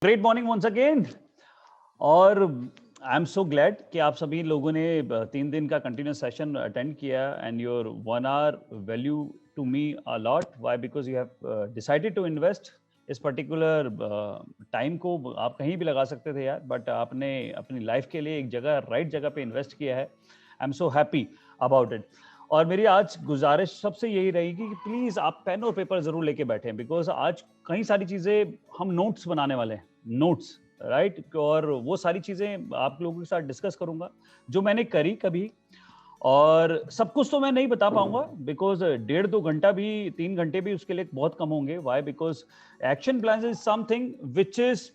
Great morning once again. और I am so glad कि आप सभी लोगों ने 3 दिन का कंटिन्यूस सेशन अटेंड किया and your 1 hour value to me a lot. Why? Because you have decided to invest इस पर्टिकुलर टाइम को। आप कहीं भी लगा सकते थे यार, बट आपने अपनी लाइफ के लिए एक जगह, राइट जगह पे इन्वेस्ट किया है। I am so happy about it. और मेरी आज गुजारिश सबसे यही रहेगी कि प्लीज आप पेन और पेपर जरूर लेके बैठें, बिकॉज आज कई सारी चीजें हम नोट्स बनाने वाले हैं, नोट्स, राइट। और वो सारी चीजें आप लोगों के साथ डिस्कस करूंगा जो मैंने करी कभी। और सब कुछ तो मैं नहीं बता पाऊंगा, बिकॉज 1.5-2 घंटा भी, 3 घंटे भी उसके लिए बहुत कम होंगे। Why? Because action plan is something which is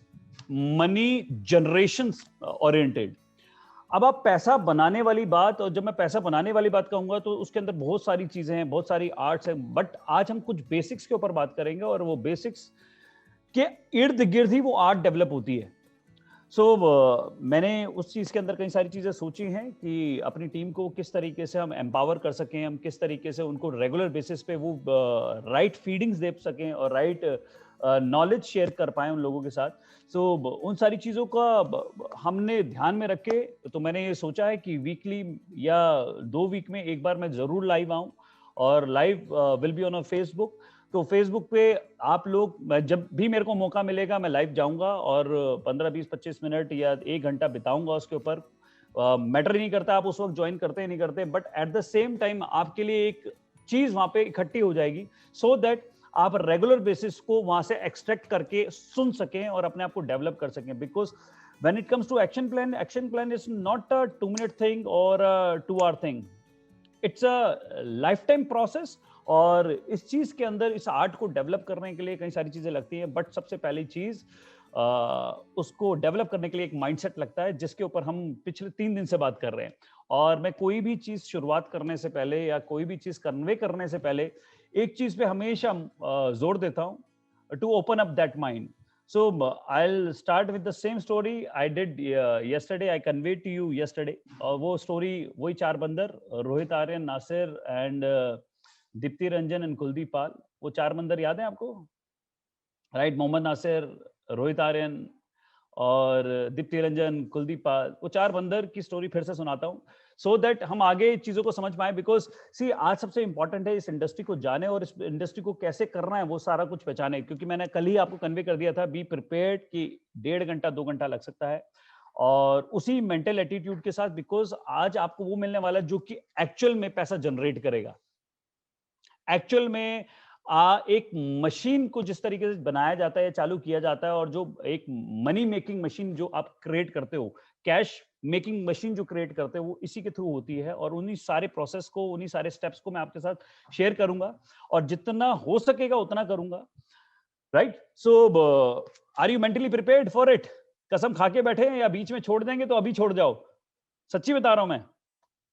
money generation oriented. अब आप पैसा बनाने वाली बात, और जब मैं पैसा बनाने वाली बात कहूंगा तो उसके अंदर बहुत सारी चीजें हैं, बहुत सारी आर्ट्स हैं, बट आज हम कुछ बेसिक्स के ऊपर बात करेंगे और वो बेसिक्स के इर्द गिर्द ही वो आर्ट डेवलप होती है। मैंने उस चीज के अंदर कई सारी चीजें सोची हैं कि अपनी टीम को किस तरीके से हम एम्पावर कर सकें, हम किस तरीके से उनको रेगुलर बेसिस पे वो राइट फीडिंग्स दे सकें और राइट नॉलेज शेयर कर पाए उन लोगों के साथ। उन सारी चीजों का हमने ध्यान में रखे तो मैंने ये सोचा है कि वीकली या 2 वीक में एक बार मैं जरूर लाइव आऊं। और live will be on Facebook. तो फेसबुक पे आप लोग, जब भी मेरे को मौका मिलेगा मैं लाइव जाऊंगा और 15-20-25 मिनट या 1 घंटा बिताऊंगा उसके ऊपर। मैटर नहीं करता आप उस वक्त ज्वाइन करते हैं नहीं करते, but at the same time आपके लिए एक चीज वहां पे इकट्ठी हो जाएगी, सो दैट आप रेगुलर बेसिस को वहां से एक्सट्रैक्ट करके सुन सकें और अपने आप को डेवलप कर सकें। Because when it comes to action plan is not a 2 minute thing or a 2 hour thing. It's a lifetime process। और इस चीज के अंदर इस आर्ट को डेवलप करने के लिए कई सारी चीजें लगती हैं, बट सबसे पहली चीज उसको डेवलप करने के लिए एक माइंडसेट लगता है, जिसके ऊपर हम पिछले 3 दिन से बात कर रहे हैं। और मैं कोई भी चीज शुरुआत करने से पहले या कोई भी चीज कन्वे करने से पहले एक चीज पे हमेशा जोर देता हूं, to open up that mind. I'll start with the same story I did yesterday. I conveyed to you yesterday. और वो स्टोरी वही 4 बंदर, रोहित आर्यन, नासिर एंड दीप्ति रंजन एंड कुलदीप पाल। वो 4 बंदर याद है आपको? राइट, मोहम्मद नासिर, रोहित आर्यन और दीप्ति रंजन, कुलदीप पाल। वो 4 बंदर की स्टोरी फिर से सुनाता हूँ सो दैट हम आगे चीजों को समझ पाए। बिकॉज सी, आज सबसे इंपॉर्टेंट है इस इंडस्ट्री को जाने और इस इंडस्ट्री को कैसे करना है वो सारा कुछ पहचाने। क्योंकि मैंने कल ही आपको कन्वे कर दिया था, बी प्रिपेयर्ड कि 1.5-2 घंटा लग सकता है। और उसी मेंटल एटीट्यूड के साथ, बिकॉज आज आपको वो मिलने वाला है जो कि एक्चुअल में पैसा जनरेट करेगा। एक्चुअल में एक मशीन को जिस तरीके से बनाया जाता है, चालू किया जाता है, और जो एक मनी मेकिंग मशीन जो आप क्रिएट करते हो, कैश मेकिंग मशीन जो क्रिएट करते हो, वो इसी के थ्रू होती है। और उन्हीं सारे प्रोसेस को, उन्हीं सारे स्टेप्स को मैं आपके साथ शेयर करूंगा और जितना हो सकेगा उतना करूंगा। Right? Are you mentally prepared for it? कसम खा के बैठे हैं या बीच में छोड़ देंगे तो अभी छोड़ जाओ। सच्ची बता रहा हूं मैं।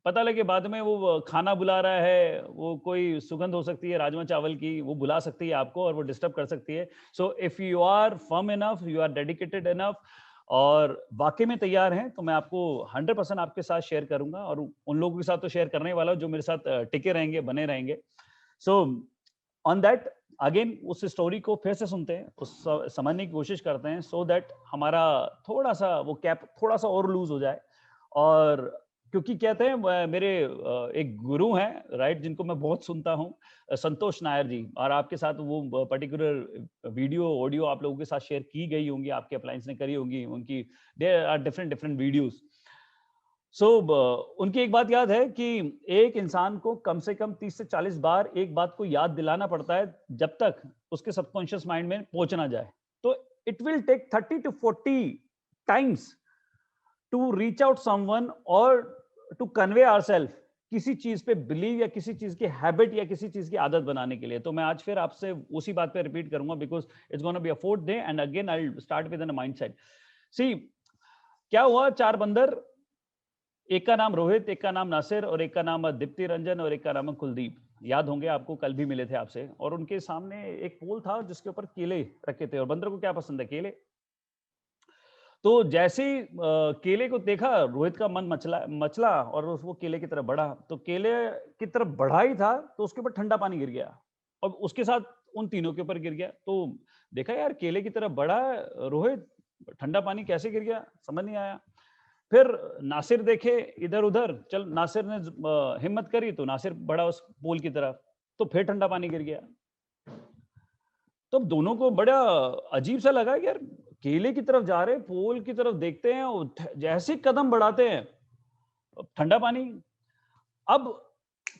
पता लगे बाद में वो खाना बुला रहा है, वो कोई सुगंध हो सकती है राजमा चावल की, वो बुला सकती है आपको और वो डिस्टर्ब कर सकती है। So if you are firm enough, you are dedicated enough और वाकई में तैयार हैं, तो मैं आपको 100% आपके साथ शेयर करूंगा। और उन लोगों के साथ तो शेयर करने वाला हूं जो मेरे साथ टिके रहेंगे, बने रहेंगे। सो ऑन दैट, अगेन उस स्टोरी को फिर से सुनते हैं, उस समझने की कोशिश करते हैं, सो दैट हमारा थोड़ा सा वो कैप थोड़ा सा और लूज हो जाए। और क्योंकि कहते हैं, मेरे एक गुरु हैं, राइट, जिनको मैं बहुत सुनता हूँ, संतोष नायर जी। और आपके साथ वो पर्टिकुलर वीडियो ऑडियो आप लोगों के साथ शेयर की गई होंगी, आपके अप्लायंस ने करी होंगी उनकी। There are different different videos. उनकी एक बात याद है कि एक इंसान को कम से कम 30 से 40 बार एक बात को याद दिलाना पड़ता है जब तक उसके सबकॉन्शियस माइंड में पहुंच ना जाए। तो it will take 30 to 40 times to reach out someone और टू कन्वे आवरसेल्फ किसी चीज पे बिलीव या किसी चीज की हैबिट या किसी चीज की आदत बनाने के लिए। तो मैं आज फिर आपसे उसी बात पे रिपीट करूंगा, because it's gonna be a fourth day and again I will start with a mindset. See, क्या हुआ? 4 बंदर, एक का नाम रोहित, एक का नाम नासिर और एक का नाम दीप्ति रंजन और एक का नाम कुलदीप। याद होंगे आपको, कल भी मिले थे आपसे। और उनके सामने एक पोल था जिसके ऊपर केले रखे थे, और बंदर को क्या पसंद है? केले। तो जैसे ही केले को देखा, रोहित का मन मचला मचला और वो केले की तरफ बढ़ा। तो केले की तरफ बढ़ा ही था तो उसके ऊपर ठंडा पानी गिर गया और उसके साथ उन तीनों के ऊपर गिर गया। तो देखा यार, केले की तरफ बढ़ा रोहित, ठंडा पानी कैसे गिर गया समझ नहीं आया। फिर नासिर देखे इधर उधर, चल नासिर ने हिम्मत करी तो नासिर बढ़ा उस पोल की तरफ, तो फिर ठंडा पानी गिर गया। तो दोनों को बड़ा अजीब सा लगा कि यार केले की तरफ जा रहे, पोल की तरफ देखते हैं और जैसे कदम बढ़ाते हैं ठंडा पानी। अब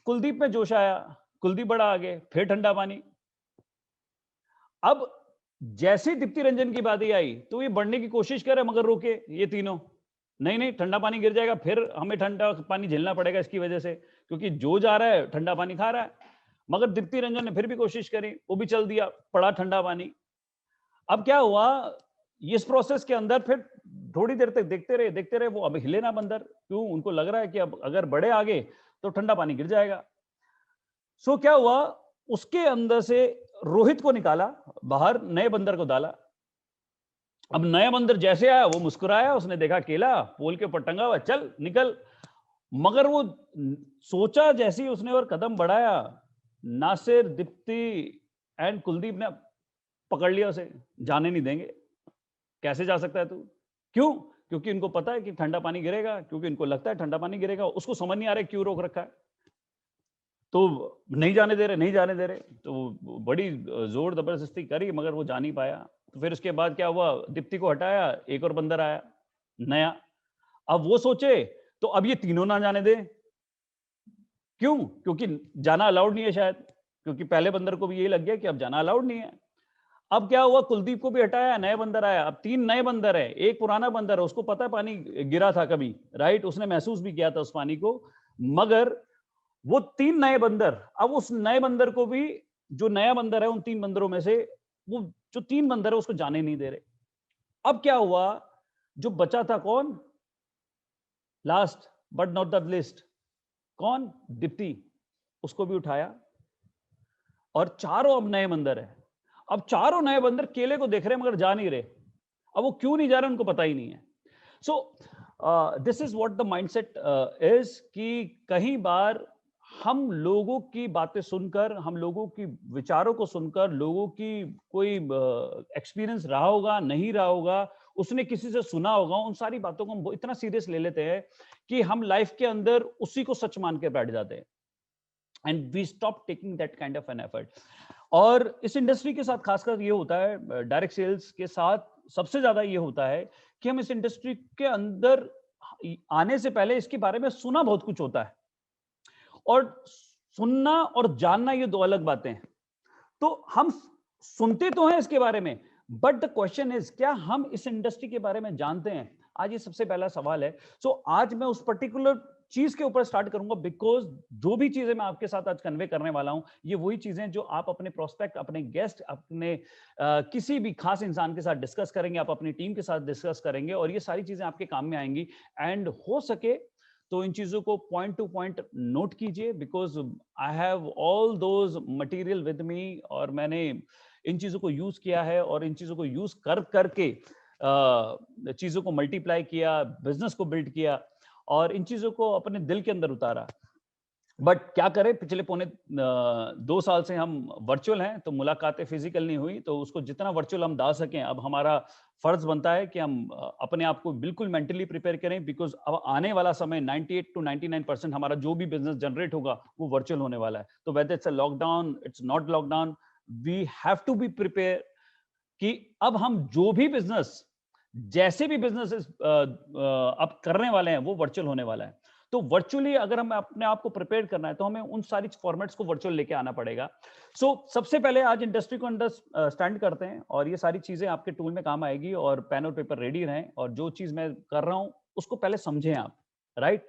कुलदीप में जोश आया, कुलदीप बड़ा आगे, फिर ठंडा पानी। अब जैसे दीप्ति रंजन की बात आई तो ये बढ़ने की कोशिश करे मगर रोके ये तीनों, नहीं नहीं ठंडा पानी गिर जाएगा, फिर हमें ठंडा पानी झेलना पड़ेगा इसकी वजह से, क्योंकि जो जा रहा है ठंडा पानी खा रहा है। मगर दीप्ति रंजन ने फिर भी कोशिश करी, वो भी चल दिया, पड़ा ठंडा पानी। अब क्या हुआ इस प्रोसेस के अंदर, फिर थोड़ी देर तक देखते रहे, वो अब हिले ना बंदर, क्यों, उनको लग रहा है कि अब अगर बढ़े आगे तो ठंडा पानी गिर जाएगा। सो क्या हुआ, उसके अंदर से रोहित को निकाला बाहर, नए बंदर को डाला। अब नया बंदर जैसे आया वो मुस्कुराया, उसने देखा केला पोल के ऊपर टंगा हुआ, चल निकल। मगर वो सोचा जैसे ही उसने और कदम बढ़ाया, नासिर, दीप्ति एंड कुलदीप ने पकड़ लिया उसे, जाने नहीं देंगे, कैसे जा सकता है तू, क्यों, क्योंकि इनको पता है कि ठंडा पानी गिरेगा, क्योंकि इनको लगता है ठंडा पानी गिरेगा, उसको समझ नहीं आ रहा क्यों रोक रखा है, तो नहीं जाने दे रहे। तो बड़ी जोर जबरदस्ती करी मगर वो जा नहीं पाया। तो फिर उसके बाद क्या हुआ, दीप्ति को हटाया, एक और बंदर आया नया। अब वो सोचे तो अब ये तीनों ना जाने दे, क्यों, क्योंकि जाना अलाउड नहीं है शायद, क्योंकि पहले बंदर को भी यही लग गया कि अब जाना अलाउड नहीं है। अब क्या हुआ, कुलदीप को भी हटाया, नया बंदर आया, अब तीन नए बंदर है, एक पुराना बंदर है, उसको पता है पानी गिरा था कभी, राइट, उसने महसूस भी किया था उस पानी को। मगर वो तीन नए बंदर, अब उस नए बंदर को भी, जो नया बंदर है उन तीन बंदरों में से, वो जो तीन बंदर है उसको जाने नहीं दे रहे। अब क्या हुआ, जो बचा था कौन, last but not the list, कौन, दीप्ति, उसको भी उठाया, और चारों अब नए बंदर है। अब चारों नए बंदर केले को देख रहे मगर जा नहीं रहे, अब वो क्यों नहीं जा रहे उनको पता ही नहीं है। So this is what the mindset is, कि कहीं बार हम लोगों की बातें सुनकर, हम लोगों की विचारों को सुनकर, लोगों की कोई एक्सपीरियंस रहा होगा नहीं रहा होगा, उसने किसी से सुना होगा, उन सारी बातों को हम इतना सीरियस ले लेते हैं कि हम लाइफ के अंदर उसी को सच मान के बैठ जाते हैं, and we stop taking that kind of an effort. और इस इंडस्ट्री के साथ खासकर ये होता है, डायरेक्ट सेल्स के साथ सबसे ज्यादा ये होता है कि हम इस इंडस्ट्री के अंदर आने से पहले इसके बारे में सुना बहुत कुछ होता है, और सुनना और जानना ये दो अलग बातें हैं। तो हम सुनते तो हैं इसके बारे में, बट द क्वेश्चन इज क्या हम इस इंडस्ट्री के बारे में जानते हैं, आज ये सबसे पहला सवाल है। सो आज मैं उस पर्टिकुलर चीज के ऊपर स्टार्ट करूंगा, बिकॉज जो भी चीजें मैं आपके साथ आज कन्वे करने वाला हूं, ये वही चीजें जो आप अपने प्रोस्पेक्ट, अपने गेस्ट, अपने किसी भी खास इंसान के साथ डिस्कस करेंगे, आप अपनी टीम के साथ डिस्कस करेंगे, और ये सारी चीजें आपके काम में आएंगी। एंड हो सके तो इन चीजों को पॉइंट टू पॉइंट नोट कीजिए, because I have all those material with me, और मैंने इन चीजों को यूज किया है, और इन चीजों को यूज करके चीजों को मल्टीप्लाई किया, बिजनेस को बिल्ड किया, और इन चीजों को अपने दिल के अंदर उतारा। बट क्या करें, पिछले पौने 2 साल से हम वर्चुअल हैं, तो मुलाकातें फिजिकल नहीं हुई, तो उसको जितना वर्चुअल हम डाल सकें, अब हमारा फर्ज बनता है कि हम अपने आप को बिल्कुल मेंटली प्रिपेयर करें, बिकॉज अब आने वाला समय 98 to 99% हमारा जो भी बिजनेस जनरेट होगा वो वर्चुअल होने वाला है। तो whether it's a lockdown, it's not lockdown, we have to be prepare कि अब हम जो भी बिजनेस, जैसे भी बिजनेस अब करने वाले हैं वो वर्चुअल होने वाला है। तो वर्चुअली अगर हमें अपने आप को प्रिपेयर करना है तो हमें उन सारी फॉर्मेट्स को वर्चुअल लेके आना पड़ेगा। सो सबसे पहले आज इंडस्ट्री को अंडरस्टैंड करते हैं, और ये सारी चीजें आपके टूल में काम आएगी, और पेन और पेपर रेडी रहें, और जो चीज मैं कर रहा हूं उसको पहले समझें आप, राइट।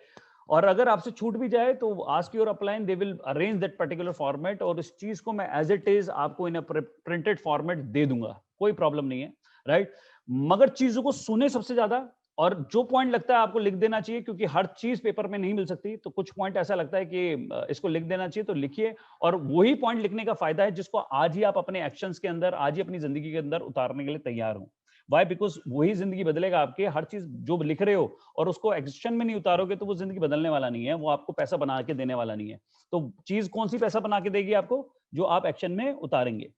और अगर आपसे छूट भी जाए तो ask your upline, they will arrange that particular format, और इस चीज को मैं एज इट इज आपको इन प्रिंटेड फॉर्मेट दे दूंगा, कोई प्रॉब्लम नहीं है, राइट। मगर चीजों को सुने सबसे ज्यादा, और जो पॉइंट लगता है आपको लिख देना चाहिए, क्योंकि हर चीज पेपर में नहीं मिल सकती, तो कुछ पॉइंट ऐसा लगता है कि इसको लिख देना चाहिए तो लिखिए। और वही पॉइंट लिखने का फायदा है जिसको आज ही आप अपने एक्शंस के अंदर, आज ही अपनी जिंदगी के अंदर उतारने के लिए तैयार हो। वाई, बिकॉज वही जिंदगी बदलेगा आपके। हर चीज जो लिख रहे हो और उसको एक्शन में नहीं उतारोगे तो वो जिंदगी बदलने वाला नहीं है, वो आपको पैसा बना के देने वाला नहीं है। तो चीज कौन सी पैसा बना के देगी आपको, जो आप एक्शन में उतारेंगे।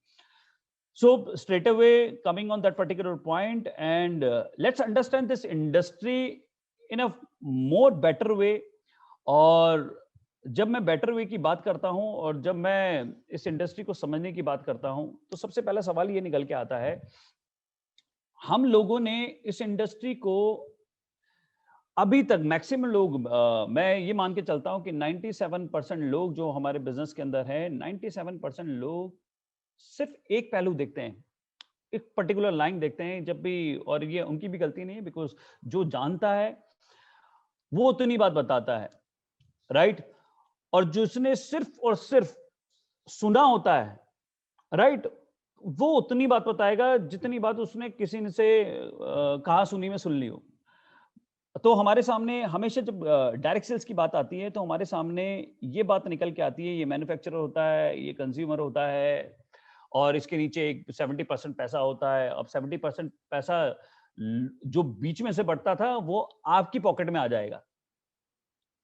So straight away coming on that particular point, and let's understand this industry in a more better way. और जब मैं बेटर वे की बात करता हूं और जब मैं इस इंडस्ट्री को समझने की बात करता हूं, तो सबसे पहला सवाल ये निकल के आता है, हम लोगों ने इस इंडस्ट्री को अभी तक मैक्सिमम लोग, मैं ये मान के चलता हूं कि 97% लोग जो हमारे बिजनेस के अंदर है, 97% लोग सिर्फ एक पहलू देखते हैं, एक पर्टिकुलर लाइन देखते हैं जब भी, और ये उनकी भी गलती नहीं है, बिकॉज जो जानता है वो उतनी बात बताता है, राइट? और जिसने सिर्फ और सिर्फ सुना होता है, राइट, वो उतनी बात बताएगा जितनी बात उसने किसी ने से कहा सुनी में सुन ली हो। तो हमारे सामने हमेशा जब डायरेक्ट सेल्स की बात आती है, तो हमारे सामने ये बात निकल के आती है, ये मैन्युफैक्चरर होता है, ये कंज्यूमर होता है, और इसके नीचे एक 70% पैसा होता है। अब 70% पैसा जो बीच में से बढ़ता था वो आपकी पॉकेट में आ जाएगा,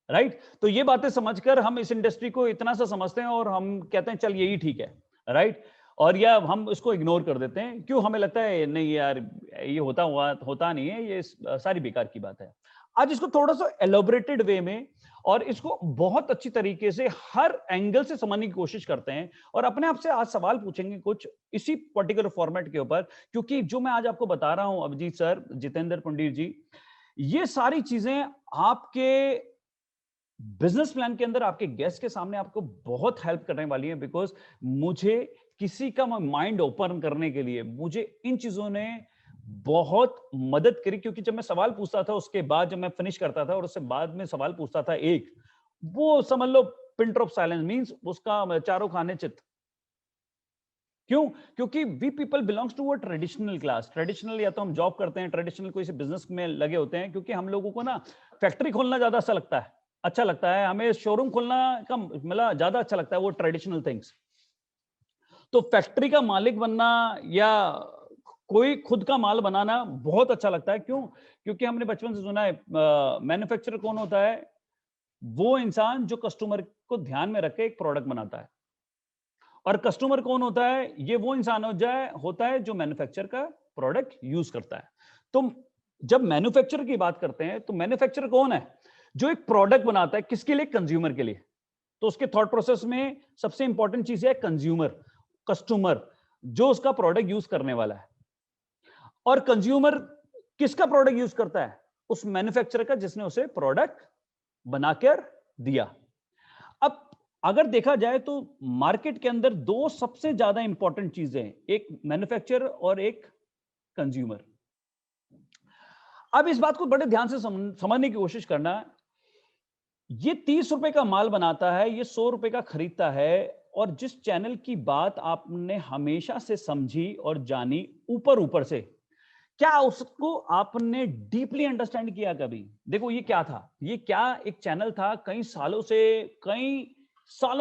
राइट? तो ये बातें समझकर हम इस इंडस्ट्री को इतना सा समझते हैं और हम कहते हैं चल यही ठीक है, राइट? और या हम इसको इग्नोर कर देते हैं। क्यों? हमें लगता है नहीं यार, ये होता नहीं है, ये सारी बेकार की बात है। आज इसको थोड़ा सा एलोबरेटेड वे में और इसको बहुत अच्छी तरीके से हर एंगल से समझने की कोशिश करते हैं, और अपने आप से आज सवाल पूछेंगे कुछ इसी पर्टिकुलर फॉर्मेट के ऊपर, क्योंकि जो मैं आज आपको बता रहा हूं, अभिजीत सर, जितेंद्र पंडित जी, ये सारी चीजें आपके बिजनेस प्लान के अंदर, आपके गेस्ट के सामने आपको बहुत हेल्प करने वाली है। बिकॉज मुझे किसी का माइंड ओपन करने के लिए मुझे इन चीजों ने बहुत मदद करी, क्योंकि जब मैं सवाल पूछता था, उसके बाद जब मैं फिनिश करता था और उससे बाद में सवाल पूछता था एक, वो समझ लो पिन ड्रॉप साइलेंस मींस उसका चारों खाने चित। क्यों? क्योंकि we people belongs to a traditional class. Traditional या तो हम जॉब करते हैं, ट्रेडिशनल कोई से बिजनेस में लगे होते हैं, क्योंकि हम लोगों को ना फैक्ट्री खोलना ज्यादा अच्छा लगता है, हमें शोरूम खोलना का मतलब ज्यादा अच्छा लगता है, वो ट्रेडिशनल थिंग्स। तो फैक्ट्री का मालिक बनना या कोई खुद का माल बनाना बहुत अच्छा लगता है। क्यों? क्योंकि हमने बचपन से सुना है, मैन्युफैक्चरर कौन होता है? वो इंसान जो कस्टमर को ध्यान में रख के एक प्रोडक्ट बनाता है। और कस्टमर कौन होता है? ये वो इंसान होता है जो मैन्युफैक्चर का प्रोडक्ट यूज करता है। तो जब मैन्युफैक्चरर की बात करते हैं, तो मैन्युफैक्चरर कौन है? जो एक प्रोडक्ट बनाता है, किसके लिए? कंज्यूमर के लिए। तो उसके थॉट प्रोसेस में सबसे इंपॉर्टेंट चीज है कंज्यूमर, कस्टमर, जो उसका प्रोडक्ट यूज करने वाला है। और कंज्यूमर किसका प्रोडक्ट यूज करता है? उस मैन्युफैक्चरर का, जिसने उसे प्रोडक्ट बनाकर दिया। अब अगर देखा जाए तो मार्केट के अंदर दो सबसे ज्यादा इंपॉर्टेंट चीजें हैं, एक मैन्युफैक्चरर और एक कंज्यूमर। अब इस बात को बड़े ध्यान से समझने की कोशिश करना, ये 30 रुपए का माल बनाता है, ये 100 रुपए का खरीदता है, और जिस चैनल की बात आपने हमेशा से समझी और जानी ऊपर ऊपर से, क्या उसको आपने डीपली अंडरस्टैंड किया कभी? देखो ये क्या था, ये क्या एक चैनल था, कई सालों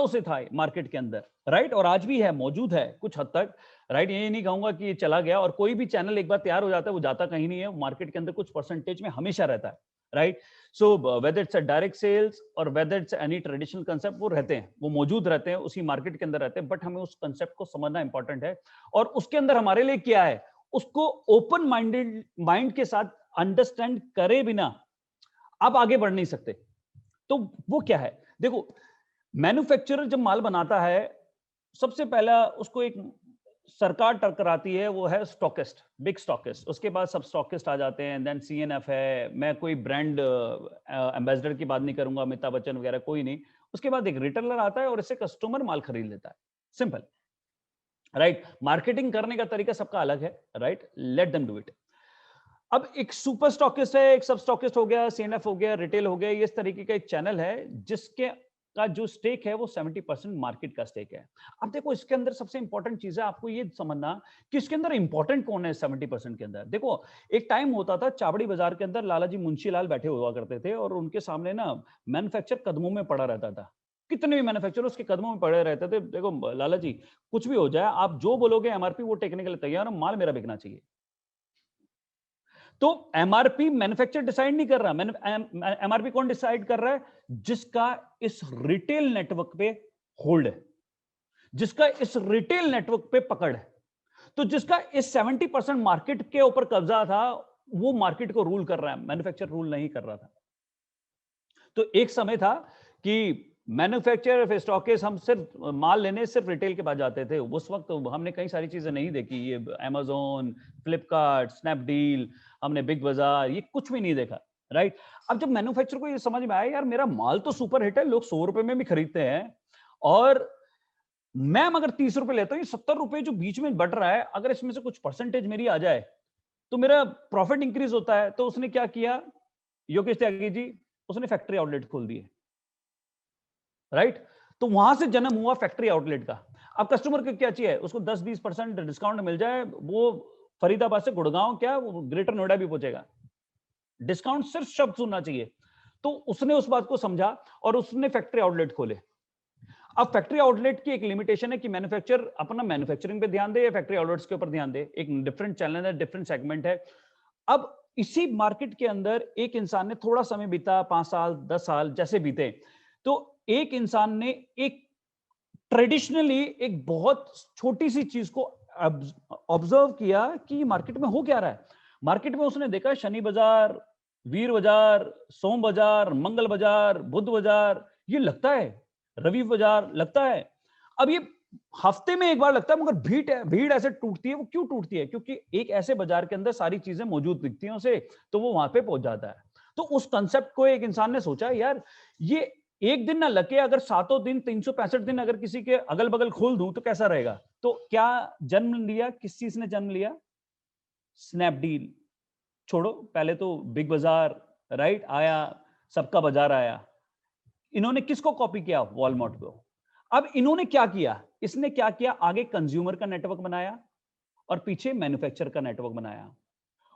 से था मार्केट के अंदर, राइट? और आज भी है, मौजूद है कुछ हद तक, राइट? ये नहीं कहूंगा कि ये चला गया, और कोई भी चैनल एक बार तैयार हो जाता है वो जाता कहीं नहीं है, मार्केट के अंदर कुछ परसेंटेज में हमेशा रहता है, right? So whether it's a direct sales और whether it's any traditional concept, वो रहते हैं, वो मौजूद रहते हैं, उसी मार्केट के अंदर रहते हैं, बट हमें उस कंसेप्ट को समझना इंपॉर्टेंट है। और उसके अंदर हमारे लिए क्या है, उसको ओपन माइंड के साथ अंडरस्टैंड करे बिना आप आगे बढ़ नहीं सकते। तो वो क्या है? देखो, मैन्युफैक्चरर जब माल बनाता है, सबसे पहला उसको एक सरकार टकराती है, वो है स्टॉकिस्ट, बिग स्टॉकिस्ट। उसके बाद सब स्टॉकिस्ट आ जाते हैं, देन सीएनएफ है, मैं कोई ब्रांड एम्बेसडर की बात नहीं करूंगा, अमिताभ बच्चन वगैरह कोई नहीं। उसके बाद एक रिटेलर आता है और इससे कस्टमर माल खरीद लेता है, सिंपल, राइट? मार्केटिंग करने का तरीका सबका अलग है, right? Let them do it. अब एक सुपर स्टॉकिस्ट है, एक सब स्टॉकिस्ट हो गया, सीएनएफ हो गया, रिटेल हो गया, ये इस तरीके का एक चैनल है जिसके का जो स्टेक है वो 70% मार्केट का स्टेक है। अब देखो, इसके अंदर सबसे इंपॉर्टेंट चीज है आपको ये समझना कि इसके अंदर इंपॉर्टेंट कौन है 70% के अंदर। देखो, एक टाइम होता था चाबड़ी बाजार के अंदर लाला जी मुंशीलाल बैठे हुआ करते थे, और उनके सामने ना मैन्युफैक्चर कदमों में पड़ा रहता था। कितने भी मैन्युफैक्चर उसके कदमों में पड़े रहते थे। देखो लाला जी, कुछ भी हो जाए, आप जो बोलोगे एमआरपी वो टेकने के लिए तैयार है, माल मेरा बिकना चाहिए। तो एमआरपी मैन्युफैक्चर डिसाइड नहीं कर रहा, एमआरपी कौन डिसाइड कर रहा है? जिसका इस रिटेल नेटवर्क पे होल्ड है, जिसका इस रिटेल नेटवर्क पे पकड़ है। तो जिसका इस 70% मार्केट के ऊपर कब्जा था, वो मार्केट को रूल कर रहा है, मैन्युफैक्चर रूल नहीं कर रहा था। तो एक समय था कि मैन्युफैक्चरर स्टॉकिस्ट हम सिर्फ माल लेने सिर्फ रिटेल के पास जाते थे। उस वक्त हमने कई सारी चीजें नहीं देखी, ये अमेज़न, फ्लिपकार्ट, स्नैपडील, हमने बिग बाजार, ये कुछ भी नहीं देखा, राइट? अब जब मैन्युफैक्चरर को ये समझ में आया, यार मेरा माल तो सुपर हिट है, लोग 100 रुपए में भी खरीदते हैं, और मैं अगर 30 रुपए लेता हूँ, ये 70 रुपए जो बीच में बढ़ रहा है, अगर इसमें से कुछ परसेंटेज मेरी आ जाए तो मेरा प्रॉफिट इंक्रीज होता है। तो उसने क्या किया, योगेश त्यागी जी, उसने फैक्ट्री आउटलेट खोल दिए, राइट? तो वहां से जन्म हुआ फैक्ट्री आउटलेट का। अब कस्टमर को क्या चाहिए, उसको 10-20% डिस्काउंट मिल जाए, वो फरीदाबाद से गुड़गांव क्या, वो ग्रेटर नोएडा भी पहुंचेगा। डिस्काउंट सिर्फ शब्द सुनना चाहिए। तो उसने उस बात को समझा और उसने फैक्ट्री आउटलेट खोले। अब फैक्ट्री आउटलेट की एक लिमिटेशन है कि मैन्युफैक्चर अपना मैन्युफैक्चरिंग पे ध्यान दे या फैक्ट्री आउटलेट्स के ऊपर ध्यान दे, एक डिफरेंट चैनल है, डिफरेंट सेगमेंट है। अब इसी मार्केट के अंदर एक इंसान ने थोड़ा समय बीता, 5 साल 10 साल जैसे बीते, तो एक इंसान ने एक ट्रेडिशनली एक बहुत छोटी सी चीज को ऑब्जर्व किया कि मार्केट में हो क्या रहा है। मार्केट में उसने देखा शनि बाजार, वीर बाजार, सोम बाजार, मंगल बाजार, बुध बाजार, ये लगता है, रवि बाजार लगता है। अब ये हफ्ते में एक बार लगता है, मगर भीड़ ऐसे टूटती है। वो क्यों टूटती है? क्योंकि एक ऐसे बाजार के अंदर सारी चीजें मौजूद दिखती हैं उसे, तो वो वहां पे पहुंच जाता है। तो उस कंसेप्ट को एक इंसान ने सोचा, यार ये एक दिन ना लगे, अगर 7 दिन 365 दिन अगर किसी के अगल बगल खोल दूं तो कैसा रहेगा। तो क्या जन्म लिया, किस चीज ने जन्म लिया? स्नैपडील। छोड़ो, पहले तो बिग बाजार, राइट, आया, सबका बाजार आया। इन्होंने किसको कॉपी किया? वॉलमार्ट को। अब इन्होंने क्या किया, इसने क्या किया, आगे कंज्यूमर का नेटवर्क बनाया और पीछे मैन्युफैक्चर का नेटवर्क बनाया,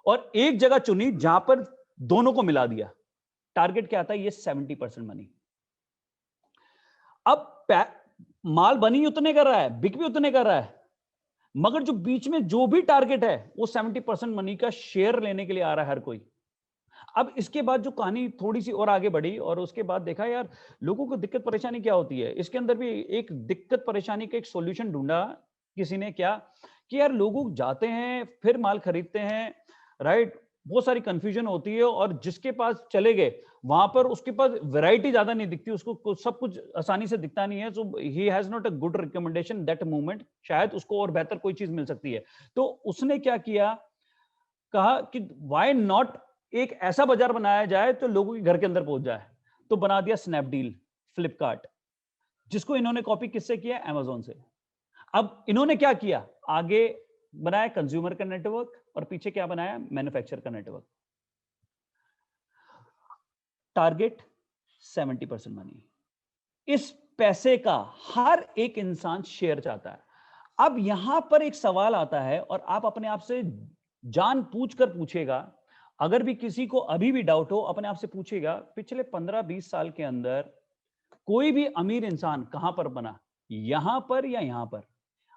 और एक जगह चुनी जहां पर दोनों को मिला दिया। टारगेट क्या था? ये 70% मनी। अब माल बनी उतने कर रहा है, बिक भी उतने कर रहा है, मगर जो बीच में जो भी टारगेट है वो 70% मनी का शेयर लेने के लिए आ रहा है हर कोई। अब इसके बाद जो कहानी थोड़ी सी और आगे बढ़ी और उसके बाद देखा, यार लोगों को दिक्कत परेशानी क्या होती है। इसके अंदर भी एक दिक्कत परेशानी का एक सॉल्यूशन ढूंढा किसी ने, क्या कि यार लोग जाते हैं फिर माल खरीदते हैं, राइट, बहुत सारी कंफ्यूजन होती है, और जिसके पास चले गए वहां पर उसके पास वैरायटी ज्यादा नहीं दिखती, उसको सब कुछ आसानी से दिखता नहीं है, so he has not a good recommendation that moment, शायद उसको और बेहतर कोई चीज मिल सकती है। तो उसने क्या किया, कहा कि व्हाई नॉट एक ऐसा बाजार बनाया जाए तो लोगों के घर के अंदर पहुंच जाए। तो बना दिया स्नैपडील, फ्लिपकार्ट, जिसको इन्होंने कॉपी किससे किया? अमेज़न से। अब इन्होंने क्या किया, आगे बनाया कंज्यूमर का नेटवर्क और पीछे क्या बनाया? मैन्युफैक्चर का नेटवर्क। Target 70% money. इस पैसे का हर एक इंसान शेयर चाहता है। अब यहां पर एक सवाल आता है और आप अपने आप से जान पूछ कर पूछेगा, अगर भी किसी को अभी भी डाउट हो अपने आप से पूछेगा, पिछले 15-20 साल के अंदर कोई भी अमीर इंसान कहां पर बना, यहां पर या यहां पर?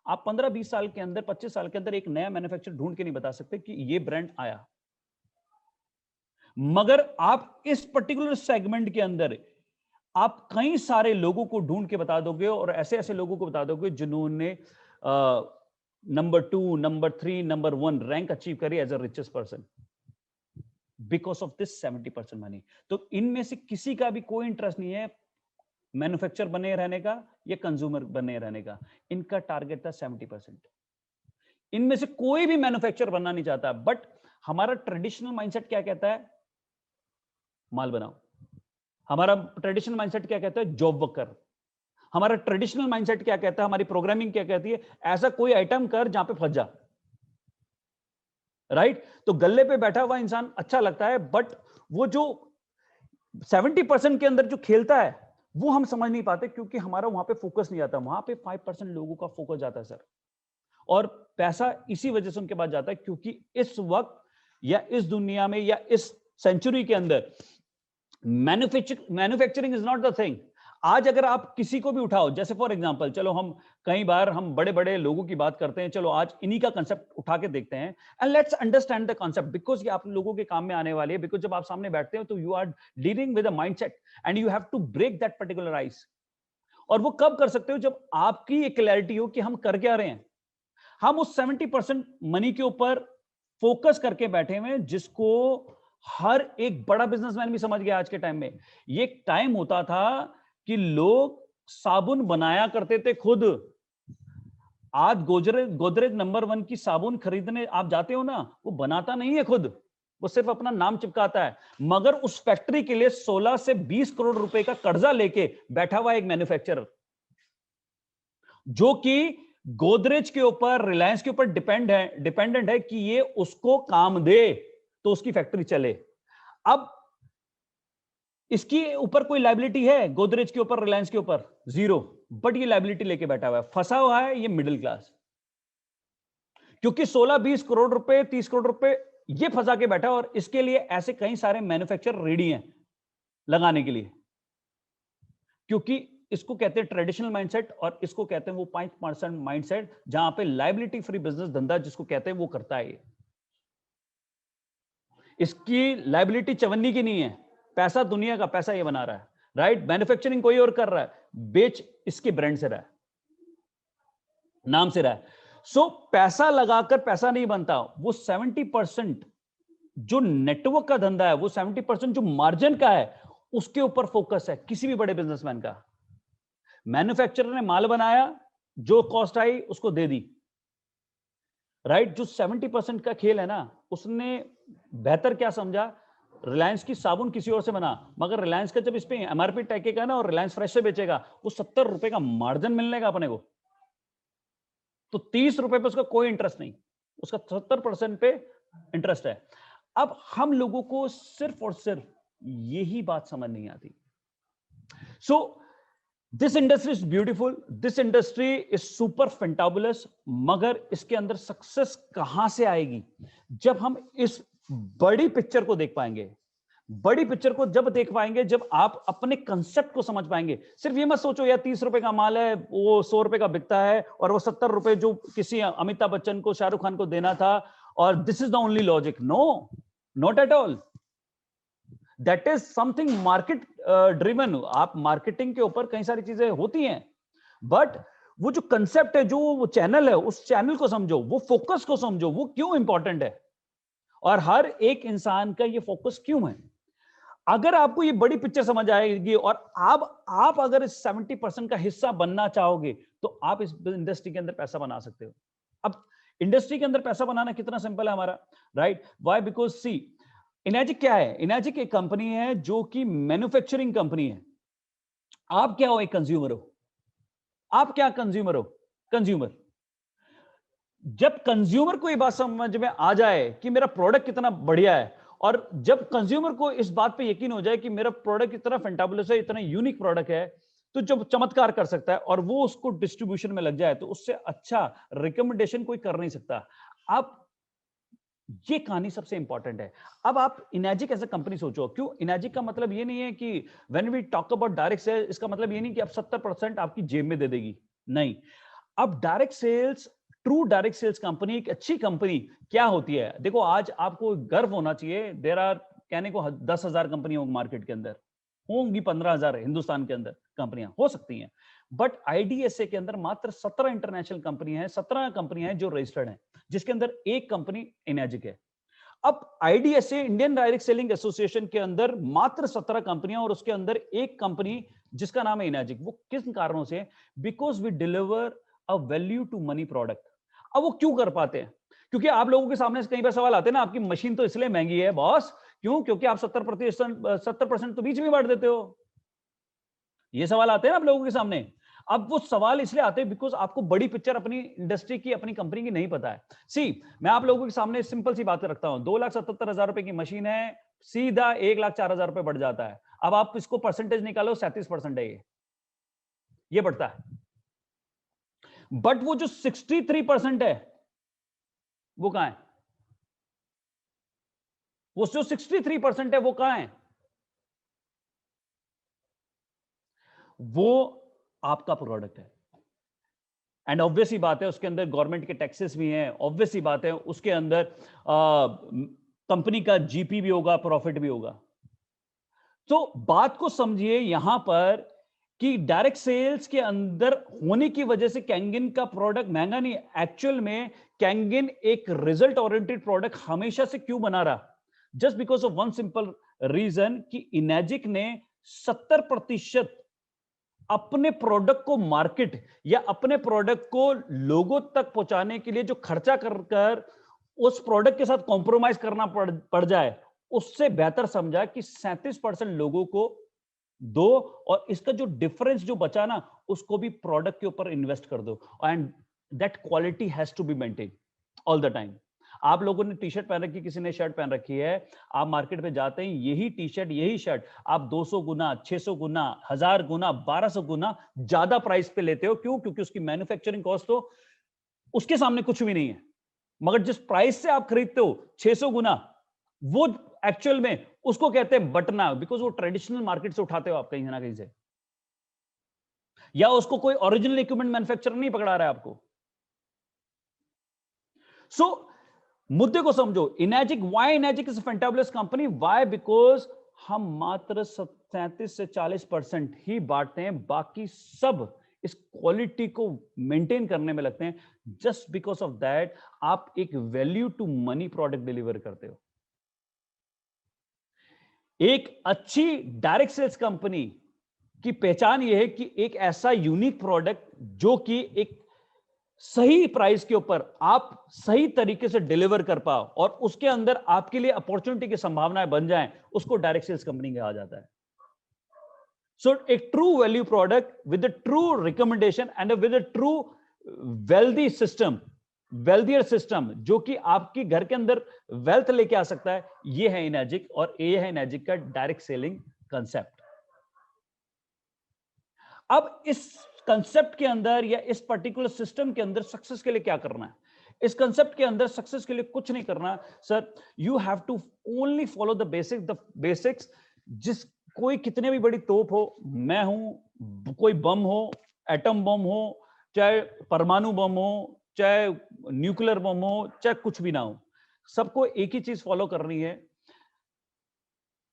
आप 15-20 साल के अंदर, 25 साल के अंदर एक नया मैन्युफैक्चर ढूंढ के नहीं बता सकते कि ये ब्रांड आया, मगर आप इस पर्टिकुलर सेगमेंट के अंदर आप कई सारे लोगों को ढूंढ के बता दोगे, और ऐसे ऐसे लोगों को बता दोगे जिन्होंने number 2, number 3, number 1 rank achieve करी as a richest person because of this 70% money. तो इनमें से किसी का भी कोई इंटरेस्ट नहीं है मैन्युफैक्चर बने रहने का या कंज्यूमर बने रहने का, इनका टारगेट था 70%। इनमें से कोई भी मैन्युफैक्चर बनना नहीं चाहता, बट हमारा ट्रेडिशनल माइंडसेट क्या कहता है? माल बनाओ। हमारा ट्रेडिशनल माइंडसेट क्या कहता है? जॉब वर्क कर। हमारा ट्रेडिशनल माइंडसेट क्या कहता है, हमारी प्रोग्रामिंग क्या कहती है? ऐसा कोई आइटम कर जहां पे फंस जा, राइट? तो गल्ले पे बैठा हुआ इंसान अच्छा लगता है, बट वो जो 70% के अंदर जो खेलता है वो हम समझ नहीं पाते, क्योंकि हमारा वहां पे फोकस नहीं आता। वहां पे 5% लोगों का फोकस जाता है सर, और पैसा इसी वजह से उनके पास जाता है, क्योंकि इस वक्त या इस दुनिया में या इस सेंचुरी के अंदर manufacturing is not the thing. आज अगर आप किसी को भी उठाओ, जैसे फॉर एग्जांपल, चलो हम कई बार हम बड़े बड़े लोगों की बात करते हैं, चलो आज इन्हीं का कांसेप्ट उठा के देखते हैं, and let's understand the concept, because ये आप लोगों के काम में आने वाली है। बिकॉज जब आप सामने बैठते हो तो you are dealing with a mindset and you have to break that particular ice. और वो कब कर सकते हो? जब आपकी एक क्लैरिटी हो कि हम कर क्या रहे हैं। हम उस 70% मनी के ऊपर फोकस करके बैठे हुए हैं, जिसको हर एक बड़ा बिजनेसमैन भी समझ गया आज के टाइम में। ये एक टाइम होता था कि लोग साबुन बनाया करते थे खुद। आज गोदरेज गोदरेज नंबर 1 की साबुन खरीदने आप जाते हो ना, वो बनाता नहीं है खुद, वो सिर्फ अपना नाम चिपकाता है। मगर उस फैक्ट्री के लिए 16 से 20 करोड़ रुपए का कर्जा लेके बैठा हुआ एक मैन्युफैक्चरर, जो कि गोदरेज के ऊपर, रिलायंस के ऊपर डिपेंडेंट है कि ये उसको काम दे तो उसकी फैक्ट्री चले। अब इसकी ऊपर कोई लायबिलिटी है गोदरेज के ऊपर, रिलायंस के ऊपर? जीरो। बट ये लायबिलिटी लेके बैठा हुआ है, फंसा हुआ है ये मिडिल क्लास, क्योंकि 16-20 करोड़ रुपए, 30 करोड़ रुपए ये फंसा के बैठा, और इसके लिए ऐसे कई सारे मैन्युफैक्चरर रेडी हैं लगाने के लिए, क्योंकि इसको कहते हैं ट्रेडिशनल माइंडसेट, और इसको कहते हैं वो 5% माइंडसेट, जहां पे लायबिलिटी फ्री बिजनेस धंधा जिसको कहते हैं वो करता है ये। इसकी लायबिलिटी चवन्नी की नहीं है, पैसा दुनिया का पैसा ये बना रहा है, राइट? मैन्युफैक्चरिंग कोई और कर रहा है, बेच इसके ब्रांड से रहा है, नाम से रहा है। सो पैसा लगाकर पैसा नहीं बनता, वो 70% जो नेटवर्क का धंधा है, वो 70% जो मार्जिन का है, उसके ऊपर फोकस है किसी भी बड़े बिजनेसमैन का। मैन्युफैक्चरर ने माल बनाया, जो कॉस्ट आई उसको दे दी, राइट? जो 70% का खेल है ना, उसने बेहतर क्या समझा, रिलायंस की साबुन किसी और से बना, मगर रिलायंस का जब इस पे एमआरपी टैगेगा ना, और रिलायंस फ्रेश से बेचेगा, वो 70 रुपए का मार्जिन मिलने का अपने को, तो 30 रुपए पे उसका कोई इंटरेस्ट नहीं, उसका 70% पे इंटरेस्ट है। अब हम लोगों को सिर्फ और सिर्फ यही बात समझ नहीं आती। So this industry is beautiful, this industry is super fantabulous, मगर इसके अंदर सक्सेस कहां से आएगी? जब हम इस बड़ी पिक्चर को देख पाएंगे। बड़ी पिक्चर को जब देख पाएंगे, जब आप अपने कंसेप्ट को समझ पाएंगे। सिर्फ ये मत सोचो यार 30 रुपए का माल है, वो 100 रुपए का बिकता है, और वो 70 रुपए जो किसी अमिताभ बच्चन को, शाहरुख खान को देना था, और this is the only logic. No, not at all. That is something market driven. आप मार्केटिंग के ऊपर कई सारी चीजें होती हैं, बट वो जो कंसेप्ट है, जो वो चैनल है, उस चैनल को समझो, वो फोकस को समझो, वो क्यों इंपॉर्टेंट है, और हर एक इंसान का ये फोकस क्यों है। अगर आपको ये बड़ी पिक्चर समझ आएगी, और आप अगर इस 70% का हिस्सा बनना चाहोगे, तो आप इस इंडस्ट्री के अंदर पैसा बना सकते हो। अब इंडस्ट्री के अंदर पैसा बनाना कितना सिंपल है हमारा, राइट? व्हाई? बिकॉज सी, इनर्जिक क्या है? इनर्जिक एक कंपनी है जो कि मैन्युफैक्चरिंग कंपनी है। आप क्या हो? एक कंज्यूमर हो। आप क्या कंज्यूमर हो? कंज्यूमर। जब कंज्यूमर को ये बात समझ में आ जाए कि मेरा प्रोडक्ट कितना बढ़िया है, और जब कंज्यूमर को इस बात पे यकीन हो जाए कि मेरा प्रोडक्ट इतना फैंटाबुलस है, इतना यूनिक प्रोडक्ट है, तो जब चमत्कार कर सकता है, और वो उसको डिस्ट्रीब्यूशन में लग जाए, तो उससे अच्छा रिकमेंडेशन कोई कर नहीं सकता। आप, ये कहानी सबसे इंपॉर्टेंट है। अब आप इनर्जिक एज अ कंपनी सोचो। क्यों इनर्जिक का मतलब ये नहीं है कि when we talk about direct sales, इसका मतलब ये नहीं कि आप 70% आपकी जेब में दे देगी, नहीं। अब direct sales, true direct sales company, एक अच्छी कंपनी क्या होती है? देखो, आज आपको गर्व होना चाहिए, देयर आर, कहने को 10,000 कंपनी होंगी मार्केट के अंदर, होंगी 15,000 हिंदुस्तान के अंदर कंपनियां हो सकती हैं, बट आईडीएसए के अंदर मात्र 17 इंटरनेशनल कंपनी है, 17 कंपनियां हैं जो रजिस्टर्ड हैं, जिसके अंदर एक कंपनी इनर्जिक है। अब IDSA, Indian direct selling association के अंदर मात्र 17 कंपनियां, और उसके अंदर एक कंपनी जिसका नाम है इनर्जिक। वो किस कारणों से? Because we deliver a value to money product. अब वो क्यों कर पाते हैं? क्योंकि आप लोगों के सामने कई बार सवाल आते हैं ना, आपकी मशीन तो इसलिए महंगी है बॉस, क्यों? क्योंकि आप 70% तो बीच में बांट देते हो। ये सवाल आते हैं ना आप लोगों के सामने। अब वो सवाल इसलिए आते हैं बिकॉज आपको बड़ी पिक्चर अपनी इंडस्ट्री की, अपनी कंपनी की नहीं पता है। सी, मैं आप लोगों के सामने सिंपल सी बात रखता हूं। 2,77,000 रुपए की मशीन है, सीधा 1,04,000 रुपए बढ़ जाता है। अब आप इसको परसेंटेज निकालो, 37% है ये बढ़ता है। बट वो जो 63% है, वो कहां है? वो जो 63% है, वो कहां है? वो आपका प्रोडक्ट है। एंड ऑब्वियस ही बात है, उसके अंदर गवर्नमेंट के टैक्सेस भी हैं, ऑब्वियस ही बात है, उसके अंदर कंपनी का जीपी भी होगा, प्रॉफिट भी होगा। तो बात को समझिए, यहां पर कि डायरेक्ट सेल्स के अंदर होने की वजह से कैंगिन का प्रोडक्ट महंगा नहीं, एक्चुअल में कैंगिन एक रिजल्ट ओरिएंटेड प्रोडक्ट हमेशा से क्यों बना रहा? Just because of one simple reason कि इनेजिक ने 70% अपने प्रोडक्ट को मार्केट या अपने प्रोडक्ट को लोगों तक पहुंचाने के लिए जो खर्चा कर उस प्रोडक्ट के साथ कॉम्प्रोमाइज करना पड़ जाए, उससे बेहतर समझा कि 37% लोगों को दो और इसका जो डिफरेंस जो बचा ना उसको भी प्रोडक्ट के ऊपर इन्वेस्ट कर दो, and that quality has to be maintain all the time. आप लोगों ने टी शर्ट पहन रखी, किसी ने शर्ट पहन रखी है, आप मार्केट में जाते हैं, यही टी शर्ट यही शर्ट आप 200 गुना, 600 गुना, 1000 गुना, 1200 गुना ज्यादा प्राइस पे लेते हो। क्यों? क्योंकि उसकी मैन्युफैक्चरिंग कॉस्ट तो उसके सामने कुछ भी नहीं है, मगर जिस प्राइस से आप खरीदते हो 600 गुना, वो एक्चुअल में उसको कहते हैं बटना, बिकॉज वो ट्रेडिशनल मार्केट से उठाते हो आप कहीं ना कहीं से, या उसको कोई ओरिजिनल इक्विपमेंट मैन्युफैक्चरर नहीं पकड़ा रहा है आपको। सो मुद्दे को समझो। इनेजिक, why इनेजिक is a fantabulous company? Why? Because हम मात्र 37 से 40% ही बांटते हैं, बाकी सब इस क्वालिटी को मेंटेन करने में लगते हैं। जस्ट बिकॉज ऑफ दैट आप एक value to money product deliver करते हो। एक अच्छी डायरेक्ट सेल्स कंपनी की पहचान यह है कि एक ऐसा यूनिक प्रोडक्ट जो कि एक सही प्राइस के ऊपर आप सही तरीके से डिलीवर कर पाओ और उसके अंदर आपके लिए अपॉर्चुनिटी की संभावनाएं बन जाएं, उसको डायरेक्ट सेल्स कंपनी कहा जाता है। सो एक true value product with a true recommendation and with a true wealthy system, wealthier system, जो कि आपकी घर के अंदर वेल्थ लेके आ सकता है, ये है इनेजिक, और ये है इनेजिक का डायरेक्ट सेलिंग कंसेप्ट। अब इस कंसेप्ट के अंदर या इस पर्टिकुलर सिस्टम के अंदर सक्सेस के लिए क्या करना है? इस कंसेप्ट के अंदर सक्सेस के लिए कुछ नहीं करना sir, you have to only follow the basics. जिस कोई कितने भी बड़ी तोप हो, मैं हूं, कोई बम हो, एटम बम हो, चाहे परमाणु बम हो, चाहे न्यूक्लियर बम हो, चाहे कुछ भी ना हो, सबको एक ही चीज फॉलो करनी है,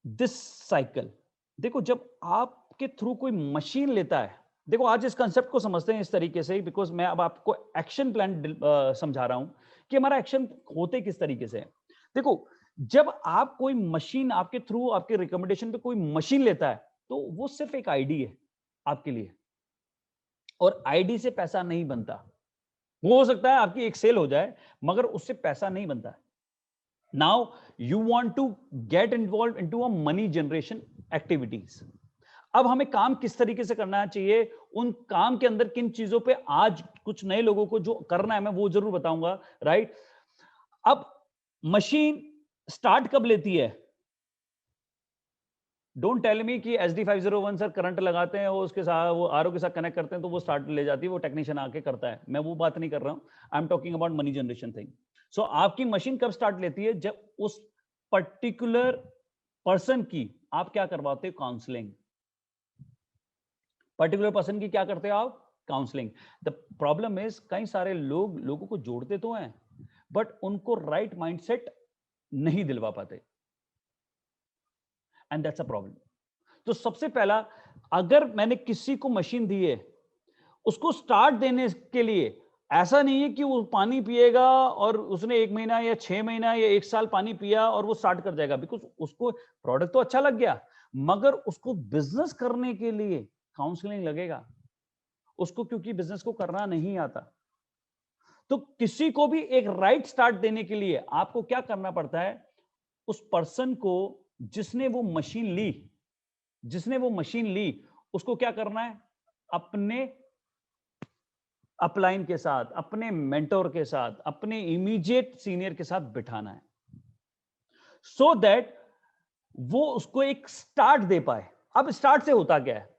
दिस साइकिल। देखो, जब आपके थ्रू कोई मशीन लेता है, देखो आज इस कंसेप्ट को समझते हैं इस तरीके से, बिकॉज मैं अब आपको एक्शन प्लान समझा रहा हूं कि हमारा एक्शन होते किस तरीके से है। देखो, जब आप कोई मशीन, आपके थ्रू, आपके रिकमेंडेशन पे कोई मशीन लेता है, तो वो सिर्फ एक आईडी है आपके लिए, और आईडी से पैसा नहीं बनता। वो हो सकता है आपकी एक सेल हो जाए, मगर उससे पैसा नहीं बनता है। Now you want to get involved into a money generation activities. अब हमें काम किस तरीके से करना चाहिए, उन काम के अंदर किन चीजों पे आज कुछ नए लोगों को जो करना है मैं वो जरूर बताऊंगा, राइट? अब मशीन स्टार्ट कब लेती है? डोंट टेल मी कि SD501 सर करंट लगाते हैं, वो उसके साथ, वो आरओ के साथ कनेक्ट करते हैं तो वो स्टार्ट ले जाती है, वो टेक्नीशियन आके करता है। मैं वो बात नहीं कर रहा हूं, I am talking about money generation thing. So आपकी मशीन कब स्टार्ट लेती है? जब उस पर्टिकुलर पर्सन की आप क्या करवाते हो? काउंसलिंग। पर्टिकुलर पर्सन की क्या करते हो आप? काउंसलिंग। द प्रॉब्लम इज, कई सारे लोगों को जोड़ते तो हैं, बट उनको राइट माइंडसेट नहीं दिलवा पाते, एंड दैट्स अ प्रॉब्लम। तो सबसे पहला, अगर मैंने किसी को मशीन दी है, उसको स्टार्ट देने के लिए ऐसा नहीं है कि वो पानी पिएगा और उसने 1 महीना या 6 महीना या 1 साल पानी पिया और वो स्टार्ट कर जाएगा, बिकॉज उसको प्रोडक्ट तो अच्छा लग गया, मगर उसको बिजनेस करने के लिए काउंसलिंग लगेगा उसको, क्योंकि बिजनेस को करना नहीं आता। तो किसी को भी एक राइट स्टार्ट देने के लिए आपको क्या करना पड़ता है? उस पर्सन को जिसने वो मशीन ली, उसको क्या करना है? अपने अपलाइन के साथ, अपने मेंटोर के साथ, अपने इमीडिएट सीनियर के साथ बिठाना है, सो दैट वो उसको एक स्टार्ट दे पाए। अब स्टार्ट से होता क्या है?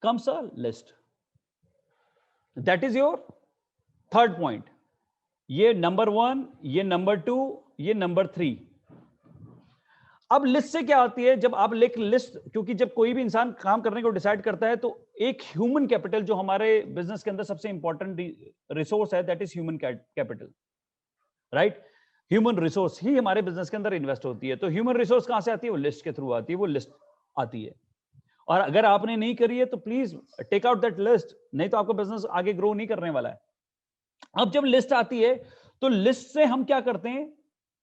Comes a list, that is your third point. ये नंबर 1, ये नंबर 2, ये नंबर 3। अब लिस्ट से क्या होती है? जब आप लिस्ट, क्योंकि जब कोई भी इंसान काम करने को डिसाइड करता है, तो एक ह्यूमन कैपिटल जो हमारे बिजनेस के अंदर सबसे इंपॉर्टेंट रिसोर्स है, that is human capital, right? Human resource ही हमारे बिजनेस के अंदर इन्वेस्ट होती है। तो ह्यूमन रिसोर्स कहां से आती है? वो लिस्ट के थ्रू आती है, वो लिस्ट आती है। और अगर आपने नहीं करी है तो please take out that list, नहीं तो आपका बिजनेस आगे ग्रो नहीं करने वाला है। अब जब लिस्ट आती है तो लिस्ट से हम क्या करते हैं,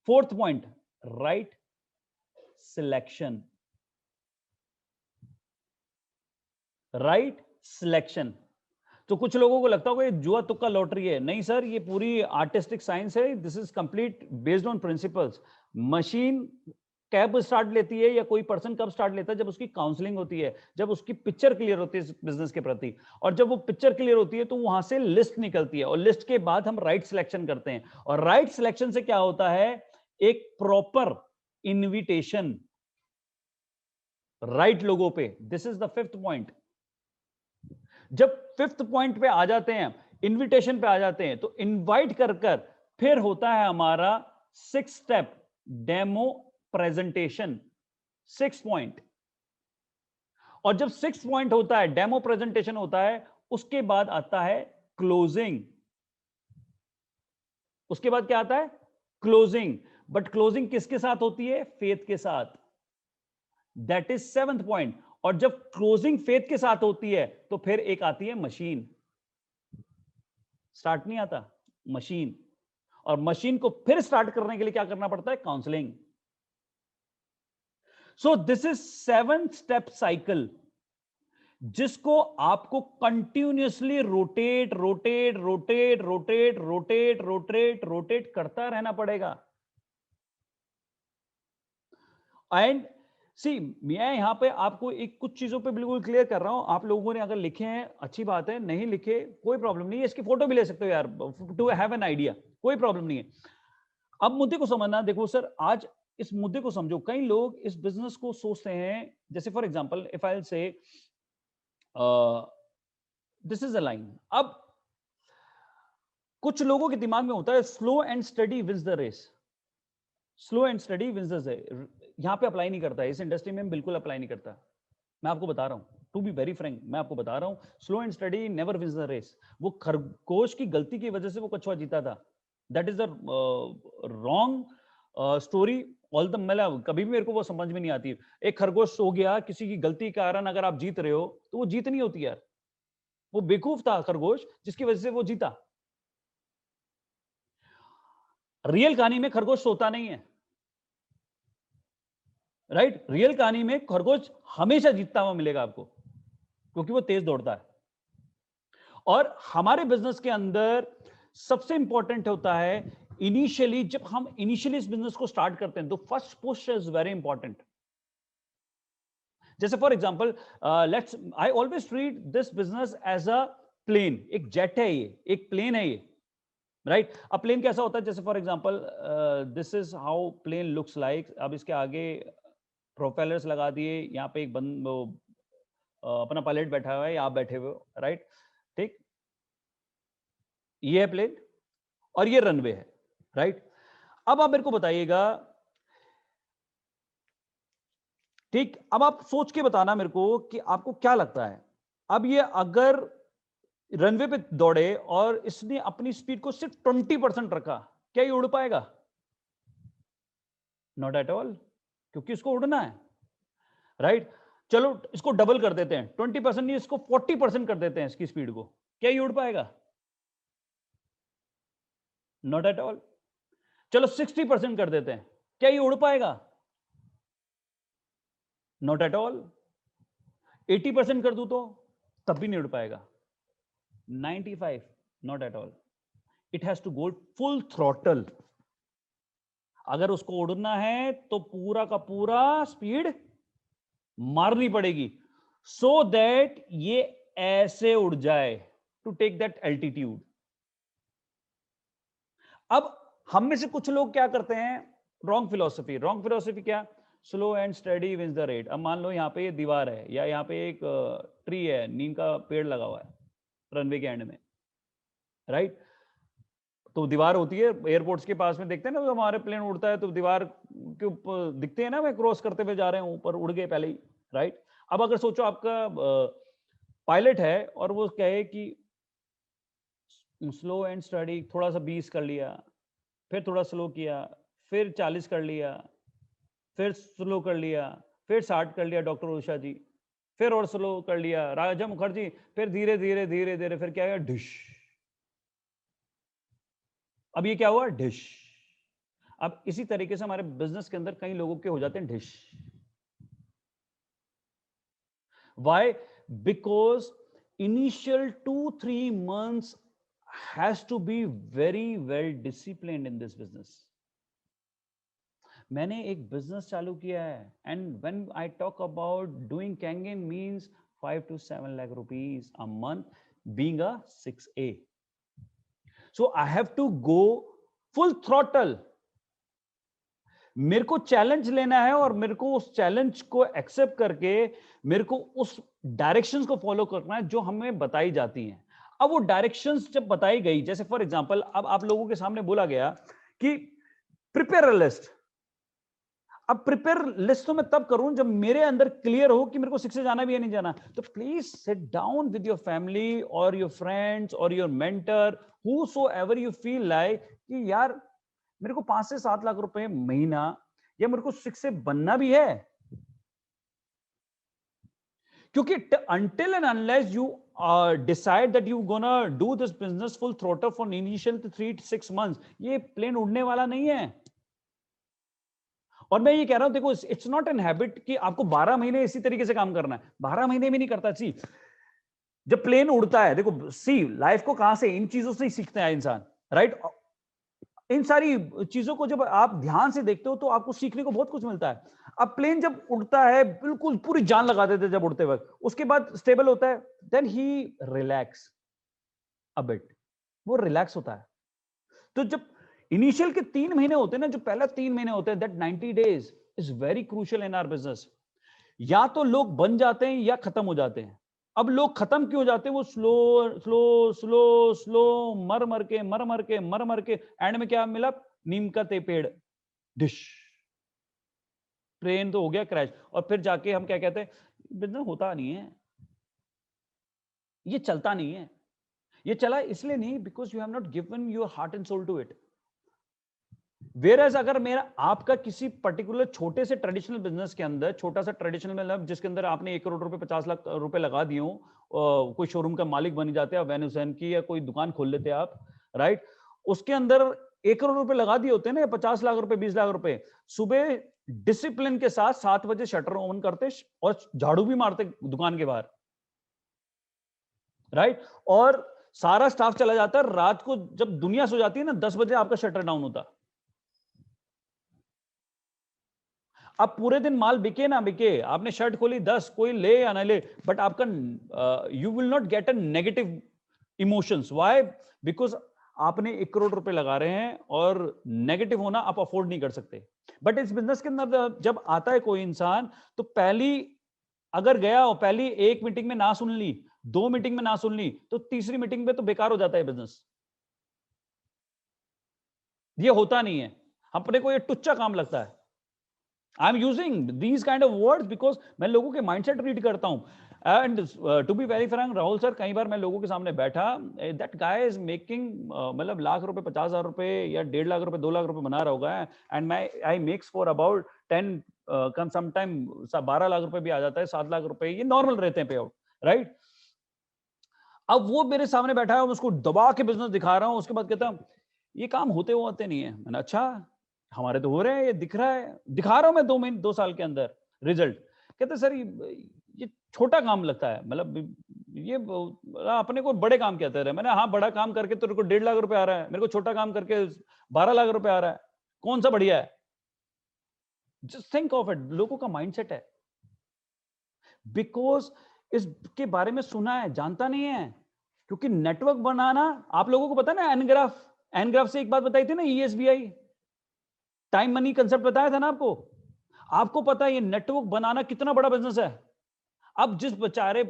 fourth point, right selection. Right selection. तो कुछ लोगों को लगता होगा ये जुआ तुक्का लॉटरी है, नहीं सर, ये पूरी आर्टिस्टिक साइंस है, this is complete based on principles. Machine कब स्टार्ट लेती है या कोई पर्सन कब स्टार्ट लेता है, जब उसकी काउंसलिंग होती है, जब उसकी पिक्चर क्लियर होती है बिजनेस के प्रति, और जब वो पिक्चर क्लियर होती है तो वहां से लिस्ट निकलती है, और लिस्ट के बाद हम राइट सिलेक्शन करते हैं, और राइट सिलेक्शन से क्या होता है, एक प्रॉपर इन्विटेशन राइट लोगों पे। This is the fifth point. जब फिफ्थ पॉइंट पे आ जाते हैं, इनविटेशन पे आ जाते हैं, तो इनवाइट कर कर फिर होता है हमारा six step, demo presentation. Six point. और जब सिक्स पॉइंट होता है, डेमो प्रेजेंटेशन होता है, उसके बाद आता है क्लोजिंग। उसके बाद क्या आता है, क्लोजिंग। बट क्लोजिंग किसके साथ होती है, फेथ के साथ। That is seventh point. और जब क्लोजिंग फेथ के साथ होती है तो फिर एक आती है मशीन। स्टार्ट नहीं आता, मशीन। और मशीन को फिर स्टार्ट करने के लिए क्या करना पड़ता है, counselling. So this is seven step cycle, जिसको आपको continuously rotate rotate rotate rotate rotate rotate rotate करता रहना पड़ेगा। एंड सी, मैं यहां पे आपको एक कुछ चीजों पे बिल्कुल क्लियर कर रहा हूं, आप लोगों ने अगर लिखे हैं अच्छी बात है, नहीं लिखे कोई प्रॉब्लम नहीं है, इसकी फोटो भी ले सकते हो यार, टू हैव एन आइडिया, कोई प्रॉब्लम नहीं है। अब मुद्दे को समझना, देखो सर, आज इस मुद्दे को समझो। कई लोग इस बिजनेस को सोचते हैं, जैसे फॉर एग्जांपल इफ आई से दिस इज अ लाइन। अब कुछ लोगों के दिमाग में होता है slow and steady wins the race. Slow and steady wins the race, यहां पे अप्लाई नहीं करता है, इस इंडस्ट्री में बिल्कुल अप्लाई नहीं करता। मैं आपको बता रहा हूं, टू बी वेरी फ्रैंक, मैं आपको बता रहा हूं, slow and steady never wins the race. वो खरगोश की गलती की वजह से वो कछुआ जीता था। That is the wrong story. All the, मतलब कभी भी मेरे को वो समझ में नहीं आती। एक खरगोश सो गया किसी की गलती के कारण, अगर आप जीत रहे हो तो वो जीत नहीं होती यार। वो बेवकूफ था खरगोश, जिसकी वजह से वो जीता। रियल कहानी में खरगोश सोता नहीं है, राइट। रियल कहानी में खरगोश हमेशा जीतता हुआ मिलेगा आपको, क्योंकि वो तेज दौड़ता है। और हमारे बिजनेस के अंदर सबसे इंपॉर्टेंट होता है इनिशियली, जब हम इनिशियली इस बिजनेस को स्टार्ट करते हैं तो first push is very important. जैसे for example, let's, I always treat this business as a plane. एक जेट है ये, एक प्लेन है ये, राइट। अब प्लेन कैसा होता है, जैसे for example this is how plane looks like. अब इसके आगे प्रोपेलर्स लगा दिए, यहाँ पे एक बंद अपना पायलट बैठा हुआ है, आप बैठे हुए हो, राइट। ठीक, ये है प्लेन और ये रनवे है, राइट। अब आप मेरे को बताइएगा, ठीक, अब आप सोच के बताना मेरे को कि आपको क्या लगता है। अब ये अगर रनवे पे दौड़े और इसने अपनी स्पीड को सिर्फ 20% रखा, क्या ये उड़ पाएगा? नॉट एट ऑल, क्योंकि इसको उड़ना है, राइट। चलो इसको डबल कर देते हैं, 20% नहीं, इसको 40% कर देते हैं इसकी स्पीड को, क्या ये उड़ पाएगा? Not at all. चलो 60% कर देते हैं, क्या ये उड़ पाएगा? Not at all. 80% कर दूं तो तब भी नहीं उड़ पाएगा। 95, not at all. It has to go full throttle. अगर उसको उड़ना है तो पूरा का पूरा स्पीड मारनी पड़ेगी, सो दैट ये ऐसे उड़ जाए, टू टेक दैट एल्टीट्यूड। अब हम में से कुछ लोग क्या करते हैं, रॉन्ग फिलोसफी। रॉन्ग फिलोसफी क्या? Slow and steady wins the race. अब मान लो यहाँ पे ये दीवार है, या यहाँ पे एक ट्री है, नीम का पेड़ लगा हुआ है रनवे के एंड में, राइट। तो दीवार होती है एयरपोर्ट्स के पास में, देखते हैं ना, तो हमारे प्लेन उड़ता है तो दीवार के ऊपर दिखते हैं ना, मैं क्रॉस करते हुए जा रहे हैं, ऊपर उड़ गए पहले ही, राइट। अब अगर सोचो आपका पायलट है और वो कहे कि स्लो एंड स्टडी, थोड़ा सा 20 कर लिया, फिर थोड़ा स्लो किया, फिर 40 कर लिया, फिर स्लो कर लिया, फिर 60 कर लिया डॉक्टर उषा जी, फिर और स्लो कर लिया राजा मुखर्जी, फिर धीरे धीरे धीरे धीरे फिर क्या हुआ, डिश। अब ये क्या हुआ, डिश। अब इसी तरीके से हमारे बिजनेस के अंदर कई लोगों के हो जाते हैं dish. Why? Because initial 2-3 months has to be very well disciplined in this business. मैंने एक बिजनेस चालू किया है, and when I talk about doing Kangen means 5 to 7 lakh rupees a month, being a 6A. So I have to go full throttle. मेरे को challenge लेना है और मेरे को उस चैलेंज को एक्सेप्ट करके मेरे को उस डायरेक्शंस को फॉलो करना है जो हमें बताई जाती हैं। अब वो डायरेक्शंस जब बताई गई, जैसे फॉर एग्जांपल अब आप लोगों के सामने बोला गया कि प्रिपेयर अ लिस्ट। अब प्रिपेयर लिस्ट तो मैं तब करूं जब मेरे अंदर क्लियर हो कि मेरे को 6 से जाना भी है नहीं जाना। तो please sit down with your family और योर फ्रेंड्स और your mentor, whosoever you feel like कि यार मेरे को 5 से 7 लाख रुपए महीना या मेरे को 6 से बनना भी है। क्योंकि until and unless you decide that you gonna do this business full throttle for initial 3 to 6 months, ये प्लेन उड़ने वाला नहीं है। और मैं ये कह रहा हूं, देखो इट्स नॉट एन हैबिट कि आपको 12 महीने इसी तरीके से काम करना है। 12 महीने भी नहीं करता। सी जब प्लेन उड़ता है, देखो सी लाइफ को कहां से, इन चीजों से ही सीखता है इंसान, राइट? इन सारी चीजों को जब आप ध्यान से देखते हो तो आपको सीखने को बहुत कुछ मिलता है। अब प्लेन जब उड़ता है बिल्कुल पूरी जान लगा देते जब उड़ते वक्त, उसके बाद स्टेबल होता है, then he relax a bit, वो रिलैक्स होता है। तो जब इनिशियल के 3 महीने होते हैं ना, जो पहला 3 महीने होते हैं, that 90 days is very crucial in our business. या तो लोग बन जाते हैं या खत्म हो जाते हैं। अब लोग खत्म क्यों हो जाते हैं? वो स्लो स्लो स्लो स्लो मर मर के एंड में क्या मिला? नीम का पेड़, डिश, ट्रेन तो हो गया क्रैश। और फिर जाके हम क्या कहते हैं, बिजनेस होता नहीं है, ये चलता नहीं है। ये चला इसलिए नहीं because you have not given your heart and soul to it. Whereas अगर मेरा आपका किसी पर्टिकुलर छोटे से ट्रेडिशनल बिजनेस के अंदर, छोटा सा ट्रेडिशनल मतलब जिसके अंदर आपने 1 करोड़ रुपए 50 लाख रुपए लगा दिए हो, कोई शोरूम का मालिक बन जाते हैं, वैन हुसैन की, या कोई दुकान खोल लेते हैं आप, राइट? उसके अंदर 1 करोड़ रुपए लगा दिए होते हैं ना, 50 लाख रुपए 20 लाख रुपए, सुबह डिसिप्लिन के साथ 7 बजे शटर ओपन करते और झाड़ू भी मारते दुकान के बाहर, राइट? और सारा स्टाफ चला जाता है, रात को जब दुनिया सो जाती है ना 10 बजे आपका शटर डाउन होता। अब पूरे दिन माल बिके ना बिके, आपने शर्ट खोली 10, कोई ले या ना ले, बट आपका you will not get a negative emotions. Why? Because आपने 1 करोड़ रुपए लगा रहे हैं और नेगेटिव होना आप अफोर्ड नहीं कर सकते। बट इस बिजनेस के अंदर जब आता है कोई इंसान, तो पहली अगर गया और पहली 1 मीटिंग में ना सुन ली, 2 मीटिंग में ना सुन ली, तो तीसरी मीटिंग में तो बेकार हो जाता है बिजनेस। ये होता नहीं है, अपने को ये टुच्चा काम लगता है। I am using these kind of words because मैं लोगों के माइंडसेट रीड करता हूं। And to be very frank Rahul sir, कई बार मैं लोगों के सामने बैठा, दैट गाय इज मेकिंग मतलब लाख रुपए 50,000 रुपए या 1.5 लाख रुपए 2 लाख रुपए बना रहा होगा, एंड मैं I makes for about 10 come sometime 12 lakh रुपए भी आ जाता है, 7 लाख रुपए ये नॉर्मल रहते हैं पे आउट, राइट? अब वो मेरे सामने बैठा है, मैं उसको दबा के बिजनेस दिखा रहा हूँ, उसके बाद कहता ये काम होते नहीं है। मैंने अच्छा, हमारे तो हो रहे हैं, ये दिख रहा है, दिखा रहा हूं मैं 2 महीने 2 साल के अंदर रिजल्ट। कहते सर ये छोटा काम लगता है, मतलब ये अपने को बड़े काम कहते रहे। मैंने हाँ, बड़ा काम करके तेरे को 1.5 लाख रुपए आ रहा है, मेरे को छोटा काम करके 12 लाख रुपए आ रहा है, कौन सा बढ़िया है? जस्ट थिंक ऑफ इट, लोगों का माइंडसेट है। बिकॉज इसके बारे में सुना है, जानता नहीं है। क्योंकि नेटवर्क बनाना, आप लोगों को पता है ना, एनग्राफ से एक बात बताई थी ना, ESBI टाइम मनी कंसेप्ट बताया था ना आपको। आपको पता है ये नेटवर्क बनाना कितना बड़ा बिजनेस है। अब जिस बेचारे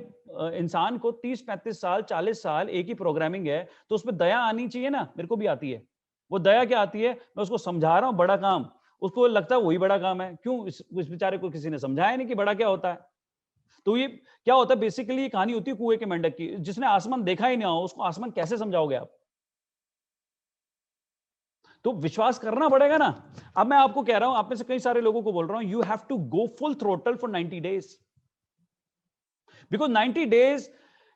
इंसान को 30-35 साल 40 साल एक ही प्रोग्रामिंग है, तो उसमें दया आनी चाहिए ना, मेरे को भी आती है। वो दया क्या आती है? मैं उसको समझा रहा हूं बड़ा काम, उसको लगता है वही बड़ा काम है। क्यों? इस बेचारे को किसी ने समझाया नहीं कि बड़ा क्या होता है। तो ये क्या होता है, बेसिकली ये कहानी होती है कुएं के मेंढक की। जिसने आसमान देखा ही नहीं हो, उसको आसमान कैसे समझाओगे आप? तो विश्वास करना पड़ेगा ना। अब मैं आपको कह रहा हूं, आप में से कई सारे लोगों को बोल रहा हूं, you have to go full throttle for 90 days. Because 90 days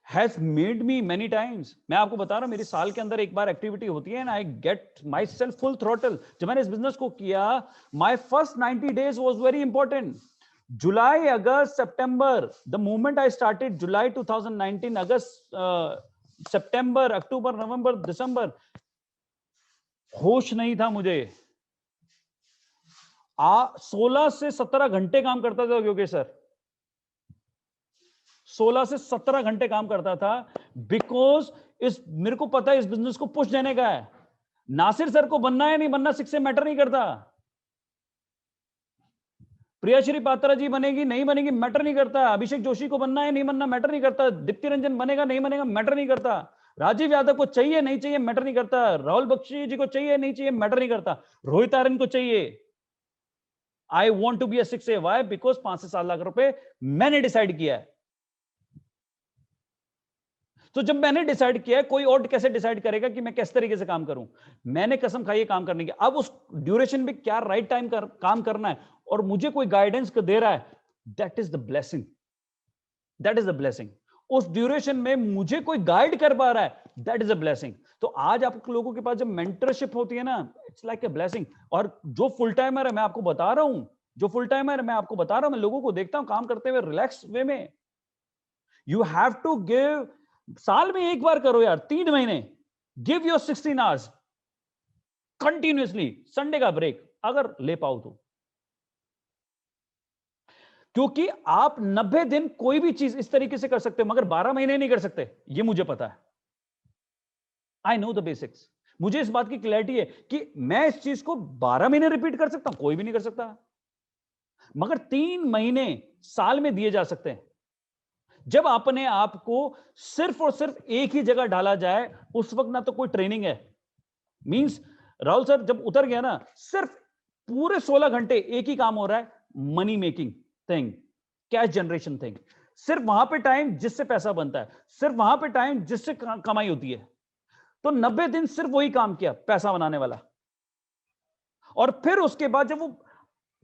has made me many times. मैं आपको बता रहा हूं, मेरी साल के अंदर एक बार एक्टिविटी होती है, and I get myself full throttle. जब मैंने इस बिजनेस को किया, my first 90 days was very important. July, August, September, the moment I started, July 2019, August, September, October, November, December, होश नहीं था मुझे. 16 से 17 घंटे काम करता था योगेश सर. 16 से 17 घंटे काम करता था, बिकॉज मेरे को पता है इस बिजनेस को पुश देने का है. नासिर सर को बनना है नहीं बनना, सिक्स से मैटर नहीं करता. प्रियाश्री पात्रा जी बनेगी नहीं बनेगी मैटर नहीं करता. अभिषेक जोशी को बनना है नहीं बनना मैटर नहीं करता. दीप्ति रंजन बनेगा नहीं बनेगा मैटर नहीं करता. राजीव यादव को चाहिए नहीं चाहिए मैटर नहीं करता. राहुल बख्शी जी को चाहिए नहीं चाहिए मैटर नहीं करता. रोहित आर्यन को चाहिए. I want to be a 6A. Why? Because 5 से 7 लाख रुपए मैंने डिसाइड किया है. तो जब मैंने डिसाइड किया, कोई और कैसे डिसाइड करेगा कि मैं किस तरीके से काम करूं? मैंने कसम खाई है काम करने की. अब उस ड्यूरेशन में क्या राइट टाइम काम करना है और मुझे कोई गाइडेंस दे रहा है, that is the blessing. That is the blessing. उस ड्यूरेशन में मुझे कोई गाइड कर पा रहा है, दैट इज अ ब्लेसिंग. तो आज आप लोगों के पास जब मेंटरशिप होती है ना, इट्स लाइक ए ब्लेसिंग. और जो फुल टाइमर है, मैं आपको बता रहा हूं, जो फुल टाइमर है मैं आपको बता रहा हूं, मैं लोगों को देखता हूं काम करते हुए रिलैक्स वे में. यू हैव टू गिव, साल में एक बार करो यार, 3 महीने, give your 16 hours continuously. Sunday का ब्रेक अगर ले पाओ तो, क्योंकि आप 90 दिन कोई भी चीज इस तरीके से कर सकते हो, मगर 12 महीने नहीं कर सकते. ये मुझे पता है. I know the basics. मुझे इस बात की क्लैरिटी है कि मैं इस चीज को 12 महीने रिपीट कर सकता हूं, कोई भी नहीं कर सकता. मगर 3 महीने साल में दिए जा सकते हैं. जब अपने आप को सिर्फ और सिर्फ एक ही जगह डाला जाए, उस वक्त ना तो कोई ट्रेनिंग है. मींस राहुल सर जब उतर गया ना, सिर्फ पूरे 16 घंटे एक ही काम हो रहा है, money making thing, cash generation thing. सिर्फ वहां पे टाइम जिससे पैसा बनता है, सिर्फ वहां पे टाइम जिससे कमाई होती है. तो 90 दिन सिर्फ वही काम किया, पैसा बनाने वाला. और फिर उसके बाद जब वो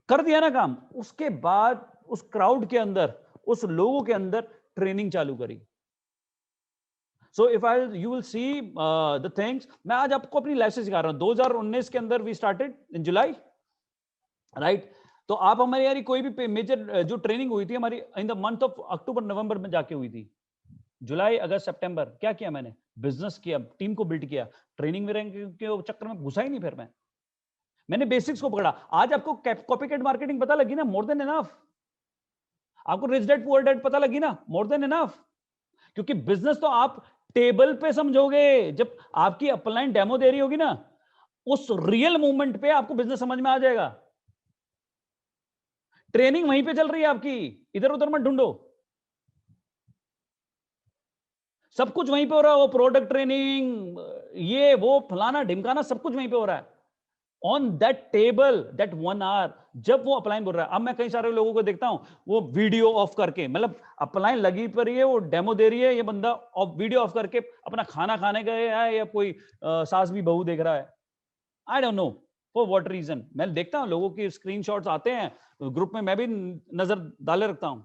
कर दिया ना काम, उसके बाद उस क्राउड के अंदर, उस लोगों के अंदर ट्रेनिंग चालू करी. So if I you will see the things, मैं आज आपको अपनी लाइफ से सिखा रहा हूं. 2019 के अंदर we started in July, right? तो आप हमारी यार कोई भी मेजर जो ट्रेनिंग हुई थी हमारी in the month of October November में जाके हुई थी. जुलाई अगस्त सितंबर क्या किया मैंने? बिजनेस किया, टीम को बिल्ड किया. ट्रेनिंग में के चक्कर में घुसा ही नहीं. फिर मैंने बेसिक्स को पकड़ा. आज आपको कॉपीकैट मार्केटिंग पता लगी ना, मोर देन एनफ. आपको रिच डैड पुअर डैड पता लगी ना, मोर देन एनफ. क्योंकि बिजनेस तो आप टेबल पे समझोगे, जब आपकी अपलाइन डेमो दे रही होगी ना, उस रियल मूवमेंट पे आपको बिजनेस समझ में आ जाएगा. ट्रेनिंग वहीं पे चल रही है आपकी, इधर उधर मत ढूंढो. सब कुछ वहीं पे हो रहा है. वो प्रोडक्ट ट्रेनिंग, ये वो फलाना ढिमकाना, सब कुछ वहीं पे हो रहा है. On that table, that 1 hour, जब वो अपलाइन बोल रहा है. अब मैं कई सारे लोगों को देखता हूं, वो वीडियो ऑफ करके, मतलब अपलाइन लगी पर है, वो डेमो दे रही है, ये बंदा वीडियो ऑफ करके अपना खाना खाने गया है, या कोई सास भी बहू देख रहा है. I don't know for what reason. मैं देखता हूं लोगों की स्क्रीनशॉट्स आते हैं ग्रुप में, मैं भी नजर डाले रखता हूं.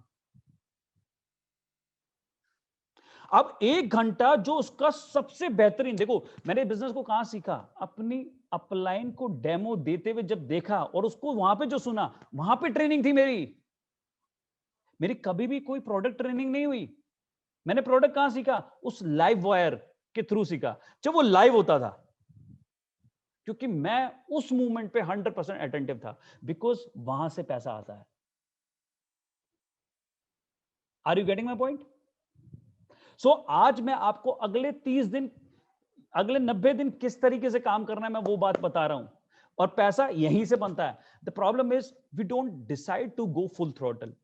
अब 1 घंटा जो उसका सबसे बेहतरीन, देखो मैंने बिजनेस को कहां सीखा, अपनी अपलाइन को डेमो देते हुए जब देखा, और उसको वहां पे जो सुना, वहां पे ट्रेनिंग थी मेरी कभी भी कोई प्रोडक्ट ट्रेनिंग नहीं हुई. मैंने प्रोडक्ट कहां सीखा? उस लाइव वायर के थ्रू सीखा, जब वो लाइव होता था. क्योंकि मैं उस मूवमेंट पे 100% अटेंटिव था, बिकॉज वहां से पैसा आता है. Are you getting my point? So आज मैं आपको अगले 30 दिन, अगले 90 दिन किस तरीके से काम करना है, मैं वो बात बता रहा हूं. और पैसा यहीं से बनता है. The problem is we don't decide to go full throttle.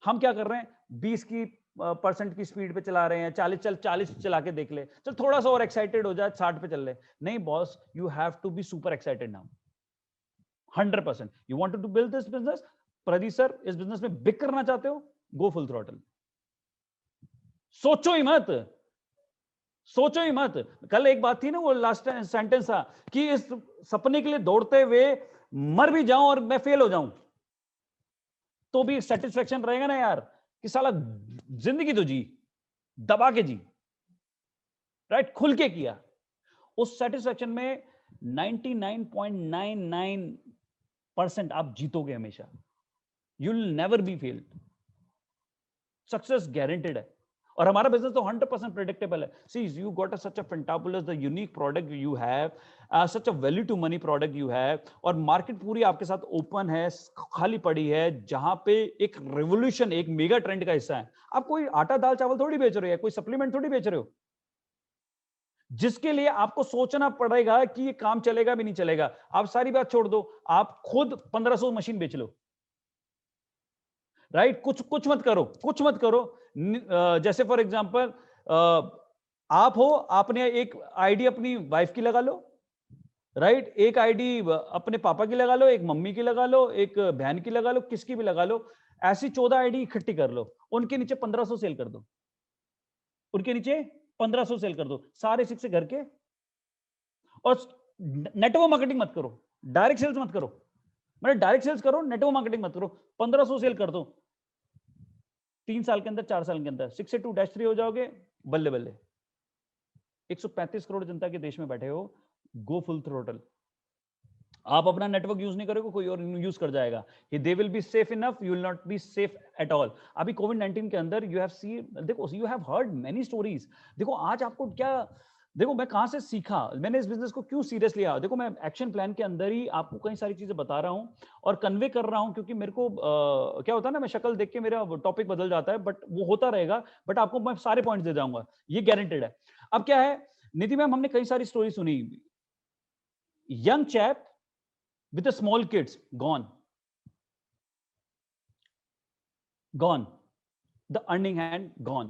हम क्या कर रहे हैं, 20% की स्पीड पे चला रहे हैं, 40 चला के देख ले, चल थोड़ा सा और एक्साइटेड हो जाए, 60 पे चल ले. नहीं boss, you have to be super excited now. 100%. You want to build this business, Pradeep sir इस बिजनेस में बिग करना चाहते हो, गो फुल थ्रॉटल. सोचो ही मत, सोचो ही मत. कल एक बात थी ना, वो लास्ट सेंटेंस था कि इस सपने के लिए दौड़ते हुए मर भी जाऊं और मैं फेल हो जाऊं, तो भी सेटिस्फेक्शन रहेगा ना यार, कि साला जिंदगी तो जी, दबा के जी, राइट, खुल के किया, उस सेटिस्फेक्शन में 99.99% आप जीतोगे हमेशा, you will never be failed, success guaranteed है। और हमारा बिजनेस तो 100% प्रेडिक्टेबल है। See you got such a fantabulous the unique product you have, such a value to money product you have, और मार्केट पूरी आपके साथ ओपन है, खाली पड़ी है, जहां पे एक रेवोल्यूशन, एक मेगा ट्रेंड का हिस्सा है। आप कोई आटा दाल चावल थोड़ी बेच रहे हो, कोई सप्लीमेंट थोड़ी बेच रहे हो, जिसके लिए आपको सोचना पड़ेगा कि ये काम चलेगा भी नहीं चलेगा। आप सारी बात छोड़ दो, आप खुद 1500 मशीन बेच लो, राइट, कुछ कुछ मत करो, कुछ मत करो। जैसे फॉर एग्जांपल आप हो, आपने एक आईडी अपनी वाइफ की लगा लो, राइट, एक आईडी अपने पापा की लगा लो, एक मम्मी की लगा लो, एक बहन की लगा लो, किसकी भी लगा लो, ऐसी 14 आईडी इकट्ठी कर लो, उनके नीचे 1500 सेल कर दो, उनके नीचे 1500 सेल कर दो, सारे शिक्षक घर के। और नेटवर्क मार्केटिंग मत करो, डायरेक्ट सेल्स मत करो, मतलब डायरेक्ट सेल्स करो, नेटवर्क मार्केटिंग मत करो, 1500 सेल कर दो, 3 साल के अंदर, 4 साल के अंदर 6 से 2-3 हो जाओगे, बल्ले बल्ले। 135 करोड़ जनता के देश में बैठे हो, गो फुल थ्रोटल। आप अपना नेटवर्क यूज नहीं करोगे, कोई और यूज कर जाएगा, they will be safe enough, you will not be safe at all. अभी कोविड-19 के अंदर यू हैव सीन, देखो you have heard many stories. देखो आज आपको क्या, देखो मैं कहां से सीखा, मैंने इस बिजनेस को क्यों सीरियस लिया, देखो मैं एक्शन प्लान के अंदर ही आपको कई सारी चीजें बता रहा हूं और कन्वे कर रहा हूं, क्योंकि मेरे को क्या होता है ना, मैं शक्ल देख के मेरा टॉपिक बदल जाता है, बट वो होता रहेगा, बट आपको मैं सारे पॉइंट्स दे जाऊंगा, ये गारंटेड है। अब क्या है निधि मैम, हमने कई सारी स्टोरी सुनी, young chap with the small kids, gone, the earning hand gone।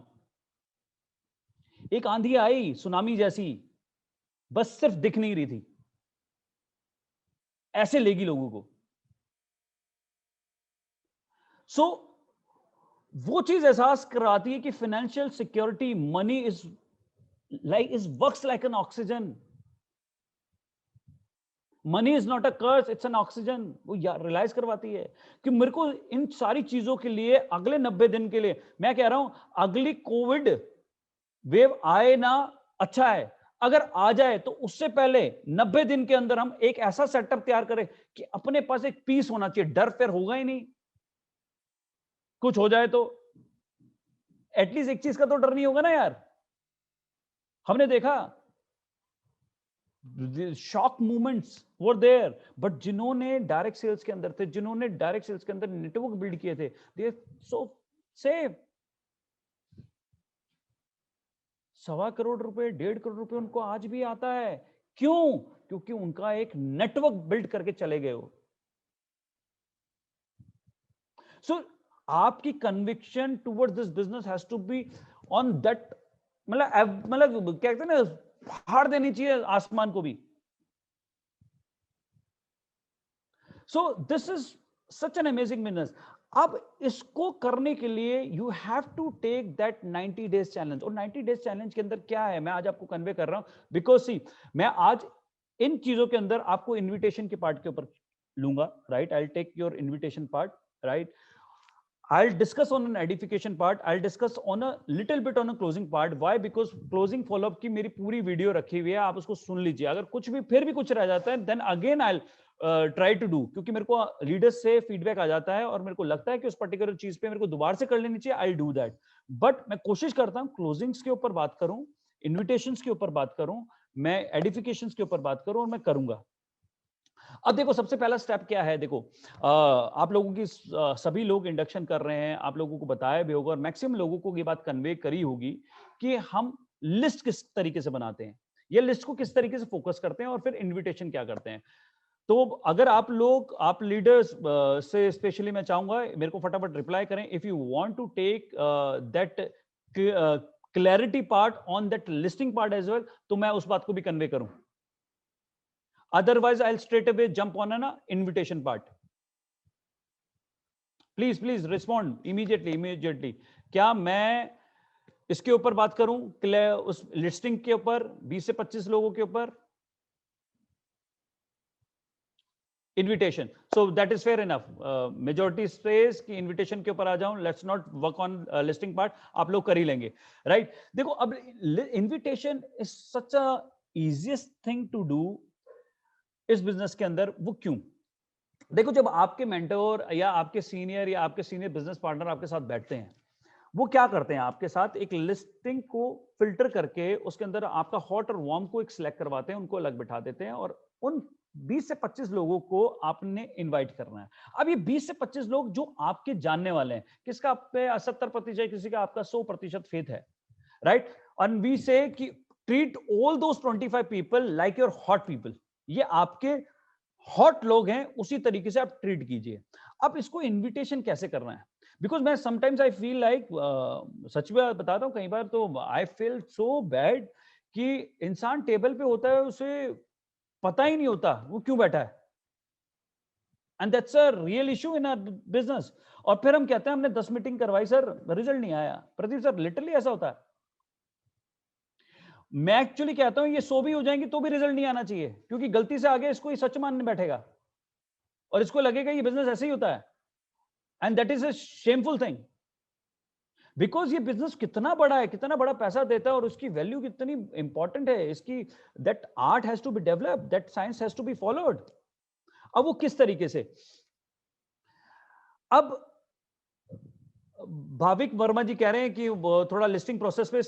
एक आंधी आई सुनामी जैसी, बस सिर्फ दिख नहीं रही थी, ऐसे लेगी लोगों को। सो वो चीज एहसास कराती है कि financial security, money is works like an oxygen, money is not a curse, it's an oxygen. वो रियलाइज करवाती है कि मेरे को इन सारी चीजों के लिए अगले 90 दिन के लिए, मैं कह रहा हूं अगली कोविड वेव आए ना, अच्छा है, अगर आ जाए तो उससे पहले 90 दिन के अंदर हम एक ऐसा सेटअप तैयार करें कि अपने पास एक पीस होना चाहिए, डर फिर होगा ही नहीं, कुछ हो जाए तो एटलीस्ट एक चीज का तो डर नहीं होगा ना यार। हमने देखा shock movements were there, but जिन्होंने डायरेक्ट सेल्स के अंदर थे, जिन्होंने डायरेक्ट सेल्स के अंदर नेटवर्क बिल्ड किए थे, दे सो सेफ। 1.25 करोड़ रुपए, 1.5 करोड़ रुपए उनको आज भी आता है, क्यों? क्योंकि उनका एक नेटवर्क बिल्ड करके चले गए हो। सो आपकी conviction towards this business has to be on that, मतलब क्या कहते हैं ना, फाड़ देनी चाहिए आसमान को भी। So this is such an amazing business. अब इसको करने के लिए you have to take that 90 days challenge. और 90 डेज चैलेंज के अंदर क्या है, मैं आज आपको कन्वे कर रहा हूं, बिकॉज सी मैं आज इन चीजों के अंदर आपको इनविटेशन के पार्ट के ऊपर लूंगा, right, I will take your invitation part, right, I'll discuss on an edification part. I'll discuss on a little bit on a closing part. Why? Because closing follow up की मेरी पूरी video रखी हुई है, आप उसको सुन लीजिए। अगर कुछ भी फिर भी कुछ रह जाता है, then again I'll try to do, क्योंकि मेरे को लीडर्स से फीडबैक आ जाता है और मेरे को लगता है कि उस पर्टिकुलर चीज पे मेरे को दोबारा से कर लेनी चाहिए, I'll do that। बट मैं कोशिश करता हूँ क्लोजिंग्स के ऊपर बात करूं, इन्विटेशंस के ऊपर बात करूं, मैं एडिफिकेशंस के ऊपर बात करूं, और मैं करूंगा। अब देखो सबसे पहला स्टेप क्या है, देखो आप लोगों की सभी लोग इंडक्शन कर रहे हैं, आप लोगों को बताया भी होगा और मैक्सिमम लोगों को ये बात कन्वे करी होगी कि हम लिस्ट किस तरीके से बनाते हैं, ये लिस्ट को किस तरीके से फोकस करते हैं और फिर इनविटेशन क्या करते हैं। तो अगर आप लोग, आप लीडर्स से स्पेशली मैं चाहूंगा मेरे को फटाफट रिप्लाई करें, if you want to take that clarity part on that listing part as well, तो मैं उस बात को भी कन्वे करूं। Otherwise, I'll straight away jump on an invitation part. Please respond immediately. क्या मैं इसके ऊपर बात करूं, उस लिस्टिंग के ऊपर 20 से 25 लोगों के ऊपर? Invitation, so that is fair enough. Majority space की इन्विटेशन के ऊपर आ जाऊं, let's not work on listing part, आप लोग कर ही लेंगे, राइट? देखो अब invitation is such a easiest thing to do इस बिजनेस के अंदर। वो क्यों? देखो, जब आपके मेंटोर या आपके सीनियर बिजनेस पार्टनर आपके साथ बैठते हैं, वो क्या करते हैं? आपके साथ एक लिस्टिंग को फिल्टर करके उसके अंदर आपका हॉट और वार्म को एक सिलेक्ट करवाते हैं, उनको अलग बिठा देते हैं, और उन 20 से 25 लोगों को आपने इनवाइट करना है। अब ये 20 से 25 लोग जो आपके जानने वाले हैं, किसका आप पे 70%, किसी का आपका 100% फेथ है, राइट? एंड वी से कि treat all those 25 people like your hot people. ये आपके हॉट लोग हैं, उसी तरीके से आप ट्रीट कीजिए। अब इसको इनविटेशन कैसे करना है? बिकॉज मैं समटाइम्स आई फील लाइक, सच में बताता हूँ, कई बार तो आई फील सो बैड कि इंसान टेबल पे होता है, उसे पता ही नहीं होता वो क्यों बैठा है, and that's a real issue in our business. और फिर हम कहते हैं हमने 10 मीटिंग करवाई सर, रिजल्ट नहीं आया। प्रदीप सर, लिटरली ऐसा होता है। मैं एक्चुअली कहता हूं ये 100 भी हो जाएंगे तो भी रिजल्ट नहीं आना चाहिए, क्योंकि गलती से आगे इसको ही सच मानने बैठेगा और इसको लगेगा ये बिजनेस ऐसे ही होता है, and that is a shameful thing. Because ये बिजनेस कितना बड़ा है, कितना बड़ा पैसा देता है, और उसकी वैल्यू कितनी इंपॉर्टेंट है, इसकी that art has to be developed, that science has to be followed. अब वो किस तरीके से? अब भाविक वर्मा जी कह रहे हैं कि थोड़ा लिस्टिंग प्रोसेस पे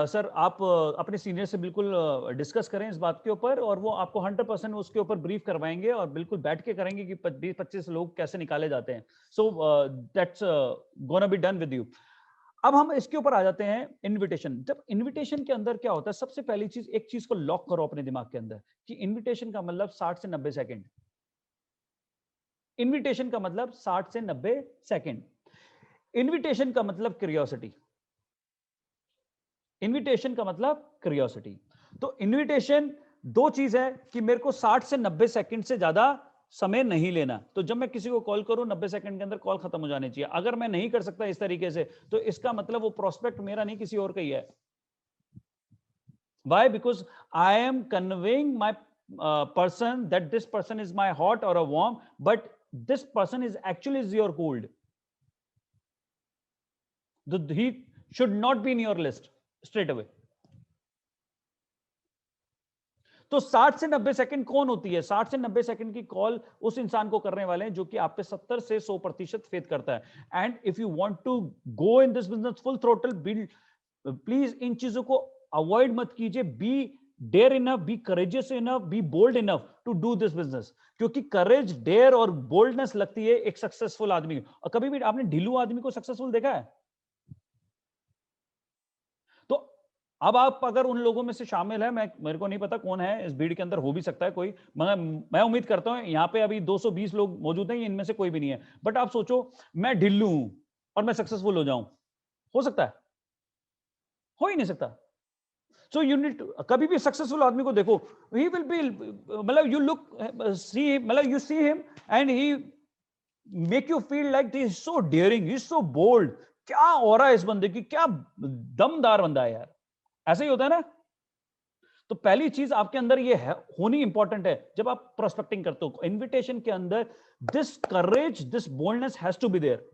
सर आप अपने सीनियर से बिल्कुल डिस्कस करें इस बात के ऊपर, और वो आपको 100% उसके ऊपर ब्रीफ करवाएंगे और बिल्कुल बैठ के करेंगे कि 20-25 लोग कैसे निकाले जाते हैं। So that's gonna be done with you. अब हम इसके ऊपर आ जाते हैं इनविटेशन। जब इनविटेशन के अंदर क्या होता है, सबसे पहली चीज, एक चीज को लॉक करो अपने दिमाग के अंदर कि इनविटेशन का मतलब 60 से 90 सेकंड। इनविटेशन का मतलब 60 से 90 सेकंड। इनविटेशन का मतलब क्यूरियोसिटी। इनविटेशन का मतलब क्यूरियोसिटी। तो इनविटेशन दो चीज है कि मेरे को 60 से 90 सेकंड से ज्यादा समय नहीं लेना। तो जब मैं किसी को कॉल करूं, 90 सेकंड के अंदर कॉल खत्म हो जानी चाहिए। अगर मैं नहीं कर सकता इस तरीके से, तो इसका मतलब वो प्रोस्पेक्ट मेरा नहीं, किसी और का ही है। Why? Because I am conveying my person that this person is my hot or a warm, but this person is actually is your cold. He should not be in your list straight away. तो 60 से 90 second कौन होती है? 60 से 90 second की call उस इंसान को करने वाले हैं जो कि आप पे 70 से 100% फेथ करता है। And if you want to go in this business full throttle, build, please इन चीजों को अवॉइड मत कीजिए। Be dare enough, be courageous enough, be bold enough to do this business. क्योंकि करेज, डेयर और बोल्डनेस लगती है एक सक्सेसफुल आदमी को। और कभी भी आपने ढीलू आदमी को सक्सेसफुल देखा है? तो अब आप अगर उन लोगों में से शामिल है, मेरे को नहीं पता कौन है इस भीड़ के अंदर, हो भी सकता है कोई, मगर मैं उम्मीद करता हूं यहाँ पे अभी 220 लोग मौजूद हैं, इनमें से कोई भी नहीं है। बट आप सोचो मैं ढिल्लू हूं और मैं सक्सेसफुल हो जाऊं, हो सकता है? हो ही नहीं सकता। सो यू नीड, कभी भी सक्सेसफुल आदमी को देखो, ही विल बी, मतलब यू लुक सी, मतलब you see him and he make you feel like he is so daring, he is so bold. क्या ऑरा है इस बंदे की, क्या दमदार बंदा है यार। ऐसे ही होता है ना? तो पहली चीज आपके अंदर ये है, होनी इंपॉर्टेंट है जब आप प्रोस्पेक्टिंग करते हो। इनविटेशन के अंदर this courage, this boldness has to be there,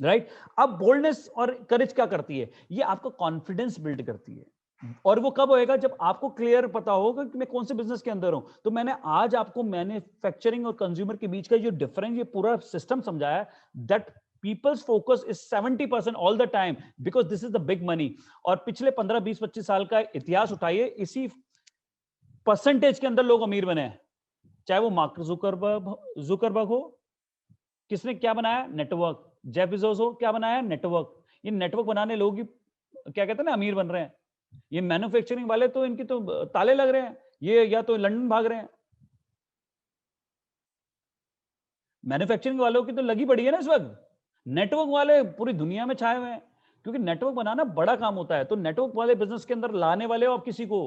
right? अब बोल्डनेस और करेज क्या करती है? ये आपका कॉन्फिडेंस बिल्ड करती है। और वो कब होएगा? जब आपको क्लियर पता होगा कि मैं कौन से बिजनेस के अंदर हूं। तो मैंने आज आपको मैन्युफैक्चरिंग और कंज्यूमर के बीच का जो डिफरेंस, ये पूरा सिस्टम समझाया, that people's focus is 70% all the time because this is the big money. और पिछले 15, 20, 25 साल का इतिहास उठाइए, इसी परसेंटेज के अंदर लोग अमीर बने हैं। चाहे वो मार्क जुकरबर्ग हो, किसने क्या बनाया? नेटवर्क। जेफ बेजोस हो, क्या बनाया? नेटवर्क। ये नेटवर्क बनाने लोग ही क्या कहते हैं ना, अमीर बन रहे हैं। ये मैन्युफैक्चरिंग वाले तो इनकी तो ताले लग रहे हैं, ये या तो लंदन भाग रहे हैं। मैन्युफैक्चरिंग वालों की तो लगी पड़ी है ना इस वक्त। नेटवर्क वाले पूरी दुनिया में छाए हुए हैं, क्योंकि नेटवर्क बनाना बड़ा काम होता है। तो नेटवर्क वाले बिजनेस के अंदर लाने वाले हो आप किसी को,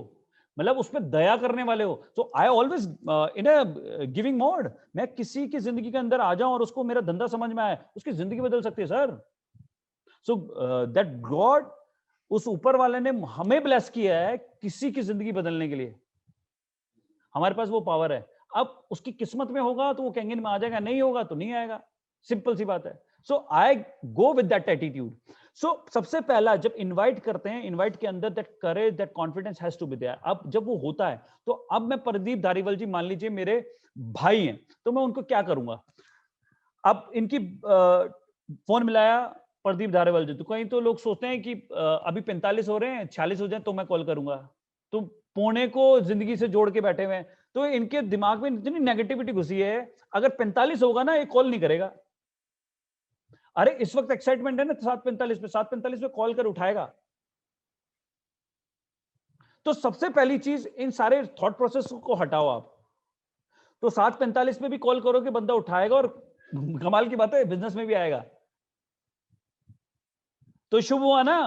मतलब उस पर दया करने वाले हो। तो I always in a giving mode, मैं किसी की जिंदगी के अंदर आ जाऊं और उसको मेरा धंधा समझ में आए, उसकी जिंदगी बदल सकती है सर। सो दैट गॉड, उस ऊपर वाले ने हमें ब्लेस किया है किसी की जिंदगी बदलने के लिए। हमारे पास वो पावर है। अब उसकी किस्मत में होगा तो वो कैंगिन में आ जाएगा, नहीं होगा तो नहीं आएगा, सिंपल सी बात है। So I go with that attitude. So सबसे पहला जब इनवाइट करते हैं, इनवाइट के अंदर that courage, that confidence has to be there. अब जब वो होता है तो अब मैं प्रदीप धारीवाल जी, मान लीजिए मेरे भाई हैं, तो मैं उनको क्या करूंगा, अब इनकी फोन मिलाया प्रदीप धारीवाल जी, तो कहीं तो लोग सोचते हैं कि अभी 45 हो रहे हैं, 46 हो जाए तो मैं कॉल करूंगा, तो पौने को जिंदगी से जोड़ के बैठे हुए हैं, तो इनके दिमाग में इतनी नेगेटिविटी घुसी है, अगर 45 होगा ना, ये कॉल नहीं करेगा। अरे इस वक्त एक्साइटमेंट है ना 7:45 पे, 7:45 पे कॉल कर उठाएगा। तो सबसे पहली चीज, इन सारे थॉट प्रोसेस को हटाओ आप। तो 7:45 पे भी कॉल करोगे, बंदा उठाएगा, और कमाल की बात है बिजनेस में भी आएगा। तो शुभ हुआ ना,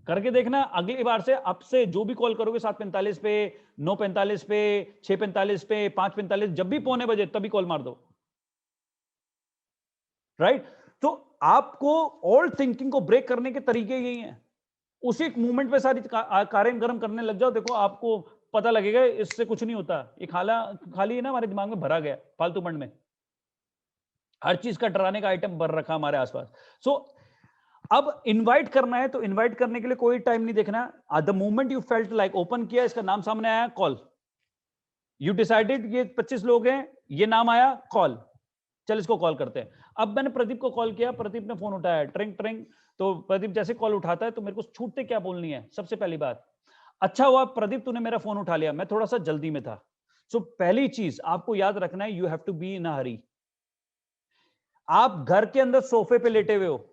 करके देखना। अगली बार से अब से जो भी कॉल करोगे 7:45 पे, 9:45 पे, 6:45 पे, 5:45, जब भी पौने बजे तभी कॉल मार दो। राइट? तो आपको ओल्ड थिंकिंग को ब्रेक करने के तरीके यही हैं। उसी मूवमेंट पे सारी कारें गर्म करने लग जाओ, देखो आपको पता लगेगा इससे कुछ नहीं होता। ये खाली है ना, हमारे दिमाग में भरा गया फालतू फंड में, हर चीज का डराने का आइटम भर रखा हमारे आसपास। सो अब इनवाइट करना है तो इनवाइट करने के लिए कोई टाइम नहीं देखना। The moment you felt like, open किया, इसका नाम सामने आया, कॉल। यू डिसाइडेड ये 25 लोग हैं, ये नाम आया, कॉल। चल इसको कॉल करते हैं। अब मैंने प्रदीप को कॉल किया, प्रदीप ने फोन उठाया, ट्रिंग ट्रिंग। तो प्रदीप जैसे कॉल उठाता है तो मेरे को छूटते क्या बोलनी है, सबसे पहली बात, अच्छा हुआ प्रदीप तूने मेरा फोन उठा लिया, मैं थोड़ा सा जल्दी में था। सो पहली चीज आपको याद रखना है, you have to be in a hurry. आप घर के अंदर सोफे पे लेटे हुए हो,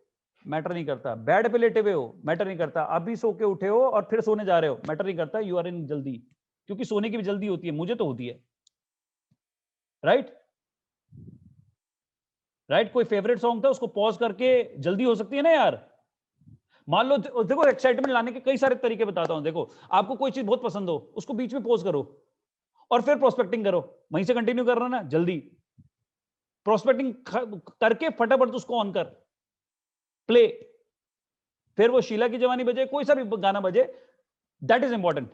मैटर नहीं करता। बेड पे लेटे हुए हो, मैटर नहीं करता। अभी सो के उठे हो और फिर सोने जा रहे हो, मैटर नहीं करता। यू आर इन जल्दी, क्योंकि सोने की भी जल्दी होती है, मुझे तो होती है। राइट? राइट? कोई फेवरेट सॉन्ग था, उसको पॉज करके जल्दी हो सकती है ना यार। मान लो, देखो एक्साइटमेंट लाने के कई सारे तरीके बताता हूं। देखो, आपको कोई चीज बहुत पसंद हो, उसको बीच में पॉज करो और फिर प्रोस्पेक्टिंग करो, वहीं से कंटिन्यू कर रहा ना, जल्दी प्रोस्पेक्टिंग करके फटाफट उसको ऑन कर, प्ले। फिर वो शीला की जवानी बजे, कोई सा भी गाना बजे, दैट इज इंपॉर्टेंट।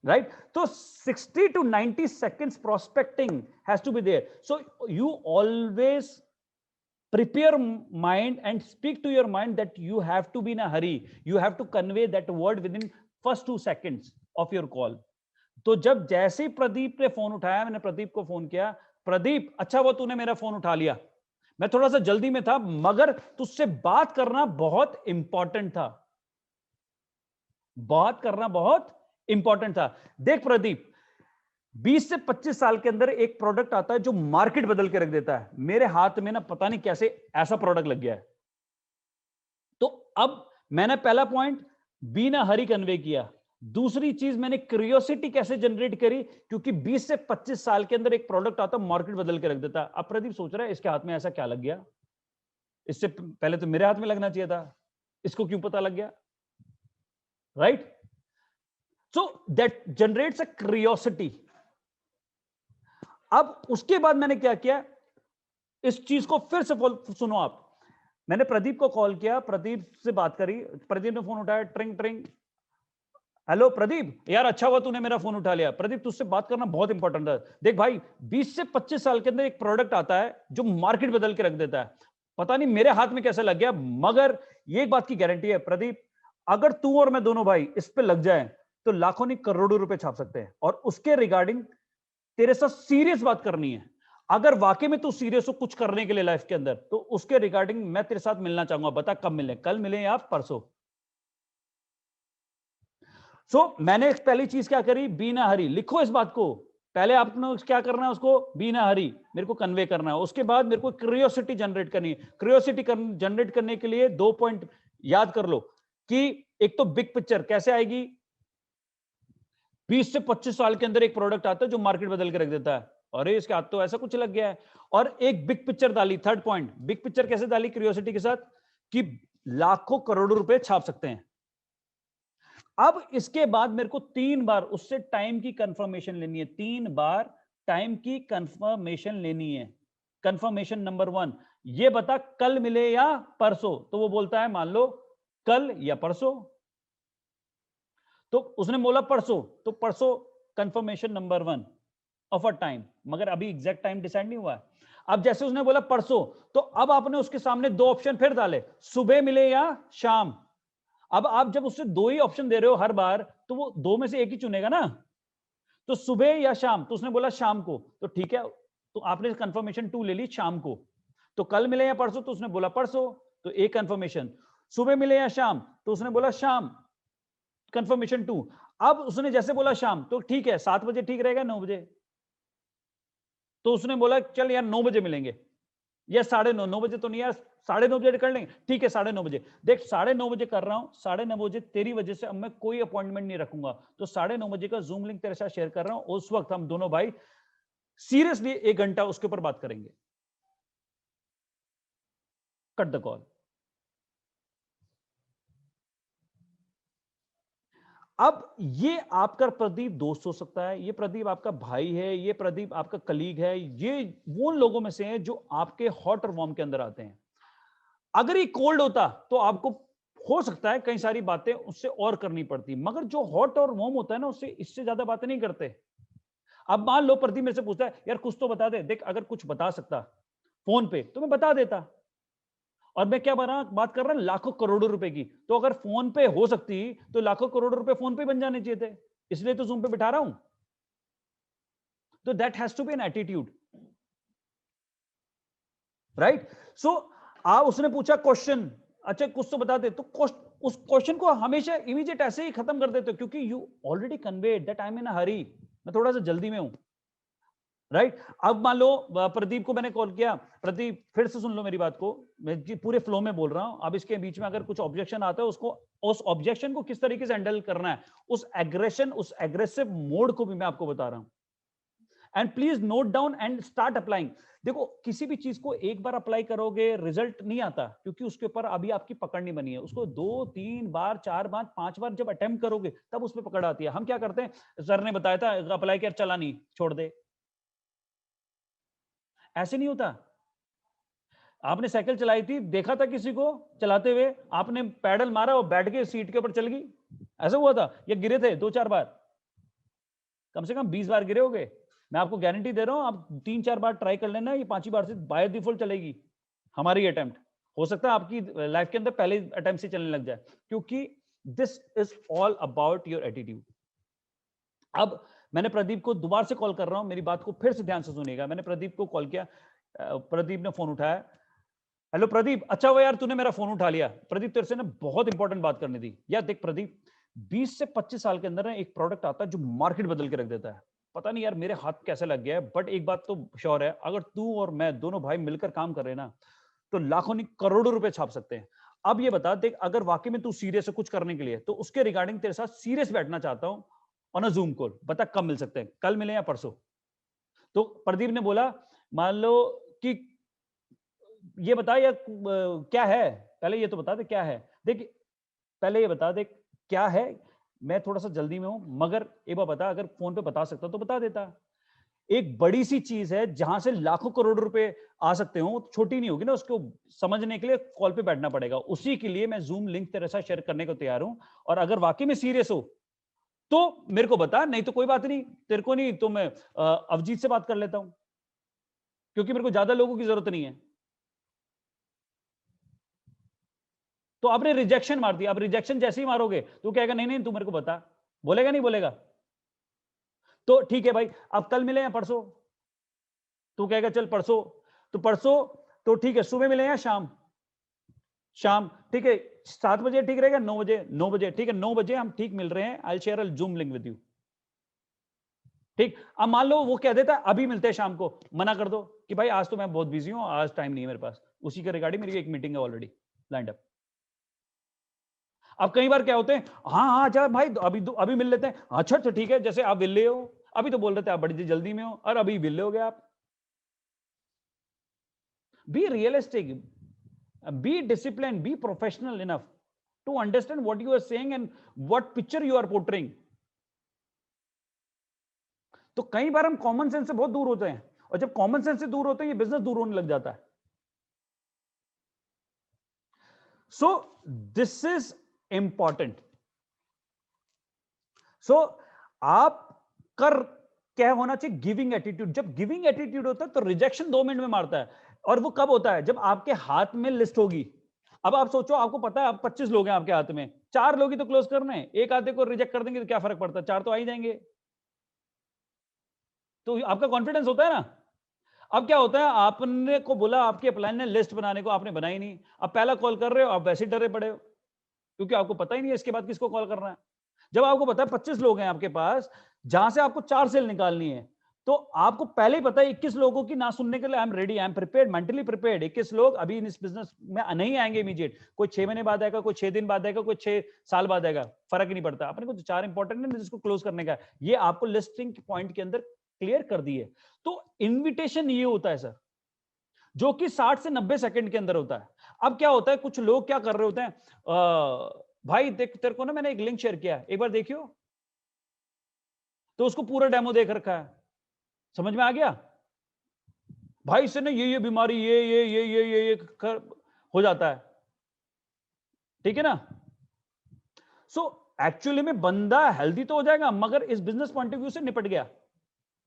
राइट? तो 60 to 90 seconds prospecting has to be there. So you always prepare mind and speak to your mind that you have to be in a hurry, you have to convey that word within first 2 seconds of your call. तो जब जैसे ही प्रदीप ने phone उठाया, मैंने प्रदीप को phone किया, प्रदीप अच्छा वो तूने मेरा फोन उठा लिया, मैं थोड़ा सा जल्दी में था, मगर तुझसे बात करना बहुत इंपॉर्टेंट था, बात करना बहुत इंपॉर्टेंट था। देख प्रदीप, 20 से 25 साल के अंदर एक प्रोडक्ट आता है जो मार्केट बदल के रख देता है। मेरे हाथ में ना पता नहीं कैसे ऐसा प्रोडक्ट लग गया है। तो अब मैंने पहला पॉइंट बिना हरी कन्वे किया। दूसरी चीज, मैंने क्यूरियोसिटी कैसे जनरेट करी, क्योंकि 20 से 25 साल के अंदर एक प्रोडक्ट आता है, मार्केट बदल के रख देता है। अब प्रदीप सोच रहा है इसके हाथ में ऐसा क्या लग गया, इससे पहले तो मेरे हाथ में लगना चाहिए था, इसको क्यों पता लग गया। Right? So that generates a curiosity. अब उसके बाद मैंने क्या किया, इस चीज को फिर से सुनो आप। मैंने प्रदीप को कॉल किया, प्रदीप से बात करी, प्रदीप ने फोन उठाया, ट्रिंग ट्रिंग, हेलो प्रदीप, यार अच्छा हुआ तूने मेरा फोन उठा लिया, प्रदीप तुझसे बात करना बहुत इंपॉर्टेंट है। देख भाई, 20 से 25 साल के अंदर एक प्रोडक्ट आता है जो मार्केट बदल के रख देता है, पता नहीं मेरे हाथ में कैसे लग गया, मगर ये एक बात की गारंटी है प्रदीप, अगर तू और मैं दोनों भाई इस पे लग जाए तो लाखों नहीं करोड़ों रुपए छाप सकते हैं। और उसके रिगार्डिंग तेरे साथ सीरियस बात करनी है। अगर वाकई में तू सीरियस हो कुछ करने के लिए लाइफ के अंदर, तो उसके रिगार्डिंग मैं तेरे साथ मिलना चाहूंगा, बता कब मिले, कल मिले या परसों। मैंने पहली चीज क्या करी, बीना हरी। लिखो इस बात को, पहले आपने क्या करना है, उसको बीना हरी मेरे को कन्वे करना है। उसके बाद मेरे को क्यूरियोसिटी जनरेट करनी है। क्यूरियोसिटी जनरेट करने के लिए 2 पॉइंट याद कर लो, कि एक तो बिग पिक्चर कैसे आएगी। 20 से 25 साल के अंदर एक प्रोडक्ट आता है जो मार्केट बदल के रख देता है, अरे इसके हाथ तो ऐसा कुछ लग गया है। और एक बिग पिक्चर डाली, थर्ड पॉइंट, बिग पिक्चर कैसे डाली क्यूरियोसिटी के साथ, कि लाखों करोड़ों रुपए छाप सकते हैं। अब इसके बाद मेरे को 3 बार उससे टाइम की कंफर्मेशन लेनी है, 3 बार टाइम की कंफर्मेशन लेनी है। कंफर्मेशन नंबर 1, ये बता कल मिले या परसों। तो वो बोलता है मान लो कल या परसों, तो उसने बोला परसों, तो परसों confirmation number 1। Of a time, मगर अभी एग्जैक्ट टाइम डिसाइड नहीं हुआ है। अब जैसे उसने बोला परसों, तो अब आपने उसके सामने दो ऑप्शन फिर डाले, सुबह मिले या शाम। अब आप जब उससे दो ही ऑप्शन दे रहे हो हर बार, तो वो दो में से एक ही चुनेगा ना। तो सुबह या शाम, तो उसने बोला शाम को, तो ठीक है, तो आपने कंफर्मेशन 2 ले ली शाम को। तो कल मिले या परसों, तो उसने बोला परसों, तो एक कंफर्मेशन। सुबह मिले या शाम, तो उसने बोला शाम, कंफर्मेशन 2। अब उसने जैसे बोला शाम, तो ठीक है 7 बजे ठीक रहेगा 9 बजे, तो उसने बोला चल यार 9 बजे मिलेंगे, या 9:30, 9 बजे तो नहीं यार, 9:30 बजे कर लेंगे, ठीक है 9:30 बजे। देख 9:30 बजे कर रहा हूं, 9:30 बजे तेरी वजह से अब मैं कोई अपॉइंटमेंट नहीं रखूंगा, तो 9:30 बजे का जूम लिंक तेरे साथ शेयर कर रहा हूं। उस वक्त हम दोनों भाई सीरियसली 1 घंटा उसके ऊपर बात करेंगे। Cut the call. अब ये आपका प्रदीप दोस्त हो सकता है, ये प्रदीप आपका भाई है, ये प्रदीप आपका कलीग है, ये वो लोगों में से है जो आपके हॉट और वार्म के अंदर आते हैं। अगर ये कोल्ड होता तो आपको हो सकता है कई सारी बातें उससे और करनी पड़ती, मगर जो हॉट और वार्म होता है ना, उससे इससे ज्यादा बातें नहीं करते। अब मान लो प्रदीप मेरे से पूछता है यार कुछ तो बता दे, देख अगर कुछ बता सकता फोन पे तो मैं बता देता, और मैं क्या बात कर रहा हूं लाखों करोड़ों रुपए की, तो अगर फोन पे हो सकती तो लाखों करोड़ रुपए फोन पे बन जाने चाहिए थे, इसलिए तो जूम पे बिठा रहा हूं। तो that has to be an attitude, right. So उसने पूछा क्वेश्चन, अच्छा कुछ तो बता दे, तो उस क्वेश्चन को हमेशा इमीडिएट ऐसे ही खत्म कर देते हो, क्योंकि you already conveyed that I am in a hurry, मैं थोड़ा सा जल्दी में हूं, राइट। अब मान लो प्रदीप को मैंने कॉल किया, प्रदीप फिर से सुन लो मेरी बात को, मैं पूरे फ्लो में बोल रहा हूं, अब इसके बीच में अगर कुछ ऑब्जेक्शन आता है, उसको उस ऑब्जेक्शन को किस तरीके से हैंडल करना है, उस एग्रेसिव मोड को भी मैं आपको बता रहा हूं। And please note down and start applying. देखो किसी भी चीज को एक बार अप्लाई करोगे रिजल्ट नहीं आता, क्योंकि उसके ऊपर अभी आपकी पकड़ नहीं बनी है, उसको 2-3 बार 4 बार 5 बार जब अटेम्प्ट करोगे तब उसमें पकड़ आती है। हम क्या करते हैं, सर ने बताया था अप्लाई किया, चला नहीं, छोड़ दे, ऐसे नहीं होता। आपने साइकिल चलाई थी, देखा था किसी को चलाते हुए, आपने पैडल मारा और बैठ के सीट के ऊपर चल गई, ऐसा हुआ था, या गिरे थे 2-4 बार, कम से कम 20 बार गिरे होगे। मैं आपको गारंटी दे रहा हूं, आप 3-4 बार ट्राई कर लेना, ये 5वीं बार से बाय डिफॉल्ट चलेगी हमारी अटेम्प्ट। हो सकता है आपकी लाइफ के अंदर पहले अटेम्प्ट से चलने लग जाए, क्योंकि this is all about your attitude. अब मैंने प्रदीप को दोबारा से कॉल कर रहा हूं, मेरी बात को फिर से ध्यान से सुनिएगा। मैंने प्रदीप को कॉल किया, प्रदीप ने फोन उठाया, हेलो प्रदीप, अच्छा हुआ यार तूने मेरा फोन उठा लिया, प्रदीप तेरे से ना बहुत इंपॉर्टेंट बात करनी थी। यार देख प्रदीप, 20 से 25 साल के अंदर ना एक प्रोडक्ट आता है जो मार्केट बदल के रख देता है, पता नहीं यार मेरे हाथ कैसे लग गया है, बट एक बात तो श्योर है, अगर तू और मैं दोनों भाई मिलकर काम कर रहे हैं ना, तो लाखों नहीं करोड़ों रुपए छाप सकते हैं। अब ये बता, देख अगर वाकई में तू सीरियस है कुछ करने के लिए, तो उसके रिगार्डिंग तेरे साथ सीरियस बैठना चाहता हूं ऑन अ जूम कॉल, बता कब मिल सकते हैं, कल मिले या परसों। तो प्रदीप ने बोला, मान लो कि ये बता या क्या है, पहले ये तो बता दे क्या है। देख पहले ये बता दे क्या है, मैं थोड़ा सा जल्दी में हूं, मगर एक बार बता, अगर फोन पे बता सकता तो बता देता। एक बड़ी सी चीज है जहां से लाखों करोड़ रुपए आ सकते हो, छोटी नहीं होगी ना, उसको समझने के लिए कॉल पे बैठना पड़ेगा, उसी के लिए मैं जूम लिंक तेरे साथ शेयर करने को तैयार हूं। और अगर वाकई में सीरियस हो तो मेरे को बता, नहीं तो कोई बात नहीं, तेरे को नहीं तो मैं अवजीत से बात कर लेता हूं, क्योंकि मेरे को ज्यादा लोगों की जरूरत नहीं है। तो आपने रिजेक्शन मार दिया, अब रिजेक्शन जैसे ही मारोगे तो कहेगा नहीं नहीं तू मेरे को बता, बोलेगा नहीं बोलेगा, तो ठीक है भाई अब कल मिले या परसों, तू कहेगा चल परसों, तो परसों, तो ठीक है सुबह मिले या शाम, शाम ठीक है, 7 बजे ठीक रहेगा, 9 बजे, 9 बजे ठीक है, 9 बजे हम ठीक मिल रहे हैं, I share a Zoom link with you, ठीक। अब मान लो वो कह देता है अभी मिलते हैं शाम को, मना कर दो कि भाई आज तो मैं बहुत बिजी हूं, आज टाइम नहीं है मेरे पास, उसी के रिगार्डिंग मेरी एक मीटिंग है ऑलरेडी लाइंड अप। अब कई बार क्या होते हैं, हाँ हाँ अच्छा भाई अभी मिल लेते हैं, अच्छा अच्छा ठीक है, जैसे आप विले हो, अभी तो बोल रहे थे आप बड़ी जल्दी में हो, और अभी विले हो गए आप। Be realistic, be discipline, be professional enough to understand what you are saying and what picture you are portraying. तो कई बार हम कॉमन सेंस से बहुत दूर होते हैं, और जब कॉमन सेंस से दूर होते हैं ये बिजनेस दूर होने लग जाता है। So this is important. So आप कर क्या होना चाहिए, गिविंग एटीट्यूड। जब गिविंग एटीट्यूड होता है तो रिजेक्शन 2 मिनट में मारता है। और वो कब होता है, जब आपके हाथ में लिस्ट होगी। अब आप सोचो, आपको पता है आप 25 लोग हैं आपके हाथ में, 4 लोग ही तो क्लोज करने हैं, एक आधे को रिजेक्ट कर देंगे तो क्या फर्क पड़ता है, 4 तो आ ही जाएंगे। तो आपका कॉन्फिडेंस होता है ना। अब क्या होता है, आपने को बोला आपके अपलाइन ने लिस्ट बनाने को, आपने बनाई नहीं, अब पहला कॉल कर रहे हो, आप वैसे ही डरे पड़े हो, क्योंकि आपको पता ही नहीं है इसके बाद किसको कॉल करना है। जब आपको पता है 25 लोग हैं आपके पास, जहां से आपको 4 सेल निकालनी है, तो आपको पहले ही पता है 21 लोगों की ना सुनने के लिए I am ready, I am prepared, mentally prepared. 21 लोग अभी इस बिजनेस में नहीं आएंगे इमीडिएट, कोई 6 महीने बाद आएगा, कोई 6 दिन बाद आएगा, कोई 6 साल बाद आएगा, फर्क ही नहीं पड़ता। अपने को तो 4 इंपॉर्टेंट है जिसको क्लोज करने का है, ये आपको लिस्टिंग पॉइंट के अंदर क्लियर कर दिए। तो इन्विटेशन ये होता है सर, जो कि 60 से 90 सेकंड के अंदर होता है। अब क्या होता है, कुछ लोग क्या कर रहे होते हैं, भाई देख तेरे को ना मैंने एक लिंक शेयर किया, एक बार देखियो, तो उसको पूरा डेमो देख रखा है, समझ में आ गया भाई, इससे ना ये बीमारी ये कर हो जाता है, ठीक है ना। सो एक्चुअली में बंदा हेल्दी तो हो जाएगा, मगर इस बिजनेस पॉइंट ऑफ व्यू से निपट गया,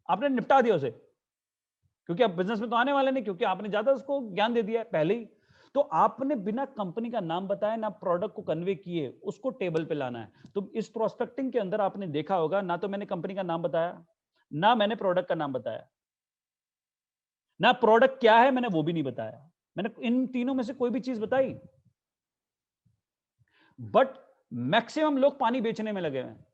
आपने निपटा दिया उसे, क्योंकि आप बिजनेस में तो आने वाले नहीं, क्योंकि आपने ज्यादा उसको ज्ञान दे दिया है पहले ही। तो आपने बिना कंपनी का नाम बताया ना प्रोडक्ट को कन्वे किए, उसको टेबल पे लाना है। तो इस प्रोस्पेक्टिंग के अंदर आपने देखा होगा, ना तो मैंने कंपनी का नाम बताया, ना मैंने प्रोडक्ट का नाम बताया, ना प्रोडक्ट क्या है मैंने वो भी नहीं बताया, मैंने इन तीनों में से कोई भी चीज बताई। बट मैक्सिमम लोग पानी बेचने में लगे हैं,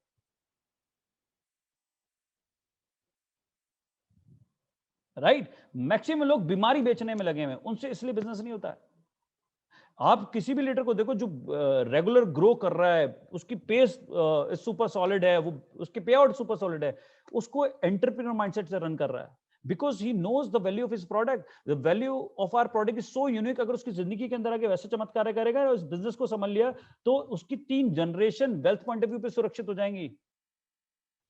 राइट। मैक्सिमम लोग बीमारी बेचने में लगे हुए हैं, उनसे इसलिए बिजनेस नहीं होता है। आप किसी भी लीडर को देखो जो रेगुलर ग्रो कर रहा है, उसकी पेस सुपर सॉलिड है, वो उसके पे आउट सुपर सॉलिड है, उसको एंटरप्रेन्योर माइंडसेट से रन कर रहा है, because he knows the value of his product. The value of our product is so unique. अगर उसकी जिंदगी के अंदर आके वैसे चमत्कार करेगा और इस बिजनेस को समझ लिया, तो उसकी 3 generation wealth point of view पे सुरक्षित हो जाएंगी।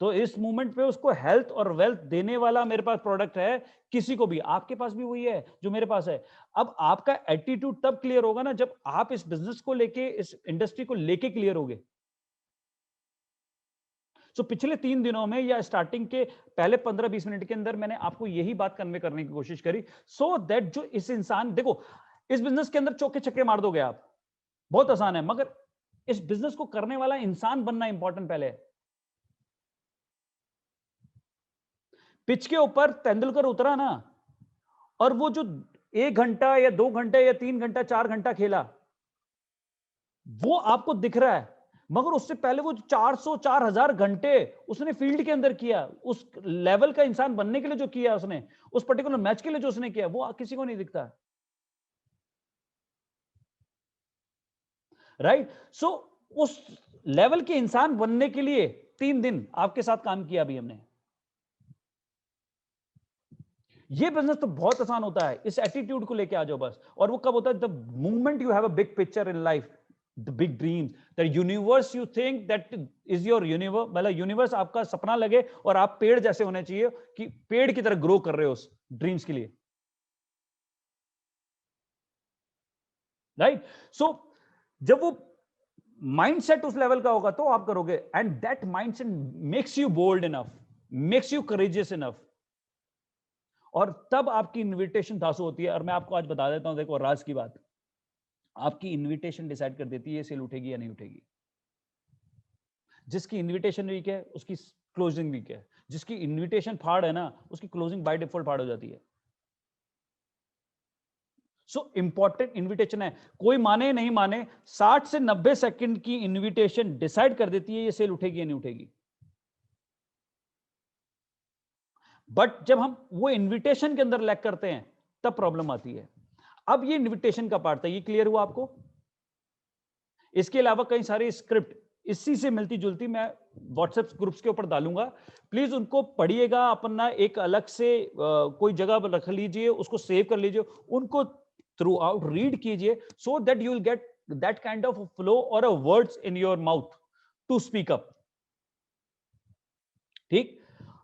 तो इस मूवमेंट पे उसको हेल्थ और वेल्थ देने वाला मेरे पास प्रोडक्ट है, किसी को भी, आपके पास भी वही है जो मेरे पास है। अब आपका एटीट्यूड तब क्लियर होगा ना, जब आप इस बिजनेस को लेके, इस इंडस्ट्री को लेके क्लियर होगे। सो पिछले 3 दिनों में या स्टार्टिंग के पहले 15-20 मिनट के अंदर मैंने आपको यही बात कन्वे करने की कोशिश करी, सो दैट जो इस इंसान, देखो इस बिजनेस के अंदर चौके छक्के मार दोगे आप, बहुत आसान है, मगर इस बिजनेस को करने वाला इंसान बनना इंपॉर्टेंट पहले है। पिच के ऊपर तेंदुलकर उतरा ना, और वो जो 1 घंटा या 2 घंटे या 3 घंटा 4 घंटा खेला, वो आपको दिख रहा है, मगर उससे पहले वो 400-4000 घंटे उसने फील्ड के अंदर किया, उस लेवल का इंसान बनने के लिए जो किया उसने, उस पर्टिकुलर मैच के लिए जो उसने किया, वो किसी को नहीं दिखता, राइट। सो उस लेवल के इंसान बनने के लिए 3 दिन आपके साथ काम किया अभी हमने। ये बिजनेस तो बहुत आसान होता है, इस एटीट्यूड को लेके आ जाओ बस। और वो कब होता है, the moment you have a big picture in life, the big dreams, the universe you think that is your universe, मतलब यूनिवर्स आपका सपना लगे और आप पेड़ जैसे होने चाहिए कि पेड़ की तरह ग्रो कर रहे हो उस ड्रीम्स के लिए, राइट। सो जब वो माइंडसेट उस लेवल का होगा तो आप करोगे, and that mindset makes you bold enough, makes you courageous enough, और तब आपकी इन्विटेशन धांसू होती है। और मैं आपको आज बता देता हूं, देखो राज की बात, आपकी इनविटेशन डिसाइड कर देती है ये सेल उठेगी या नहीं उठेगी। जिसकी इनविटेशन वीक है उसकी क्लोजिंग वीक है, जिसकी इनविटेशन फाड़ है ना उसकी क्लोजिंग बाय डिफॉल्ट फाड़ हो जाती है। सो इंपॉर्टेंट इनविटेशन है, कोई माने नहीं माने, 60 से 90 सेकंड की इनविटेशन डिसाइड कर देती है ये सेल उठेगी या नहीं उठेगी। बट जब हम वो इनविटेशन के अंदर लैग करते हैं तब प्रॉब्लम आती है। अब ये इनविटेशन का पार्ट था, ये क्लियर हुआ आपको। इसके अलावा कई सारी स्क्रिप्ट इसी से मिलती जुलती मैं व्हाट्सएप ग्रुप्स के ऊपर डालूंगा, प्लीज उनको पढ़िएगा, अपना एक अलग से कोई जगह रख लीजिए, उसको सेव कर लीजिए, उनको थ्रू आउट रीड कीजिए, so that you will get that kind of flow और a words in your mouth to speak up. ठीक,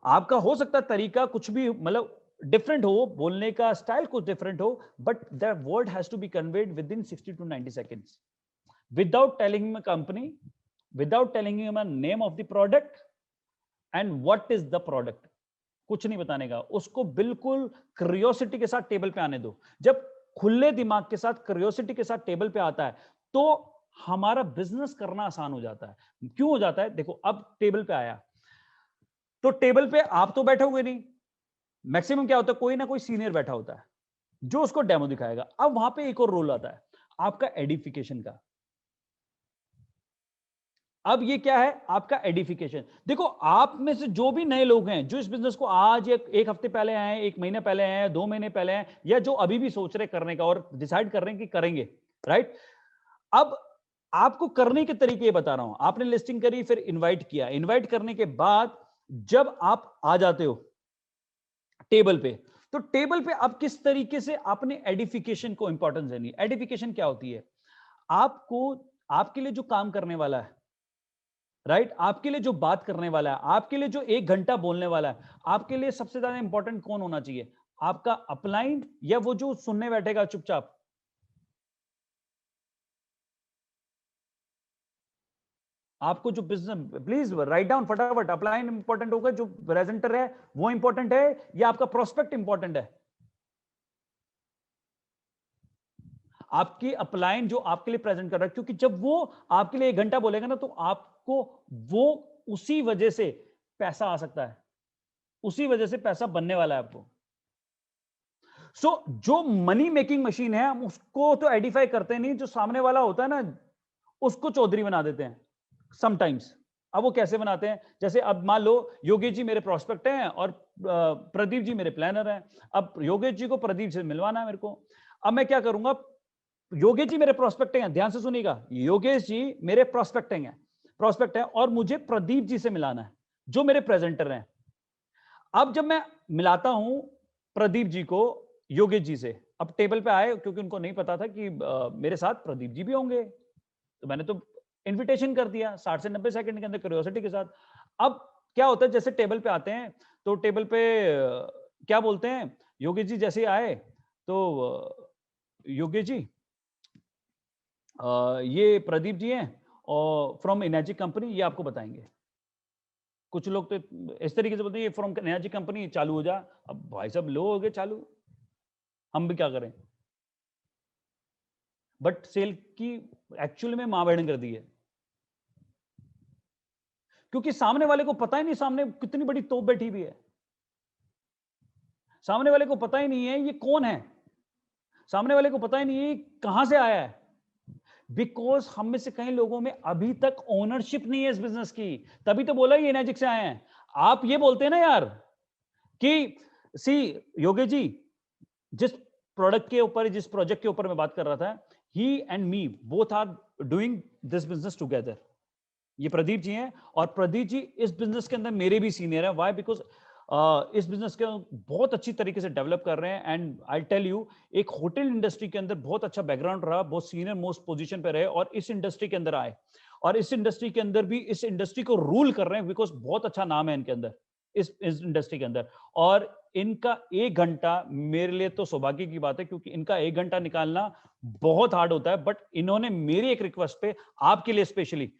आपका हो सकता है तरीका कुछ भी मतलब डिफरेंट हो, बोलने का स्टाइल कुछ डिफरेंट हो, but the word has to be conveyed within 60 to 90 seconds without telling him a company, without telling him a name of the product and what is the product. कुछ नहीं बताने का, उसको बिल्कुल curiosity के साथ table पे आने दो। जब खुले दिमाग के साथ क्यूरियोसिटी के साथ टेबल पे आता है तो हमारा बिजनेस करना आसान हो जाता है। क्यों हो जाता है? देखो, अब टेबल पे आया तो टेबल पे आप तो बैठे हुए नहीं, मैक्सिमम क्या होता है, कोई ना कोई सीनियर बैठा होता है जो उसको डेमो दिखाएगा। अब वहां पे एक और रोल आता है आपका एडिफिकेशन का। अब ये क्या है? आपका एडिफिकेशन। देखो, आप में से जो भी नए लोग हैं जो इस बिजनेस को आज एक हफ्ते पहले आए, एक महीने पहले आए, 2 महीने पहले आए, या जो अभी भी सोच रहे करने का और डिसाइड कर रहे हैं कि करेंगे, राइट? अब आपको करने के तरीके बता रहा हूं। आपने लिस्टिंग करी, फिर इनवाइट किया, इनवाइट करने के बाद जब आप आ जाते हो टेबल पे, तो टेबल पे अब किस तरीके से आपने एडिफिकेशन को इंपॉर्टेंस देनी है। एडिफिकेशन क्या होती है? आपको, आपके लिए जो काम करने वाला है, राइट, आपके लिए जो बात करने वाला है, आपके लिए जो 1 घंटा बोलने वाला है, आपके लिए सबसे ज्यादा इंपॉर्टेंट कौन होना चाहिए? आपका अपलाइन या वो जो सुनने बैठेगा चुपचाप? आपको जो बिजनेस, प्लीज राइट डाउन फटाफट, अपलाइन इंपॉर्टेंट होगा, जो प्रेजेंटर है वो इंपॉर्टेंट है, या आपका प्रोस्पेक्ट इंपॉर्टेंट है? आपकी अपलाइन जो आपके लिए प्रेजेंट कर रहा है, क्योंकि जब वो आपके लिए 1 घंटा बोलेगा ना, तो आपको वो उसी वजह से पैसा आ सकता है, उसी वजह से पैसा बनने वाला है आपको। जो मनी मेकिंग मशीन है, हम उसको तो एडिफाई करते नहीं, जो सामने वाला होता है ना उसको चौधरी बना देते हैं समटाइम्स। अब वो कैसे बनाते हैं? जैसे अब मान लो योगेश जी मेरे प्रोस्पेक्ट हैं और प्रदीप जी मेरे प्लानर हैं। अब योगेश जी को प्रदीप से मिलवाना है मेरे को। अब मैं क्या करूंगा? योगेश जी मेरे प्रोस्पेक्टिंग हैं, ध्यान से सुनिएगा, योगेश जी मेरे प्रोस्पेक्ट है और मुझे प्रदीप जी से मिलाना है जो मेरे प्रेजेंटर हैं। अब जब मैं मिलाता हूं प्रदीप जी को योगेश जी से, अब टेबल पे आए, क्योंकि उनको नहीं पता था कि मेरे साथ प्रदीप जी भी होंगे, तो मैंने तो इनविटेशन कर दिया 60 से 90 सेकंड के अंदर क्यूरियोसिटी के साथ। अब क्या होता है, जैसे टेबल पे आते हैं तो टेबल पे क्या बोलते हैं, योगेश जी जैसे आए तो योगेश जी ये प्रदीप जी हैं और फ्रॉम एनर्जी कंपनी, ये आपको बताएंगे। कुछ लोग तो इस तरीके से बोलते हैं ये फ्रॉम एनर्जी कंपनी, चालू हो जा। अब भाई साहब लो हो गए चालू, हम भी क्या करें? बट सेल की एक्चुअल में मां बहन कर दी है, क्योंकि सामने वाले को पता ही नहीं सामने कितनी बड़ी तोप बैठी हुई है। सामने वाले को पता ही नहीं है ये कौन है, सामने वाले को पता ही नहीं है कहां से आया है। बिकॉज हम में से कई लोगों में अभी तक ओनरशिप नहीं है इस बिजनेस की, तभी तो बोला ये एनर्जिक से आए हैं। आप ये बोलते हैं ना यार कि सी योगेश जी, जिस प्रोडक्ट के ऊपर, जिस प्रोजेक्ट के ऊपर मैं बात कर रहा था, he and me both are doing this business together. ये प्रदीप जी हैं और प्रदीप जी इस बिजनेस के अंदर मेरे भी सीनियर है। वाई? बिकॉज इस बिजनेस के बहुत अच्छी तरीके से डेवलप कर रहे हैं। एंड आई टेल यू, एक होटल इंडस्ट्री के अंदर बहुत अच्छा बैकग्राउंड रहा, बहुत सीनियर मोस्ट पोजीशन पे रहे और इस इंडस्ट्री के अंदर आए, और इस इंडस्ट्री के अंदर भी इस इंडस्ट्री को रूल कर रहे हैं, बिकॉज बहुत अच्छा नाम है इनके अंदर, इस इंडस्ट्री के अंदर। और इनका 1 घंटा मेरे लिए तो सौभाग्य की बात है, क्योंकि इनका 1 घंटा निकालना बहुत हार्ड होता है, बट इन्होंने मेरी एक रिक्वेस्ट पे आपके लिए स्पेशली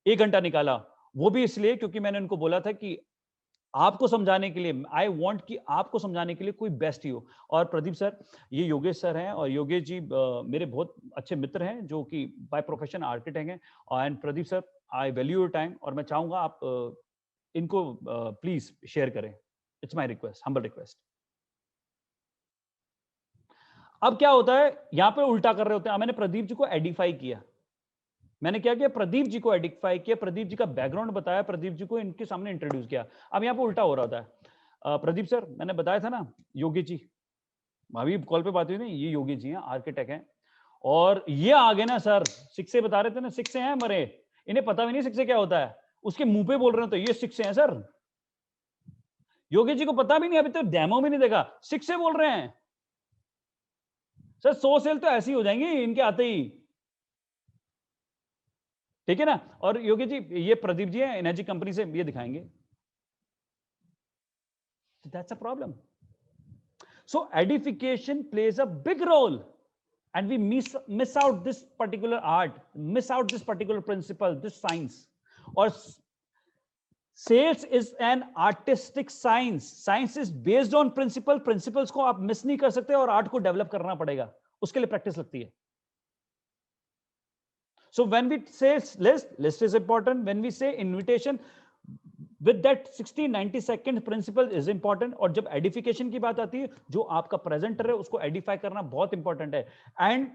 1 घंटा निकाला। वो भी इसलिए क्योंकि मैंने उनको बोला था कि आपको समझाने के लिए, आई वांट कि आपको समझाने के लिए कोई बेस्ट ही हो। और प्रदीप सर, ये योगेश सर हैं, और योगेश जी मेरे बहुत अच्छे मित्र हैं जो कि बाय प्रोफेशन आर्किटेक्ट हैं। And Pradeep sir, I value your time, और मैं चाहूंगा आप इनको प्लीज शेयर करें। It's my request, humble request. अब क्या होता है, यहां पे उल्टा कर रहे होते हैं। मैंने प्रदीप जी को एडिफाई किया, मैंने क्या किया, प्रदीप जी को एडिफाई किया, प्रदीप जी का बैकग्राउंड बताया, प्रदीप जी को इनके सामने इंट्रोड्यूस किया। अब यहाँ पे उल्टा हो रहा था। प्रदीप सर, मैंने बताया था ना, योगेश जी, अभी कॉल पे बात हुई ना, ये योगेश जी हैं, आर्किटेक्ट हैं, और ये आगे ना सर शिक्षे बता रहे थे ना, शिक्षे हैं मरे, इन्हें पता भी नहीं शिक्षे क्या होता है, उसके मुंह पे बोल रहे हो तो ये शिक्षे हैं सर। योगेश जी को पता भी नहीं, अभी तो डेमो भी नहीं देखा, शिक्षे बोल रहे हैं सर। 100 सेल तो ऐसी हो जाएंगी इनके आते ही, ठीक है ना। और योगी जी, ये प्रदीप जी है एनर्जी कंपनी से, ये दिखाएंगे। That's a problem. So edification plays a big role, and we miss out this particular art, miss out this particular principle, this science. और sales is an artistic science, science is based on principle, principles को आप miss नहीं कर सकते और art को develop करना पड़ेगा, उसके लिए प्रैक्टिस लगती है. So when we say list is important. When we say invitation, with that 60-90 second principle is important. और जब edification की बात आती है, जो आपका presenter है उसको edify करना बहुत important है. And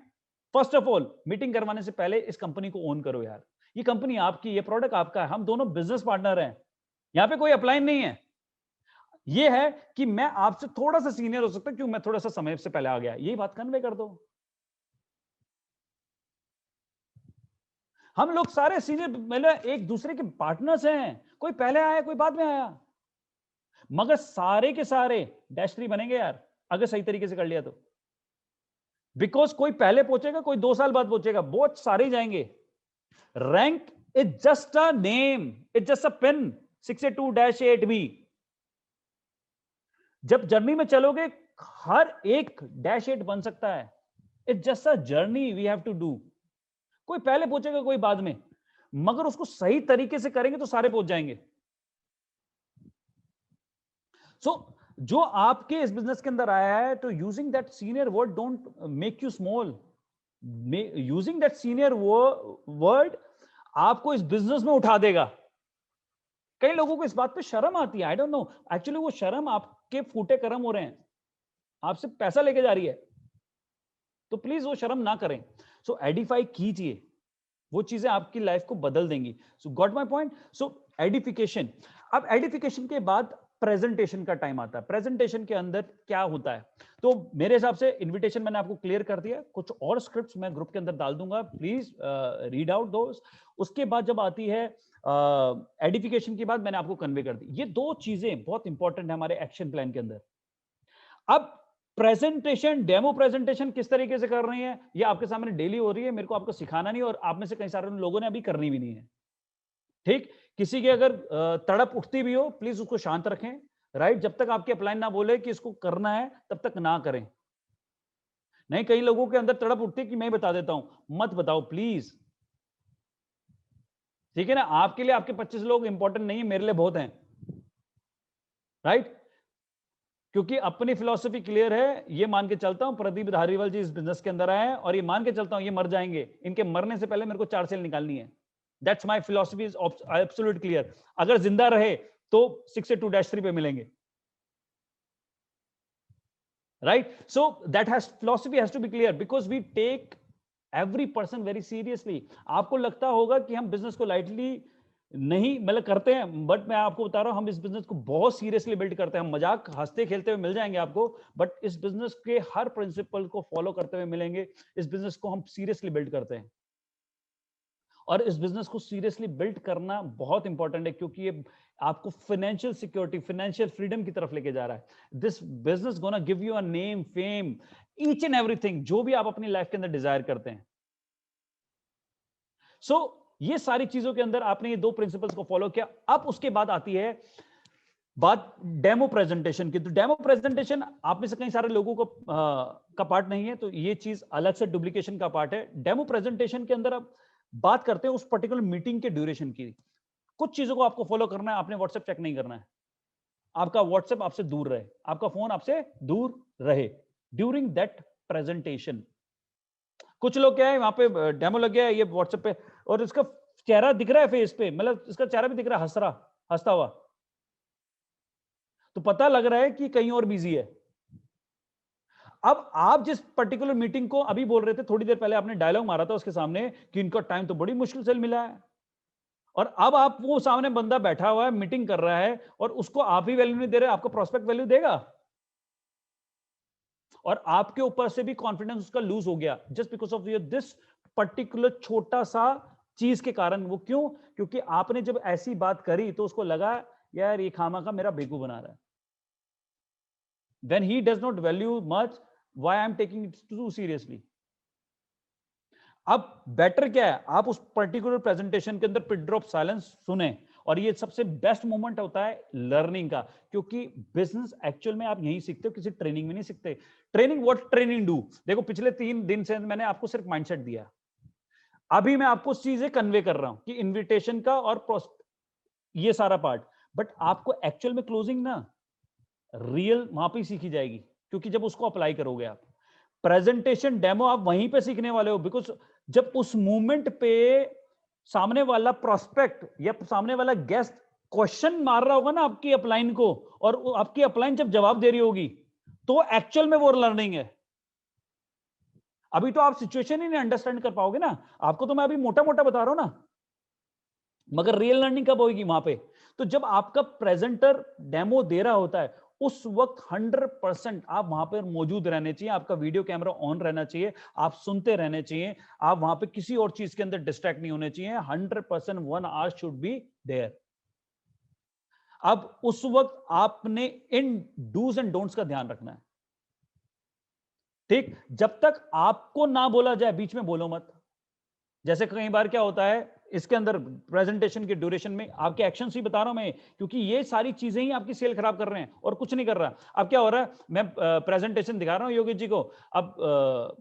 first of all, meeting करवाने से पहले इस कंपनी को ओन करो यार. ये कंपनी आपकी, ये प्रोडक्ट आपका है, हम दोनों बिजनेस पार्टनर हैं, यहाँ पे कोई अपलाइन नहीं है. ये है कि मैं आपसे थोड़ा सा सीनियर हो सकता हूं क्यों, मैं थोड़ा सा समय से पहले आ गया, यही बात कन्वे कर दो. हम लोग सारे सीनियर मतलब एक दूसरे के पार्टनर्स हैं, कोई पहले आया कोई बाद में आया, मगर सारे के सारे डैश 3 बनेंगे यार अगर सही तरीके से कर लिया तो. बिकॉज कोई पहले पहुंचेगा, कोई 2 साल बाद पहुंचेगा, बहुत सारे जाएंगे. Rank is just a name, it's just a pin 682-8B. जब जर्नी में चलोगे हर एक -8 बन सकता है. It's just a journey we have to do. कोई पहले पहुंचेगा कोई बाद में, मगर उसको सही तरीके से करेंगे तो सारे पहुंच जाएंगे. सो जो आपके इस बिजनेस के अंदर आया है, तो using that senior word don't make you small. Using that senior word आपको इस बिजनेस में उठा देगा. कई लोगों को इस बात पे शर्म आती है, आई डोंट नो, एक्चुअली वो शर्म आपके फूटे कर्म हो रहे हैं, आपसे पैसा लेके जा रही है, तो प्लीज वो शर्म ना करें. सो एडिफाई कीजिए, वो चीजें आपकी लाइफ को बदल देंगी. सो got my point. So edification. अब एडिफिकेशन के बाद प्रेजेंटेशन का टाइम आता है. प्रेजेंटेशन के अंदर क्या होता है, तो मेरे हिसाब से इनविटेशन मैंने आपको क्लियर कर दिया. कुछ और स्क्रिप्ट्स मैं ग्रुप के अंदर डाल दूंगा, प्लीज रीड आउट दोस. उसके बाद जब आती है एडिफिकेशन के बाद मैंने आपको कन्वे कर दी. ये 2 चीजें बहुत इंपॉर्टेंट है हमारे एक्शन प्लान के अंदर. अब प्रेजेंटेशन, डेमो प्रेजेंटेशन किस तरीके से कर रही है, ये आपके सामने डेली हो रही है, मेरे को आपको सिखाना नहीं, और आप में से कई सारे लोगों ने अभी करनी भी नहीं है. ठीक, किसी की अगर तड़प उठती भी हो, प्लीज उसको शांत रखें. राइट, जब तक आपके अपलाइन ना बोले कि इसको करना है तब तक ना करें. नहीं, कई लोगों के अंदर तड़प उठती है कि मैं बता देता हूं, मत बताओ प्लीज. ठीक है ना, आपके लिए आपके 25 लोग इंपॉर्टेंट नहीं है, मेरे लिए बहुत हैं. राइट, क्योंकि अपनी फिलॉसफी क्लियर है. ये मान के चलता हूं प्रदीप धारीवाल जी इस बिजनेस के अंदर आए हैं, और ये मान के चलता हूं ये मर जाएंगे, इनके मरने से पहले मेरे को 4 सेल निकालनी है. That's my philosophy is absolute clear. अगर जिंदा रहे तो 682-3 पे मिलेंगे. Right, so that has philosophy has to be clear, because we take every person very seriously. आपको लगता होगा कि हम बिजनेस को लाइटली नहीं मतलब करते हैं, बट मैं आपको बता रहा हूं हम इस बिजनेस को बहुत सीरियसली बिल्ड करते हैं. हम मजाक हंसते खेलते हुए मिल जाएंगे आपको, बट इस बिजनेस के हर प्रिंसिपल को फॉलो करते हुए मिलेंगे. इस बिजनेस को हम सीरियसली बिल्ड करते हैं, और इस बिजनेस को सीरियसली बिल्ड करना बहुत इंपॉर्टेंट है, क्योंकि ये आपको फाइनेंशियल सिक्योरिटी, फाइनेंशियल फ्रीडम की तरफ लेके जा रहा है. This business gonna give you a name, fame, each and everything जो भी आप अपनी लाइफ के अंदर डिजायर करते हैं. सो ये सारी चीजों के अंदर आपने ये 2 प्रिंसिपल्स को फॉलो किया. अब उसके बाद आती है बात डेमो प्रेजेंटेशन की. तो डेमो प्रेजेंटेशन आप में से कई सारे लोगों को का पार्ट नहीं है, तो ये चीज अलग से डुप्लीकेशन का पार्ट है. डेमो प्रेजेंटेशन के अंदर अब बात करते हैं उस पर्टिकुलर मीटिंग के ड्यूरेशन की. कुछ चीजों को आपको फॉलो करना है. आपने व्हाट्सएप चेक नहीं करना है, आपका व्हाट्सएप आपसे दूर रहे, आपका फोन आपसे दूर रहे ड्यूरिंग दैट प्रेजेंटेशन. कुछ लोग क्या है, वहां पे डेमो लग गया है ये व्हाट्सएप पे, और इसका चेहरा दिख रहा है फेस पे, मतलब इसका चेहरा भी दिख रहा है हंसता हुआ, तो पता लग रहा है कि कहीं और बिजी है. अब आप जिस पर्टिकुलर मीटिंग को अभी बोल रहे थे, थोड़ी देर पहले आपने डायलॉग मारा था उसके सामने कि इनका टाइम तो बड़ी मुश्किल से मिला है, और अब आप वो सामने बंदा बैठा हुआ है मीटिंग कर रहा है, और उसको आप ही वैल्यू नहीं दे रहे, आपका प्रोस्पेक्ट वैल्यू देगा, और आपके ऊपर से भी कॉन्फिडेंस उसका लूज हो गया just because of this particular छोटा सा चीज के कारण. वो क्यों? क्योंकि आपने जब ऐसी बात करी तो उसको लगा यार ये खामा का मेरा बेकूफ बना रहा है. When he does not value much, why I am taking it too seriously? अब बेटर क्या है, आप उस पर्टिकुलर प्रेजेंटेशन के अंदर पिन ड्रॉप साइलेंस सुने, और ये सबसे बेस्ट मोमेंट होता है लर्निंग का, क्योंकि बिजनेस एक्चुअल में आप यही सीखते हो, किसी ट्रेनिंग में नहीं सीखते. Training, what training do? देखो पिछले 3 दिन से मैंने आपको सिर्फ माइंडसेट दिया, अभी मैं आपको चीजें कन्वे कर रहा हूं कि इन्विटेशन का और ये सारा पार्ट, बट आपको एक्चुअल में क्लोजिंग ना रियल वहां पे सीखी जाएगी, क्योंकि जब उसको अप्लाई करोगे आप, प्रेजेंटेशन डेमो आप वहीं पे सीखने वाले हो, बिकॉज जब उस मूवमेंट पे सामने वाला प्रोस्पेक्ट या सामने वाला गेस्ट क्वेश्चन मार रहा होगा ना आपकी अपलाइन को, और आपकी अपलाइन जब जवाब दे रही होगी, तो एक्चुअल में वो लर्निंग है। अभी तो आप सिचुएशन ही नहीं अंडरस्टैंड कर पाओगे ना, आपको तो मैं अभी मोटा मोटा बता रहा हूं ना, मगर रियल लर्निंग कब होगी वहां पे? तो जब आपका प्रेजेंटर डेमो दे रहा होता है, उस वक्त 100% आप वहां पर मौजूद रहने चाहिए, आपका वीडियो कैमरा ऑन रहना चाहिए, आप सुनते रहने चाहिए, आप वहां पे किसी और चीज के अंदर डिस्ट्रैक्ट नहीं होने चाहिए। 100% 1 आवर शुड बी देयर। अब उस वक्त आपने इन डूज एंड डोंट्स का ध्यान रखना है, ठीक? जब तक आपको ना बोला जाए बीच में बोलो मत। जैसे कई बार क्या होता है इसके अंदर प्रेजेंटेशन के ड्यूरेशन में, आपके एक्शंस ही बता रहा हूं मैं, क्योंकि ये सारी चीजें ही आपकी सेल खराब कर रहे हैं और कुछ नहीं कर रहा। अब क्या हो रहा है, मैं प्रेजेंटेशन दिखा रहा हूं योगेश जी को, अब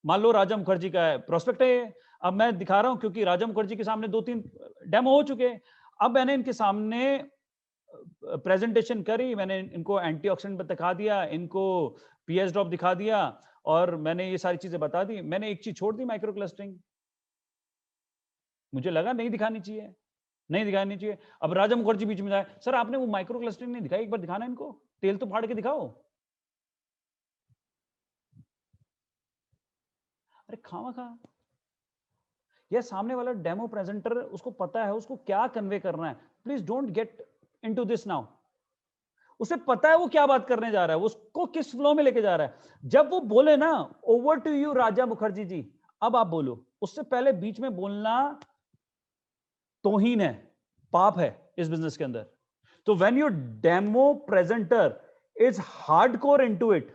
मान लो राजा मुखर्जी का है प्रोस्पेक्ट है ये, अब मैं दिखा रहा हूं क्योंकि राजा मुखर्जी के सामने 2-3 डेमो हो चुके हैं। अब मैंने इनके सामने प्रेजेंटेशन करी, मैंने इनको एंटीऑक्सीडेंट दिखा दिया, इनको पीएच ड्रॉप दिखा दिया, और मैंने ये सारी चीजें बता दी। मैंने एक चीज छोड़ दी, माइक्रो क्लस्टरिंग, मुझे लगा नहीं दिखानी चाहिए, नहीं दिखानी चाहिए। अब राजा मुखर्जी बीच में जाए, सर आपने वो माइक्रो क्लस्टरिंग नहीं दिखाई, एक बार दिखाना इनको, तेल तो फाड़ के दिखाओ। अरे खामा खा, यह सामने वाला डेमो प्रेजेंटर, उसको पता है उसको क्या कन्वे करना है। Please don't get into this now. उसे पता है वो क्या बात करने जा रहा है, उसको किस फ्लो में लेके जा रहा है। जब वो बोले ना ओवर टू यू राजा मुखर्जी जी, अब आप बोलो, उससे पहले बीच में बोलना तौहीन है, पाप है इस बिजनेस के अंदर। तो when your demo presenter is hardcore into it,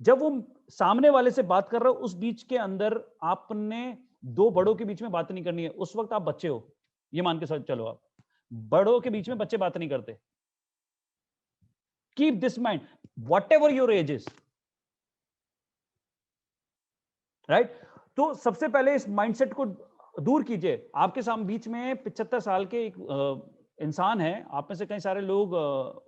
जब वो सामने वाले से बात कर रहा हो, उस बीच के अंदर आपने दो बड़ों के बीच में बात नहीं करनी है। उस वक्त आप बच्चे हो, ये मान के साथ चलो, आप बड़ों के बीच में बच्चे बात नहीं करते। Keep this mind, what ever your age is, right? तो सबसे पहले इस माइंडसेट को दूर कीजिए। आपके सामने बीच में 75 साल के एक इंसान है, आप में से कई सारे लोग,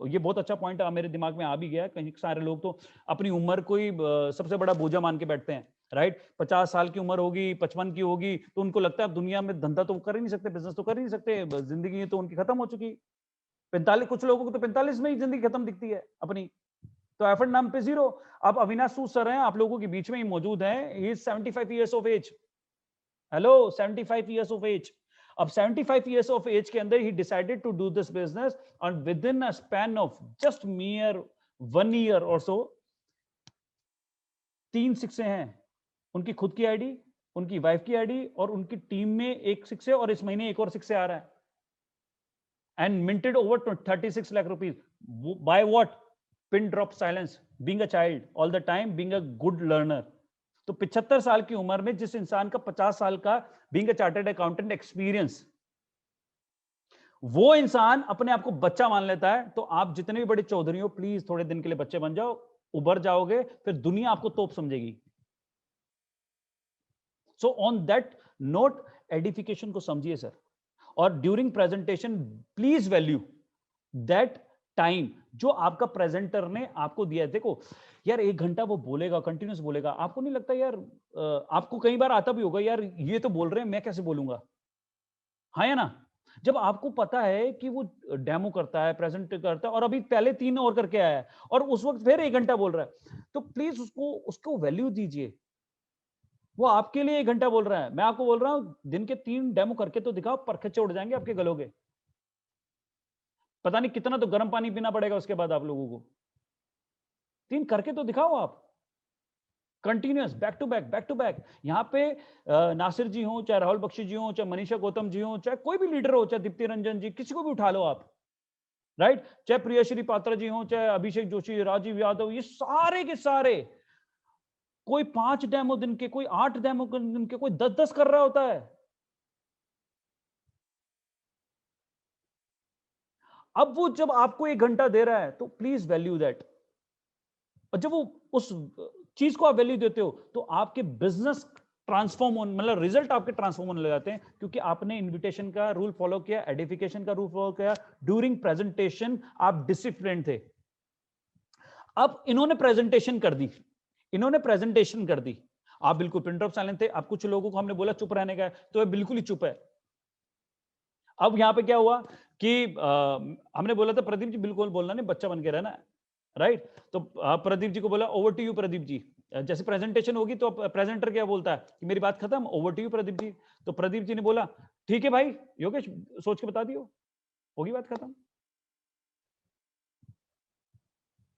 ये बहुत अच्छा पॉइंट मेरे दिमाग में आ भी गया, कई सारे लोग तो अपनी उम्र को ही सबसे बड़ा बोझा मान के बैठते हैं, राइट? 50 साल की उम्र होगी, 55 की होगी, तो उनको लगता है दुनिया में धंधा तो कर ही नहीं सकते, बिजनेस तो कर ही नहीं सकते, जिंदगी तो उनकी खत्म हो चुकी। 45, कुछ लोगों को तो 45 में ही जिंदगी खत्म दिखती है अपनी, तो एफर्ट नाम पे 0। अब अविनाश सूद सर हैं, आप लोगों के बीच में ही मौजूद हैं, he is 75 years of age. Hello, 75 years of age. अब 75 ईयर्स ऑफ एज के अंदर he decided to do this business, and within a span of just mere 1 year और सो, 3 शिक्षे हैं, उनकी खुद की आईडी, उनकी वाइफ की आईडी, और उनकी टीम में एक शिक्षे, और इस महीने एक और शिक्षे आ रहा है, and minted over 36 lakh rupees. By what? Pin drop silence, being a child all the time, being a good learner. तो 75 साल की उम्र में जिस इंसान का 50 साल का being a chartered accountant experience, वो इंसान अपने आप को बच्चा मान लेता है, तो आप जितने भी बड़े चौधरी हो, प्लीज थोड़े दिन के लिए बच्चे बन जाओ, उभर जाओगे, फिर दुनिया आपको तोप समझेगी। So on that note, edification को समझिए सर, और during presentation please value that time जो आपका प्रेजेंटर ने आपको दिया है। देखो यार, 1 घंटा वो बोलेगा, कंटिन्यूस बोलेगा, आपको नहीं लगता यार, आपको कई बार आता भी होगा यार, ये तो बोल रहे हैं, मैं कैसे बोलूंगा? हाँ या ना? जब आपको पता है कि वो डेमो करता है, प्रेजेंट करता है, और अभी पहले 3 और करके आया है, और उस वक्त फिर 1 घंटा बोल रहा है, तो प्लीज उसको वैल्यू दीजिए। वो आपके लिए 1 घंटा बोल रहा है, मैं आपको बोल रहा हूं दिन के 3 डेमो करके तो दिखाओ, परखच्चे उड़ जाएंगे आपके गलों के। पता नहीं कितना तो गर्म पानी पीना पड़ेगा उसके बाद आप लोगों को। 3 करके तो दिखाओ आप, कंटिन्यूअस, बैक टू बैक। यहाँ पे नासिर जी हो, चाहे राहुल बख्शी जी हो, चाहे मनीषा गौतम जी हो, चाहे कोई भी लीडर हो, चाहे दीप्ति रंजन जी, किसी को भी उठा लो आप, राइट? चाहे प्रियश्री पात्रा जी हो, चाहे अभिषेक जोशी, राजीव यादव, ये सारे के सारे, कोई 5 डेमो दिन के, कोई 8 डेमो दिन के, कोई 10-10 कर रहा होता है। अब वो जब आपको 1 घंटा दे रहा है, तो प्लीज वैल्यू दैट। और जब वो उस चीज को आप वैल्यू देते हो, तो आपके बिजनेस ट्रांसफॉर्म होने, मतलब रिजल्ट आपके ट्रांसफॉर्म होने लग जाते हैं, क्योंकि आपने इनविटेशन का रूल फॉलो किया, एडिफिकेशन का रूल फॉलो किया, ड्यूरिंग प्रेजेंटेशन आप डिसिप्लिन थे। अब इन्होंने प्रेजेंटेशन कर दी, इन्होंने प्रेजेंटेशन कर दी, आप बिल्कुल प्रिंट ऑफ साइलेंस थे। अब कुछ लोगों को हमने बोला चुप रहने का है, तो ये बिल्कुल ही चुप है। अब यहां पे क्या हुआ कि हमने बोला था प्रदीप जी बिल्कुल बोलना नहीं, बच्चा बन के रहना, राइट? तो प्रदीप जी को बोला over to you Pradeep ji. जैसे प्रेजेंटेशन होगी तो प्रेजेंटर क्या बोलता है कि मेरी बात खत्म, over to you Pradeep ji. तो प्रदीप जी ने बोला ठीक है भाई योगेश, सोच के बता दियो, होगी बात खत्म।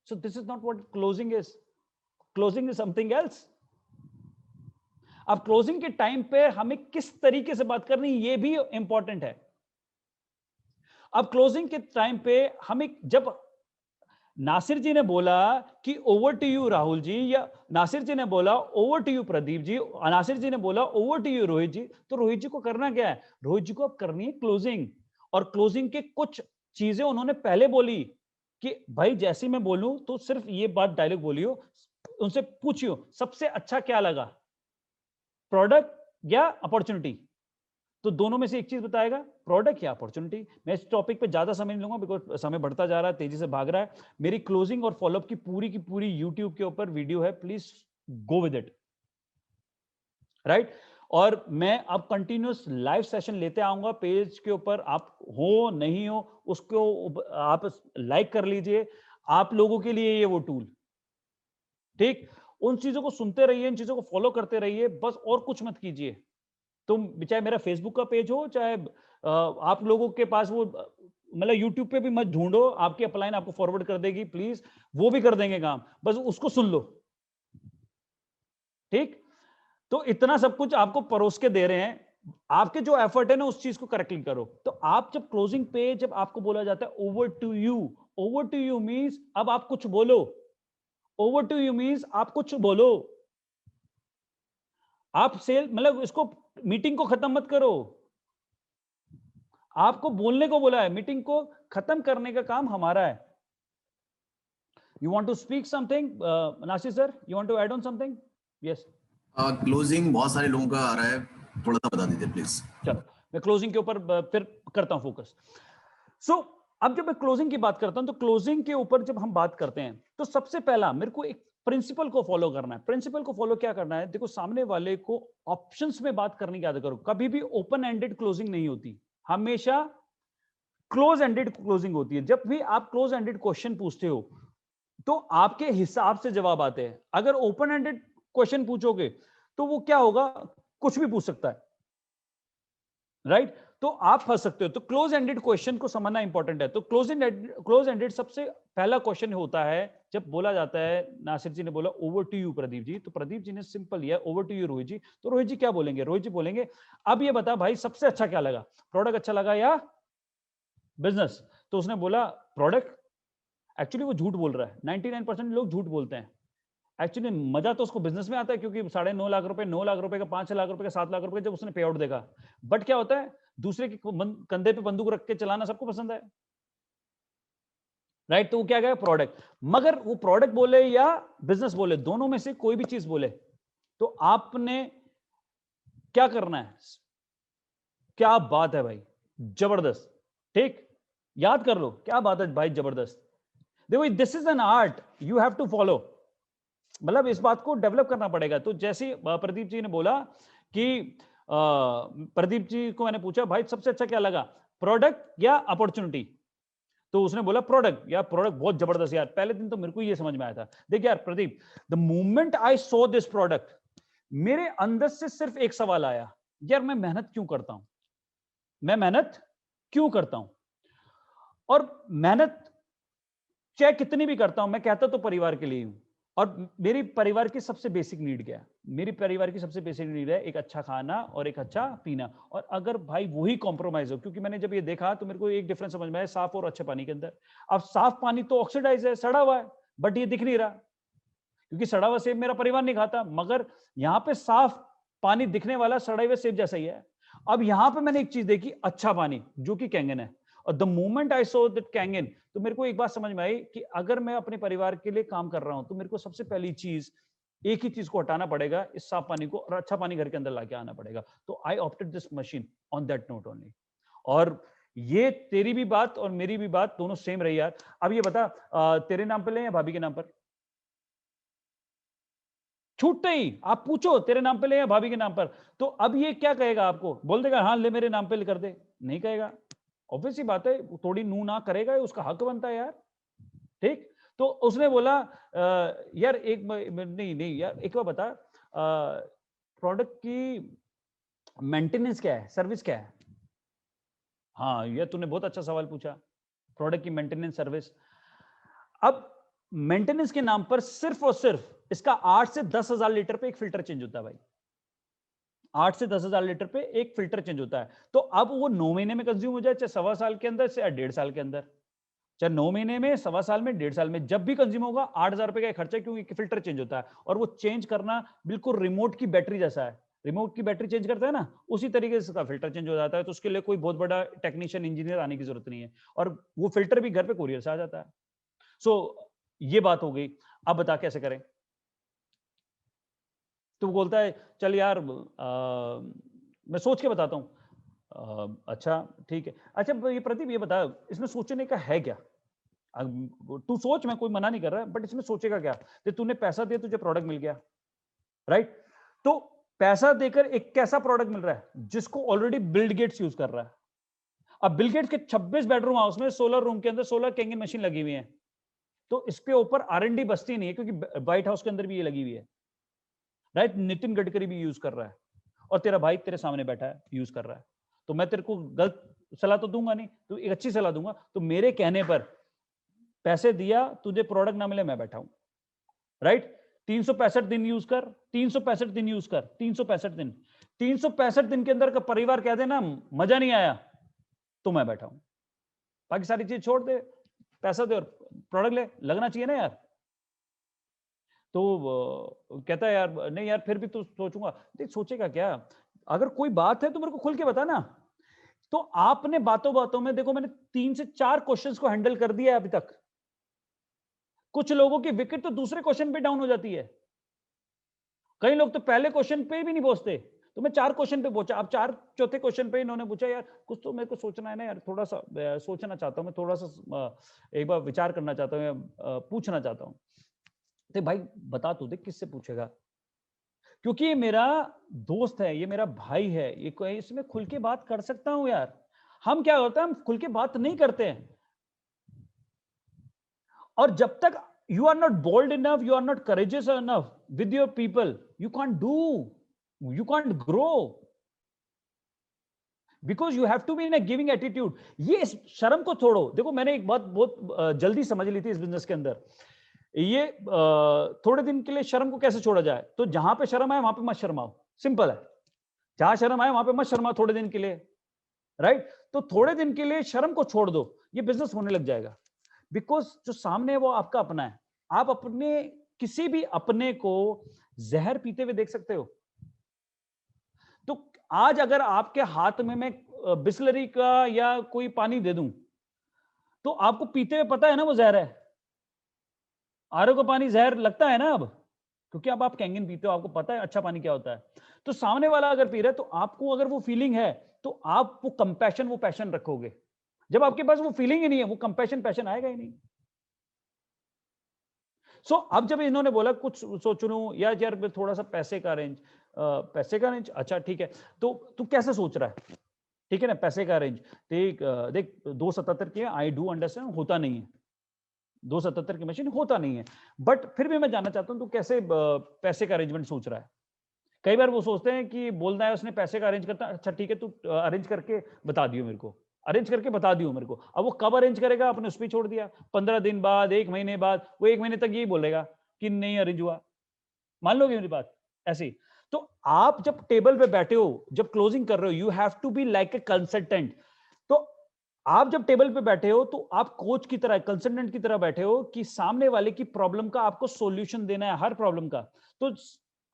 सो this is not what closing is. Closing is something else. अब क्लोजिंग के टाइम पे हमें किस तरीके से बात करनी ये भी इंपॉर्टेंट है। अब क्लोजिंग के टाइम पे हमें, जब नासिर जी ने बोला कि over to you Rahul ji, या नासिर जी ने बोला over to you Pradeep ji, Nasir जी ने बोला ओवर टू यू रोहित जी, तो रोहित जी को करना क्या है? रोहित जी को अब करनी है क्लोजिंग। और क्लोजिंग के कुछ चीजें उन्होंने पहले बोली कि भाई जैसे मैं बोलूं तो सिर्फ ये बात डायलॉग बोलियो, उनसे पूछियो सबसे अच्छा क्या लगा, प्रोडक्ट या अपॉर्चुनिटी। तो दोनों में से एक चीज बताएगा, प्रोडक्ट या अपॉर्चुनिटी। मैं इस टॉपिक पे ज्यादा समय नहीं लूंगा बिकॉज समय बढ़ता जा रहा है, तेजी से भाग रहा है। मेरी क्लोजिंग और फॉलोअप की पूरी यूट्यूब के ऊपर वीडियो है, please go with it, right? और मैं अब कंटिन्यूस लाइव सेशन लेते आऊंगा पेज के ऊपर, आप हो नहीं हो उसको आप लाइक कर लीजिए, आप लोगों के लिए ये वो टूल, ठीक? उन चीजों को सुनते रहिए, इन चीजों को फॉलो करते रहिए, बस और कुछ मत कीजिए। तुम चाहे मेरा फेसबुक का पेज हो, चाहे आप लोगों के पास वो, मतलब यूट्यूब पे भी मत ढूंढो, आपकी अपलाइन आपको फॉरवर्ड कर देगी, प्लीज वो भी कर देंगे काम, बस उसको सुन लो, ठीक? तो इतना सब कुछ आपको परोस के दे रहे हैं, आपके जो एफर्ट है ना उस चीज को करेक्टली करो। तो आप जब क्लोजिंग पे, जब आपको बोला जाता है ओवर टू यू मींस अब आप कुछ बोलो, ओवर टू यू मींस आप कुछ बोलो, आप सेल, मतलब इसको, मीटिंग को खत्म मत करो, आपको बोलने को बोला है, मीटिंग को खत्म करने का काम हमारा है। You want to speak something Nasir sir, you want to add on something? Yes. Closing बहुत सारे लोगों का आ रहा है, थोड़ा सा बता दीजिए प्लीज। चलो मैं क्लोजिंग के ऊपर फिर करता हूं फोकस। सो अब जब मैं क्लोजिंग की बात करता हूं, तो क्लोजिंग के ऊपर जब हम बात करते हैं तो सबसे पहला मेरे को एक प्रिंसिपल को फॉलो करना है। प्रिंसिपल को फॉलो क्या करना है? देखो, सामने वाले को ऑप्शंस में बात करने की आदत करो। कभी भी ओपन एंडेड क्लोजिंग नहीं होती, हमेशा क्लोज एंडेड क्लोजिंग होती है। जब भी आप क्लोज एंडेड क्वेश्चन पूछते हो तो आपके हिसाब से जवाब आते हैं। अगर ओपन एंडेड क्वेश्चन पूछोगे तो वो क्या होगा, कुछ भी पूछ सकता है, राइट? तो आप फंस सकते हो। तो क्लोज एंडेड क्वेश्चन को समझना इंपॉर्टेंट है। तो क्लोज एंडेड सबसे पहला क्वेश्चन होता है जब बोला जाता है, नासिर जी ने बोला over to you Pradeep ji, तो प्रदीप जी ने सिंपल लिया ओवर टू यू रोहित जी। तो रोहित जी क्या बोलेंगे? रोहित जी बोलेंगे अब ये बता भाई सबसे अच्छा क्या लगा, प्रोडक्ट अच्छा लगा या बिजनेस? तो उसने बोला प्रोडक्ट। एक्चुअली वो झूठ बोल रहा है, 99% लोग झूठ बोलते हैं। एक्चुअली मजा तो उसको बिजनेस में आता है, क्योंकि 9.5 लाख रुपए, 9 लाख रुपए का, 5 लाख रुपए का, 7 लाख रुपए जब उसने पे आउट देखा। बट क्या होता है, दूसरे के कंधे पे बंदूक रख के चलाना सबको पसंद है, राइट? तो वो क्या गया, प्रोडक्ट। मगर वो प्रोडक्ट बोले या बिजनेस बोले, दोनों में से कोई भी चीज बोले, तो आपने क्या करना है? क्या बात है भाई, जबरदस्त, ठीक? याद कर लो, क्या बात है भाई, जबरदस्त। देखो, this is an art you have to follow, मतलब इस बात को डेवलप करना पड़ेगा। तो जैसे प्रदीप जी ने बोला कि प्रदीप जी को मैंने पूछा भाई सबसे अच्छा क्या लगा, प्रोडक्ट या अपॉर्चुनिटी? तो उसने बोला प्रोडक्ट। यार प्रोडक्ट बहुत जबरदस्त यार, पहले दिन तो मेरे को ये समझ में आया था। देख यार Pradeep, the moment I saw this product, मेरे अंदर से सिर्फ एक सवाल आया, यार मैं मेहनत क्यों करता हूं, मैं मेहनत क्यों करता हूं? और मेहनत चाहे कितनी भी करता हूं, मैं कहता तो परिवार के लिए हूं। और मेरी परिवार की सबसे बेसिक नीड क्या है? मेरी परिवार की सबसे बेसिक नीड है एक अच्छा खाना और एक अच्छा पीना। और अगर भाई वही कॉम्प्रोमाइज हो, क्योंकि मैंने जब ये देखा तो मेरे को एक डिफरेंस समझ में आया, साफ और अच्छे पानी के अंदर। अब साफ पानी तो ऑक्सीडाइज है, सड़ा हुआ है, बट ये दिख नहीं रहा, क्योंकि सड़ा हुआ सेब मेरा परिवार नहीं खाता। मगर यहाँ पे साफ पानी दिखने वाला सड़े हुए सेब जैसा ही है। अब यहाँ पे मैंने एक चीज देखी, अच्छा पानी, जो कि कैंगन है। और the moment I saw that Kangen, तो मेरे को एक बात समझ में आई कि अगर मैं अपने परिवार के लिए काम कर रहा हूं तो मेरे को सबसे पहली चीज एक ही चीज को हटाना पड़ेगा, इस साफ पानी को, और अच्छा पानी घर के अंदर लाके आना पड़ेगा। तो I opted this machine on that note only. और ये तेरी भी बात और मेरी भी बात दोनों सेम रही यार। अब ये बता, तेरे नाम पे ले या भाभी के नाम पर? छूटते ही आप पूछो तेरे नाम पे ले या भाभी के नाम पर, तो अब ये क्या कहेगा आपको? बोल देगा हाँ ले मेरे नाम पे कर दे? नहीं कहेगा। ऑब्वियस सी बात है, थोड़ी नू ना करेगा, उसका हक बनता है यार। ठीक, तो उसने बोला यार एक नहीं नहीं यार, एक बार बता, प्रोडक्ट की मेंटेनेंस क्या है, सर्विस क्या है? हाँ, ये तूने बहुत अच्छा सवाल पूछा, प्रोडक्ट की मेंटेनेंस सर्विस। अब मेंटेनेंस के नाम पर सिर्फ और सिर्फ इसका 8 से 10,000 लीटर पे एक फिल्टर चेंज होता है भाई। 8 से 10,000 लीटर पे एक फिल्टर चेंज होता है। तो अब वो 9 महीने में कंज्यूम हो जाए, चाहे 1.25 साल के अंदर, चाहे 1.5 साल के अंदर, चाहे 9 महीने में, 1.25 साल में, 1.5 साल में, जब भी कंज्यूम होगा 8,000 रुपए का खर्चा है, क्योंकि फिल्टर चेंज होता है। और वो चेंज करना बिल्कुल रिमोट की बैटरी जैसा है। रिमोट की बैटरी चेंज करता है ना, उसी तरीके से इसका फिल्टर चेंज हो जाता है। तो उसके लिए कोई बहुत बड़ा टेक्नीशियन इंजीनियर आने की जरूरत नहीं है, और वो फिल्टर भी घर पे कोरियर से आ जाता है। सो ये बात हो गई। अब बता कैसे करें? तो वो बोलता है चल यार मैं सोच के बताता हूँ। अच्छा ठीक है। अच्छा ये प्रदीप ये बता, इसमें सोचने का है क्या? तू सोच, मैं कोई मना नहीं कर रहा, बट इसमें सोचेगा क्या? कि तूने पैसा दिया, तुझे प्रोडक्ट मिल गया, राइट? तो पैसा देकर एक कैसा प्रोडक्ट मिल रहा है जिसको ऑलरेडी बिल गेट्स यूज कर रहा है। अब बिल गेट्स के 26 बेडरूम हाउस में 16 रूम के अंदर 16 कैंगिंग मशीन लगी हुई है, तो इसके ऊपर R&D बसती नहीं है, क्योंकि व्हाइट हाउस के अंदर भी ये लगी हुई है, राइट? नितिन गडकरी भी यूज कर रहा है, और तेरा भाई तेरे सामने बैठा है यूज कर रहा है। तो मैं तेरे को गलत सलाह तो दूंगा नहीं, तो एक अच्छी सलाह दूंगा। तो मेरे कहने पर पैसे दिया, तुझे प्रोडक्ट ना मिले, मैं बैठा हूं, राइट? 365 दिन यूज कर, 365 दिन यूज कर, 365 दिन, 365 दिन के अंदर का परिवार कह देना मजा नहीं आया, तो मैं बैठा हूं। बाकी सारी चीज छोड़ दे, पैसा दे और प्रोडक्ट ले, लगना चाहिए ना यार। तो कहता है यार नहीं यार फिर भी तो सोचूंगा। देख सोचेगा क्या? अगर कोई बात है तो मेरे को खुल के बता ना। तो आपने बातों बातों में, देखो मैंने 3 से 4 क्वेश्चंस को हैंडल कर दिया है अभी तक। कुछ लोगों की विकेट तो दूसरे क्वेश्चन पे डाउन हो जाती है, कई लोग तो पहले क्वेश्चन पे भी नहीं पहुंचते। तो मैं 4 क्वेश्चन पे पहुंचा, अब चौथे क्वेश्चन पे इन्होंने पूछा यार कुछ तो मेरे को सोचना है ना यार, थोड़ा सा सोचना चाहता हूं मैं, थोड़ा सा एक बार विचार करना चाहता हूं, पूछना चाहता हूं। तो भाई बता तू, देख किससे पूछेगा? क्योंकि ये मेरा दोस्त है, ये मेरा भाई है, ये कोई इसमें खुल के बात कर सकता हूं यार। हम क्या होता है, हम खुल के बात नहीं करते हैं। और जब तक you are not bold enough, you are not courageous enough with your people, you can't do, you can't grow, because you have to be in a giving attitude. ये शर्म को छोड़ो। देखो मैंने एक बात बहुत जल्दी समझ ली थी इस बिजनेस के अंदर, ये थोड़े दिन के लिए शर्म को कैसे छोड़ा जाए। तो जहां पे शर्म आए वहां पे मत शर्माओ, सिंपल है। जहां शर्म आए वहां पे मत शर्माओ थोड़े दिन के लिए, राइट? तो थोड़े दिन के लिए शर्म को छोड़ दो, ये बिजनेस होने लग जाएगा। बिकॉज जो सामने है वो आपका अपना है। आप अपने किसी भी अपने को जहर पीते हुए देख सकते हो। तो आज अगर आपके हाथ में मैं बिस्लरी का या कोई पानी दे दूं, तो आपको पीते हुए पता है ना वो जहर है। आरओ का पानी जहर लगता है ना अब, क्योंकि अब आप कैंगन पीते हो, आपको पता है अच्छा पानी क्या होता है। तो सामने वाला अगर पी रहा है, तो आपको अगर वो फीलिंग है, तो आप वो कंपैशन, वो पैशन रखोगे। जब आपके पास वो फीलिंग ही नहीं है, वो कंपैशन पैशन आएगा ही नहीं। अब जब इन्होंने बोला कुछ सोच लूं या यार थोड़ा सा पैसे का रेंज, पैसे का रेंज, अच्छा ठीक है। तो तू कैसे सोच रहा है? ठीक है ना, पैसे का रेंज देख, देख 277 की आई डू अंडरस्टैंड, होता नहीं है 277 की मशीन, होता नहीं है। बट फिर भी मैं जानना चाहता हूं तू कैसे पैसे का अरेंजमेंट सोच रहा है। कई बार वो सोचते हैं कि बोलना है उसने पैसे का अरेंज करता, अच्छा ठीक है तू अरेंज करके बता दियो मेरे को, अरेंज करके बता दियो मेरे को। अब वो कब अरेंज करेगा आपने उस पर छोड़ दिया, 15 दिन बाद, 1 महीने बाद, वो 1 महीने तक यही बोलेगा कि नहीं अरेंज हुआ। मान लोगे मेरी बात? ऐसे ही। तो आप जब टेबल पे बैठे हो, जब क्लोजिंग कर रहे हो, you have to be like a consultant. तो आप जब टेबल पे बैठे हो, तो आप कोच की तरह, कंसल्टेंट की तरह बैठे हो कि सामने वाले की प्रॉब्लम का आपको सॉल्यूशन देना है, हर प्रॉब्लम का। तो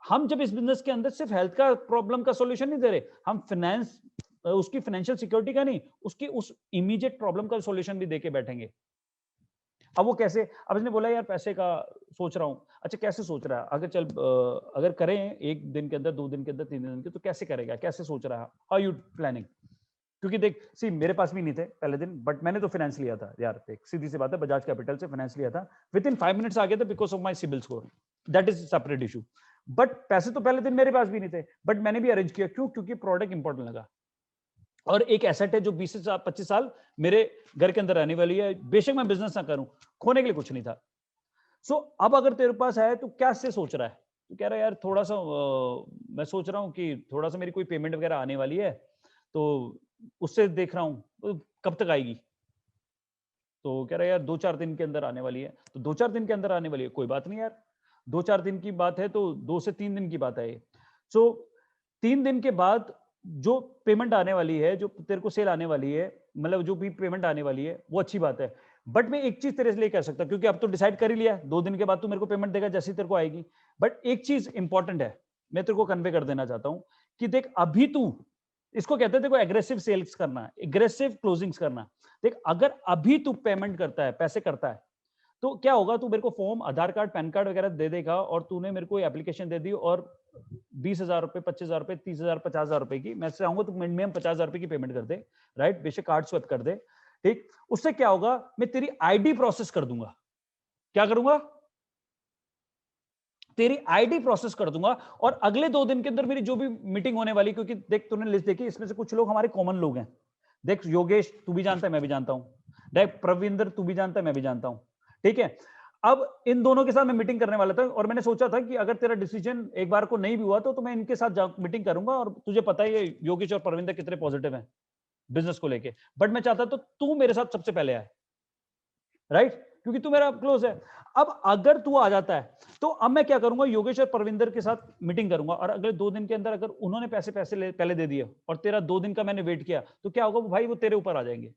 हम जब इस बिजनेस के अंदर सिर्फ हेल्थ का प्रॉब्लम का सॉल्यूशन नहीं दे रहे, हम फाइनेंस, उसकी फाइनेंशियल सिक्योरिटी का नहीं, उसकी उस इमीडिएट प्रॉब्लम का सॉल्यूशन भी देके बैठेंगे। अब वो कैसे, अब इसने बोला यार पैसे का सोच रहा हूँ। अच्छा कैसे सोच रहा है, अगर चल अगर करें 1 दिन के अंदर, 2 दिन के अंदर, 3 दिन के, तो कैसे करेगा, कैसे सोच रहा है, हाउ यू प्लानिंग? क्योंकि देख सी मेरे पास भी नहीं थे पहले दिन, बट मैंने तो फाइनेंस लिया था यार, देख सीधी सी बात है, बजाज कैपिटल से फाइनेंस लिया था, विद इन 5 मिनट्स आ गया था because of my CIBIL score, that is separate issue. But पैसे तो पहले दिन मेरे पास भी नहीं थे, बट मैंने भी अरेंज किया, क्यों? क्योंकि प्रोडक्ट इंपॉर्टेंट लगा, और एक एसेट है जो 20 से 25 साल मेरे घर के अंदर रहने वाली है, बेशक मैं बिजनेस ना करूं, खोने के लिए कुछ नहीं था। सो अब अगर तेरे पास है तो क्या से सोच रहा है? तो कह रहा है यार थोड़ा सा मैं सोच रहा हूँ कि थोड़ा सा मेरी कोई पेमेंट वगैरह आने वाली है, तो उससे देख रहा हूँ तो कब तक आएगी? तो कह रहा है यार 2-4 दिन के अंदर आने वाली है। तो 2-4 दिन के अंदर आने वाली है, कोई बात नहीं यार, 2-4 दिन की बात है तो 2 से 3 दिन की बात है ये। सो 3 दिन के बाद जो पेमेंट आने वाली है, जो तेरे को सेल आने वाली है, मतलब जो भी पेमेंट आने वाली है, वो अच्छी बात है। बट मैं एक चीज तेरे से लिए कह सकता, क्योंकि अब तो डिसाइड कर ही लिया, 2 दिन के बाद तू मेरे को पेमेंट देगा जैसी तेरे को आएगी। बट एक चीज इंपॉर्टेंट है, मैं तेरे को कन्वे कर देना चाहता हूं कि देख अभी तू, इसको कहते हैं देखो एग्रेसिव सेल्स करना, एग्रेसिव क्लोजिंग्स करना। देख अगर अभी तू पेमेंट करता है, पैसे करता है, तो क्या होगा, तू मेरे को फॉर्म, आधार कार्ड, पैन कार्ड वगैरह दे देगा, और तूने मेरे को एप्लीकेशन दे दी, और 20,000 रुपए, 25,000 रुपए, 30,000, 50,000 रुपए की, मैं चाहूंगा तो मिनिमम 50,000 रुपए की पेमेंट कर दे, राइट? बेशक कार्ड स्वैप कर दे, ठीक। उससे क्या होगा, मैं तेरी आईडी प्रोसेस कर दूंगा। क्या करूंगा? तेरी आईडी प्रोसेस कर दूंगा, और अगले 2 दिन के अंदर मेरी जो भी मीटिंग होने वाली, क्योंकि देख तूने लिस्ट देखी, इसमें से कुछ लोग हमारे कॉमन लोग हैं। देख योगेश तू भी जानता है, मैं भी जानता हूं, देख प्रविंदर तू भी जानता है, मैं भी जानता हूं, ठीक है। अब इन दोनों के साथ मैं मीटिंग करने वाला था, और मैंने सोचा था कि अगर तेरा डिसीजन एक बार को नहीं भी हुआ तो मैं इनके साथ मीटिंग करूंगा, और तुझे पता ही है योगेश और प्रविंदर कितने पॉजिटिव हैं बिजनेस को लेके। बट मैं चाहता तो तू मेरे साथ सबसे पहले आए, राइट? क्योंकि तू मेरा क्लोज है। अब अगर तू आ जाता है, तो अब मैं क्या करूंगा, योगेश और परविंदर के साथ मीटिंग करूंगा, और अगले 2 दिन के अंदर अगर उन्होंने पैसे पहले दे दिए, और तेरा 2 दिन का मैंने वेट किया, तो क्या होगा, वो भाई वो तेरे ऊपर आ जाएंगे,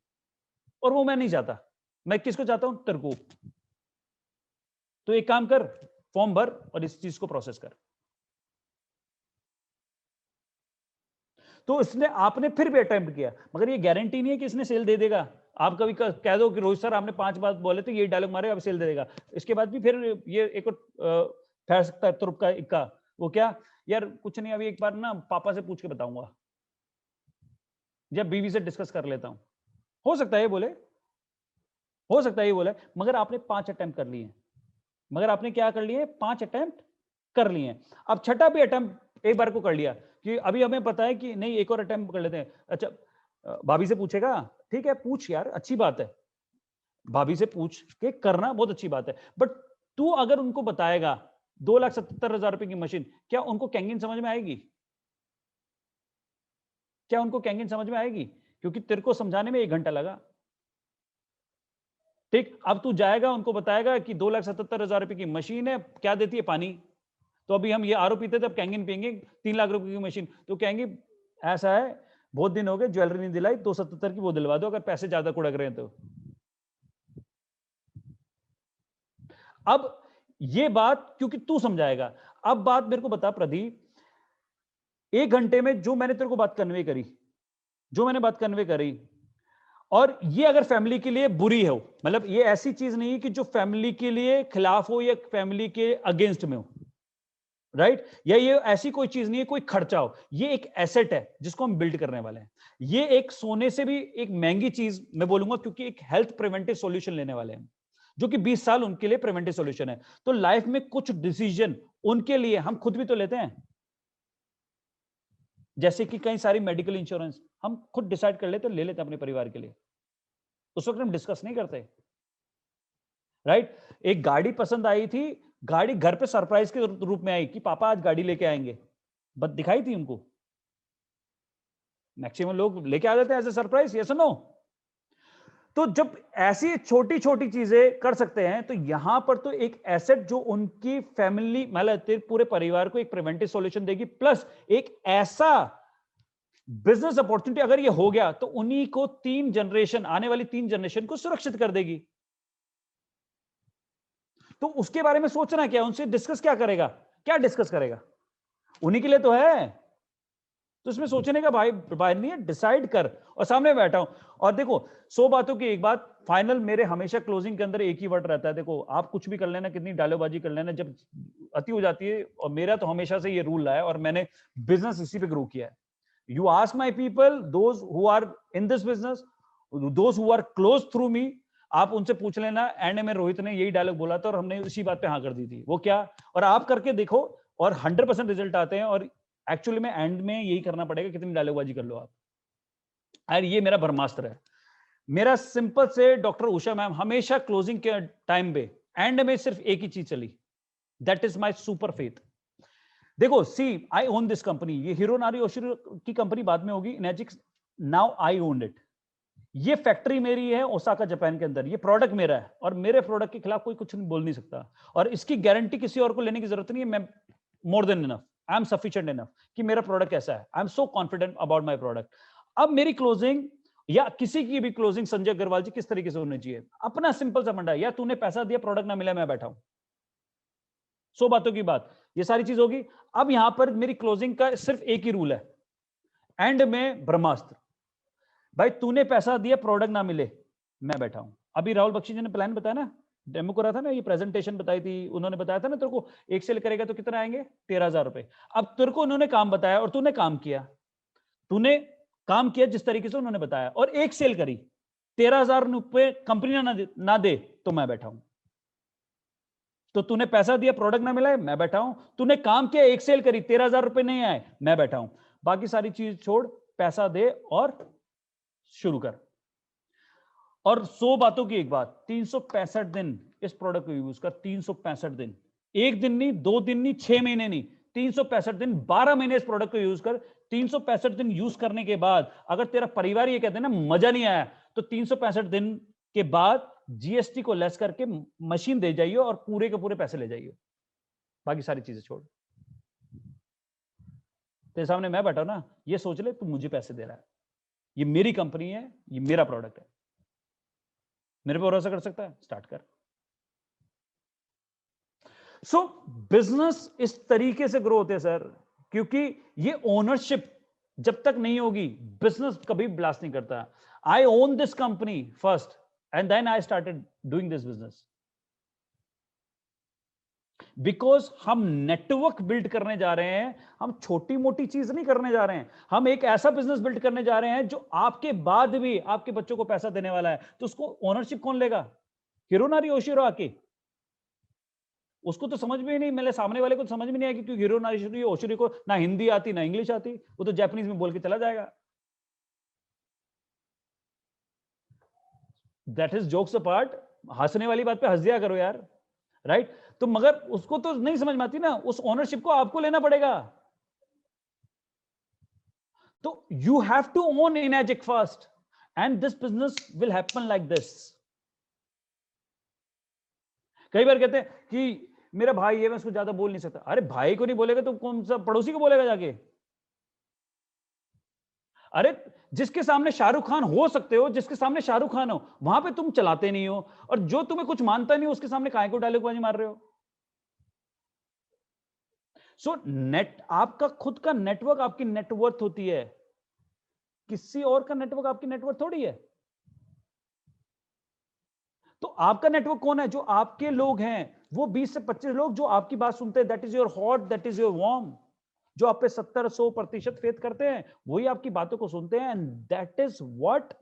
और वो मैं नहीं चाहता। मैं किसको चाहता हूं? तेरे को। तो एक काम कर, फॉर्म भर और इस चीज को प्रोसेस कर। तो इसने, आपने फिर भी अटेम्प्ट किया, मगर ये गारंटी नहीं है कि इसने सेल दे देगा। आप कभी कह दो कि रोहित सर आपने 5 बात बोले थे, ये डायलॉग मारे, अब सेल दे देगा, इसके बाद भी फिर ये एक और फैल सकता है तुरुप का इक्का। वो क्या, यार कुछ नहीं, अभी एक बार ना पापा से पूछ के बताऊंगा, जब बीवी से डिस्कस कर लेता हूं। हो सकता है ये बोले, हो सकता है ये बोले, मगर आपने 5 अटेम्प्ट कर लिए, मगर आपने क्या कर लिए, 5 अटेम्प्ट कर लिए। अब छठा भी अटेम्प्ट एक बार को कर लिया, कि अभी हमें पता है कि नहीं, एक और अटेम्प्ट कर लेते हैं। अच्छा भाभी से पूछेगा, ठीक है पूछ यार, अच्छी बात है, भाभी से पूछ के करना बहुत अच्छी बात है। बट तू अगर उनको बताएगा 2,77,000 रुपए की मशीन, क्या उनको कैंगिन समझ में आएगी? क्या उनको कैंगिन समझ में आएगी? क्योंकि तेरे को समझाने में 1 घंटा लगा, ठीक। अब तू जाएगा, उनको बताएगा कि 2,77,000 रुपए की मशीन है, क्या देती है? पानी। तो अभी हम ये आरओ पीते थे, अब कैंगिन पियेंगे, 3 लाख रुपए की मशीन। तो कहेंगे ऐसा है, बहुत दिन हो गए, ज्वेलरी नहीं दिलाई, 277 की वो दिलवा दो, अगर पैसे ज्यादा कुड़क रहे हैं तो। अब ये बात क्योंकि तू समझाएगा। अब बात मेरे को बता प्रदीप, 1 घंटे में जो मैंने तेरे को बात कन्वे करी, जो मैंने बात कन्वे करी, और ये अगर फैमिली के लिए बुरी हो, मतलब ये ऐसी चीज नहीं है कि जो फैमिली के लिए खिलाफ हो या फैमिली के अगेंस्ट में हो, राइट? या ये ऐसी कोई चीज नहीं है, कोई खर्चा हो, ये एक एसेट है जिसको हम बिल्ड करने वाले हैं। ये एक सोने से भी एक महंगी चीज मैं बोलूंगा, क्योंकि एक हेल्थ प्रिवेंटिव सॉल्यूशन लेने वाले हैं, जो कि 20 साल उनके लिए प्रिवेंटिव सॉल्यूशन है। तो लाइफ में कुछ डिसीजन उनके लिए हम खुद भी तो लेते हैं, जैसे कि कई सारी मेडिकल इंश्योरेंस हम खुद डिसाइड कर लेते, ले लेते अपने परिवार के लिए, उस वक्त हम डिस्कस नहीं करते, राइट? एक गाड़ी पसंद आई थी, गाड़ी घर पे सरप्राइज के रूप में आई कि पापा आज गाड़ी लेके आएंगे, बस दिखाई थी उनको। मैक्सिमम लोग लेके आ जाते हैं as a surprise, yes no? तो जब ऐसी छोटी छोटी चीजें कर सकते हैं, तो यहां पर तो एक एसेट जो उनकी फैमिली, मतलब पूरे परिवार को एक प्रिवेंटिव सॉल्यूशन देगी, प्लस एक ऐसा बिजनेस अपॉर्चुनिटी अगर ये हो गया तो उन्हीं को 3 जनरेशन, आने वाली 3 जनरेशन को सुरक्षित कर देगी। तो उसके बारे में सोचना क्या, उनसे डिस्कस क्या करेगा, क्या डिस्कस करेगा? उन्हीं के लिए तो है। तो इसमें सोचने का भाई नहीं है, डिसाइड कर। और सामने बैठा हूं और देखो 100 बातों की एक बात फाइनल, मेरे हमेशा क्लोजिंग के अंदर एक ही वर्ड रहता है। देखो आप कुछ भी कर लेना, कितनी डालेबाजी कर लेना, जब अति हो जाती है, और मेरा तो हमेशा से ये रूल रहा है और मैंने बिजनेस इसी पे ग्रो किया है। You ask my people, those who are in this business, those who are close through me, आप उनसे पूछ लेना। एंड में रोहित ने यही डायलॉग बोला था और हमने उसी बात पे हाँ कर दी थी। वो क्या, और आप करके देखो और 100% रिजल्ट आते हैं। और एक्चुअली में एंड में यही करना पड़ेगा, कितनी डायलॉगबाजी कर लो आप। और ये मेरा ब्रह्मास्त्र है। मेरा सिंपल से डॉक्टर उषा मैम हमेशा क्लोजिंग के टाइम पे एंड में सिर्फ एक ही चीज चली, that is my super faith. देखो सी, आई ओन दिस कंपनी, ये हिरोनारी ओशिरो की कंपनी बाद में होगी, इनेजिक्स, नाउ आई ओन इट। ये फैक्ट्री मेरी है ओसाका जापान के अंदर, ये प्रोडक्ट मेरा है और मेरे प्रोडक्ट के खिलाफ कोई कुछ नहीं बोल नहीं सकता। और इसकी गारंटी किसी और को लेने की जरूरत नहीं है। मैं more than enough, I am sufficient enough कि मेरा प्रोडक्ट कैसा है। I am so confident about my product. अब मेरी क्लोजिंग या किसी की भी क्लोजिंग, संजय अग्रवाल जी, किस तरीके से होनी चाहिए? अपना सिंपल सा फंडा, या तूने पैसा दिया, प्रोडक्ट ना मिला, मैं बैठा हूं। 100 बातों की बात, ये सारी चीज होगी। अब यहां पर मेरी क्लोजिंग का सिर्फ एक ही रूल है, एंड में ब्रह्मास्त्र। भाई तूने पैसा दिया, प्रोडक्ट ना मिले, मैं बैठा हूं। अभी राहुल बख्शी जी ने प्लान बताया ना, डेमो करा था ना, ये प्रेजेंटेशन बताई थी, उन्होंने बताया था ना तेरे को, एक सेल करेगा तो कितना आएंगे? 13,000 रुपए। अब तेरे को उन्होंने काम बताया और तूने काम किया, तूने काम किया जिस तरीके से उन्होंने बताया और एक सेल करी, 13,000 रुपए कंपनी ना दे तो मैं बैठा हूं। तो तूने पैसा दिया, प्रोडक्ट ना मिला, मैं बैठा हूं। तूने काम किया, एक सेल करी, 13,000 रुपए नहीं आए, मैं बैठा हूं। बाकी सारी चीज छोड़, पैसा दे और शुरू कर। और 100 बातों की एक बात, 365 दिन इस प्रोडक्ट को यूज कर। 365 दिन, एक दिन नहीं, 2 दिन नहीं, 6 महीने नहीं, 365 दिन, 12 महीने इस प्रोडक्ट को यूज कर। 365 दिन यूज करने के बाद अगर तेरा परिवार ये कहते हैं ना मजा नहीं आया, तो 365 दिन के बाद जीएसटी को लेस करके मशीन दे जाइए और पूरे के पूरे पैसे ले जाइए। बाकी सारी चीजें छोड़। तेरे सामने मैं बैठा ना, ये सोच ले तू मुझे पैसे दे रहा है, ये मेरी कंपनी है, ये मेरा प्रोडक्ट है, मेरे पे भरोसा कर सकता है, स्टार्ट कर। सो बिजनेस इस तरीके से ग्रो होते हैं सर, क्योंकि ये ओनरशिप जब तक नहीं होगी, बिजनेस कभी ब्लास्ट नहीं करता। I own this company first and then I started doing this business, because हम नेटवर्क बिल्ड करने जा रहे हैं। हम छोटी मोटी चीज नहीं करने जा रहे हैं, हम एक ऐसा बिजनेस बिल्ड करने जा रहे हैं जो आपके बाद भी आपके बच्चों को पैसा देने वाला है। तो उसको ओनरशिप कौन लेगा? हिरोनारी ओशिरो आके? उसको तो समझ में ही नहीं, मेरे सामने वाले को समझ में नहीं आएगी, क्योंकि हिरोनारी ओशिरो को ना हिंदी आती ना इंग्लिश आती, वो तो जापानीज में बोल के चला जाएगा। दैट इज जोक्स अपार्ट, हंसने वाली बात पे हंस दिया करो यार, राइट? तो मगर उसको तो नहीं समझ में आती ना, उस ओनरशिप को आपको लेना पड़ेगा। तो you have to own Enagic first and this business will happen like this. कई बार कहते हैं कि मेरा भाई है, मैं उसको ज्यादा बोल नहीं सकता। अरे भाई को नहीं बोलेगा तो कौन सा पड़ोसी को बोलेगा जाके? अरे जिसके सामने शाहरुख खान हो सकते हो, जिसके सामने शाहरुख खान हो, वहां पे तुम चलाते नहीं हो, और जो तुम्हें कुछ मानता नहीं उसके सामने काहे को डायलॉगबाजी मार रहे हो? सो नेट, आपका खुद का नेटवर्क आपकी नेटवर्थ होती है, किसी और का नेटवर्क आपकी नेटवर्क थोड़ी है। तो आपका नेटवर्क कौन है? जो आपके लोग हैं, वो 20 से 25 लोग जो आपकी बात सुनते हैं, that is your hot, that is your warm. जो आप पे 70-100% फेथ करते हैं, वही आपकी बातों को सुनते हैं, and that is what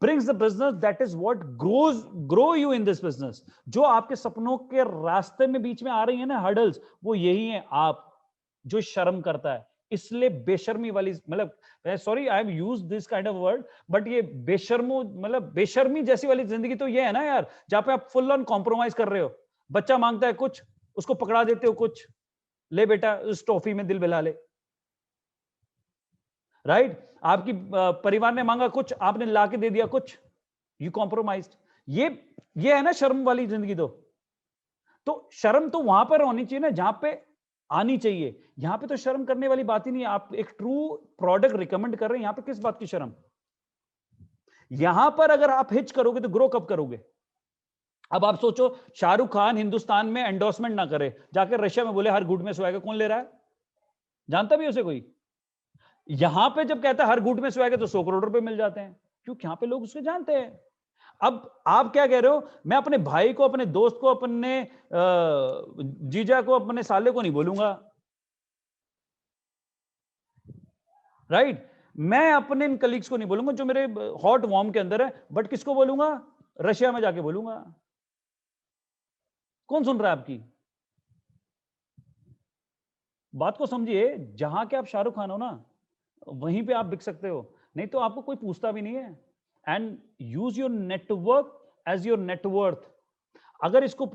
brings the business, that is what grow you in this business। जो आपके सपनों के रास्ते में बीच में आ रही है ना हर्डल्स, वो यही है आप जो शर्म करता है। इसलिए बेशर्मी वाली, मतलब sorry I am use this kind of word, but ये बेशर्मो, मतलब बेशर्मी जैसी वाली जिंदगी तो ये है ना यार, जहां पे आप फुल ऑन कॉम्प्रोमाइज कर रहे हो। बच्चा मांगता है कुछ, उसको पकड़ा देते हो कुछ, ले बेटा उस टॉफी में दिल बहला ले, राइट? आपकी परिवार ने मांगा कुछ, आपने लाके दे दिया कुछ, यू कॉम्प्रोमाइज। ये है ना शर्म वाली जिंदगी। तो शर्म तो वहां पर होनी चाहिए ना जहां पे आनी चाहिए। यहां पे तो शर्म करने वाली बात ही नहीं है। आप एक ट्रू प्रोडक्ट रिकमेंड कर रहे हैं, यहां पे किस बात की शर्म? यहां पर अगर आप हिच करोगे तो ग्रो कब करोगे? अब आप सोचो, शाहरुख खान हिंदुस्तान में एंडोर्समेंट ना करे, जाकर रशिया में बोले हर घुट में सुहागा, कौन ले रहा है? जानता भी उसे कोई? यहां पे जब कहता है हर घूंट में स्वैग है तो 100 करोड़ रुपए मिल जाते हैं, क्योंकि यहां पे लोग उसको जानते हैं। अब आप क्या कह रहे हो, मैं अपने भाई को, अपने दोस्त को, अपने जीजा को, अपने साले को नहीं बोलूंगा, राइट? मैं अपने इन कलीग्स को नहीं बोलूंगा जो मेरे हॉट वार्म के अंदर है, बट किसको बोलूंगा? रशिया में जाके बोलूंगा। कौन सुन रहा है आपकी बात को? समझिए, जहां के आप शाहरुख खान हो ना, वहीं पे आप बिक सकते हो, नहीं तो आपको कोई पूछता भी नहीं है। And use your network as your net worth. अगर इसको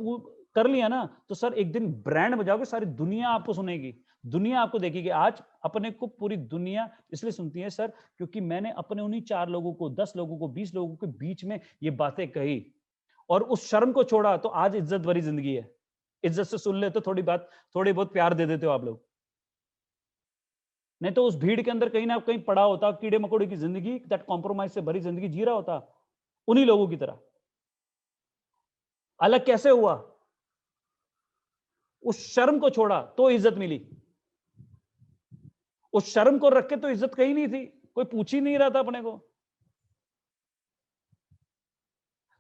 कर लिया ना, तो सर एक दिन ब्रांड बजाओगे, सारी दुनिया आपको सुनेगी, दुनिया आपको देखेगी। आज अपने को पूरी दुनिया इसलिए सुनती है सर, क्योंकि मैंने अपने उन्हीं 4 लोगों को, 10 लोगों को, 20 लोगों के बीच में ये बातें कही और उस शर्म को छोड़ा, तो आज इज्जत भरी जिंदगी है। इज्जत से सुन ले तो थोड़ी बात, थोड़ी बहुत प्यार दे देते हो आप लोग, नहीं तो उस भीड़ के अंदर कहीं ना कहीं पड़ा होता, कीड़े मकोड़े की जिंदगी, दैट कॉम्प्रोमाइज से भरी जिंदगी जी रहा होता उन्हीं लोगों की तरह। अलग कैसे हुआ? उस शर्म को छोड़ा तो इज्जत मिली। उस शर्म को रख के तो इज्जत कहीं नहीं थी, कोई पूछ ही नहीं रहा था अपने को।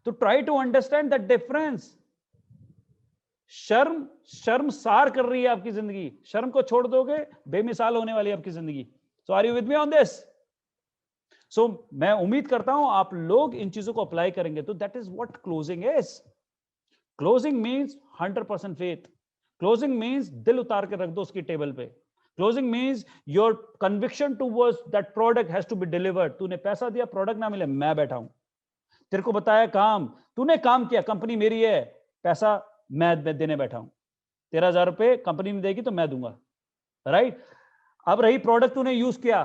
तो try to understand that difference. शर्म शर्मसार कर रही है आपकी जिंदगी, शर्म को छोड़ दोगे बेमिसाल होने वाली है आपकी जिंदगी। So are you with me on this? So मैं उम्मीद करता हूं आप लोग इन चीजों को अप्लाई करेंगे, तो that is what closing is. Closing means 100% faith. Closing means दिल उतार के रख दो उसकी टेबल पे। Closing means your conviction towards that product has to be delivered. तूने पैसा दिया, प्रोडक्ट ना मिले, मैं बैठा हूं, तेरे को बताया काम, तूने काम किया, कंपनी मेरी है, पैसा मैं देने बैठा हूं, 13,000 रुपए कंपनी में देगी तो मैं दूंगा, राइट? अब रही प्रोडक्ट तूने यूज किया,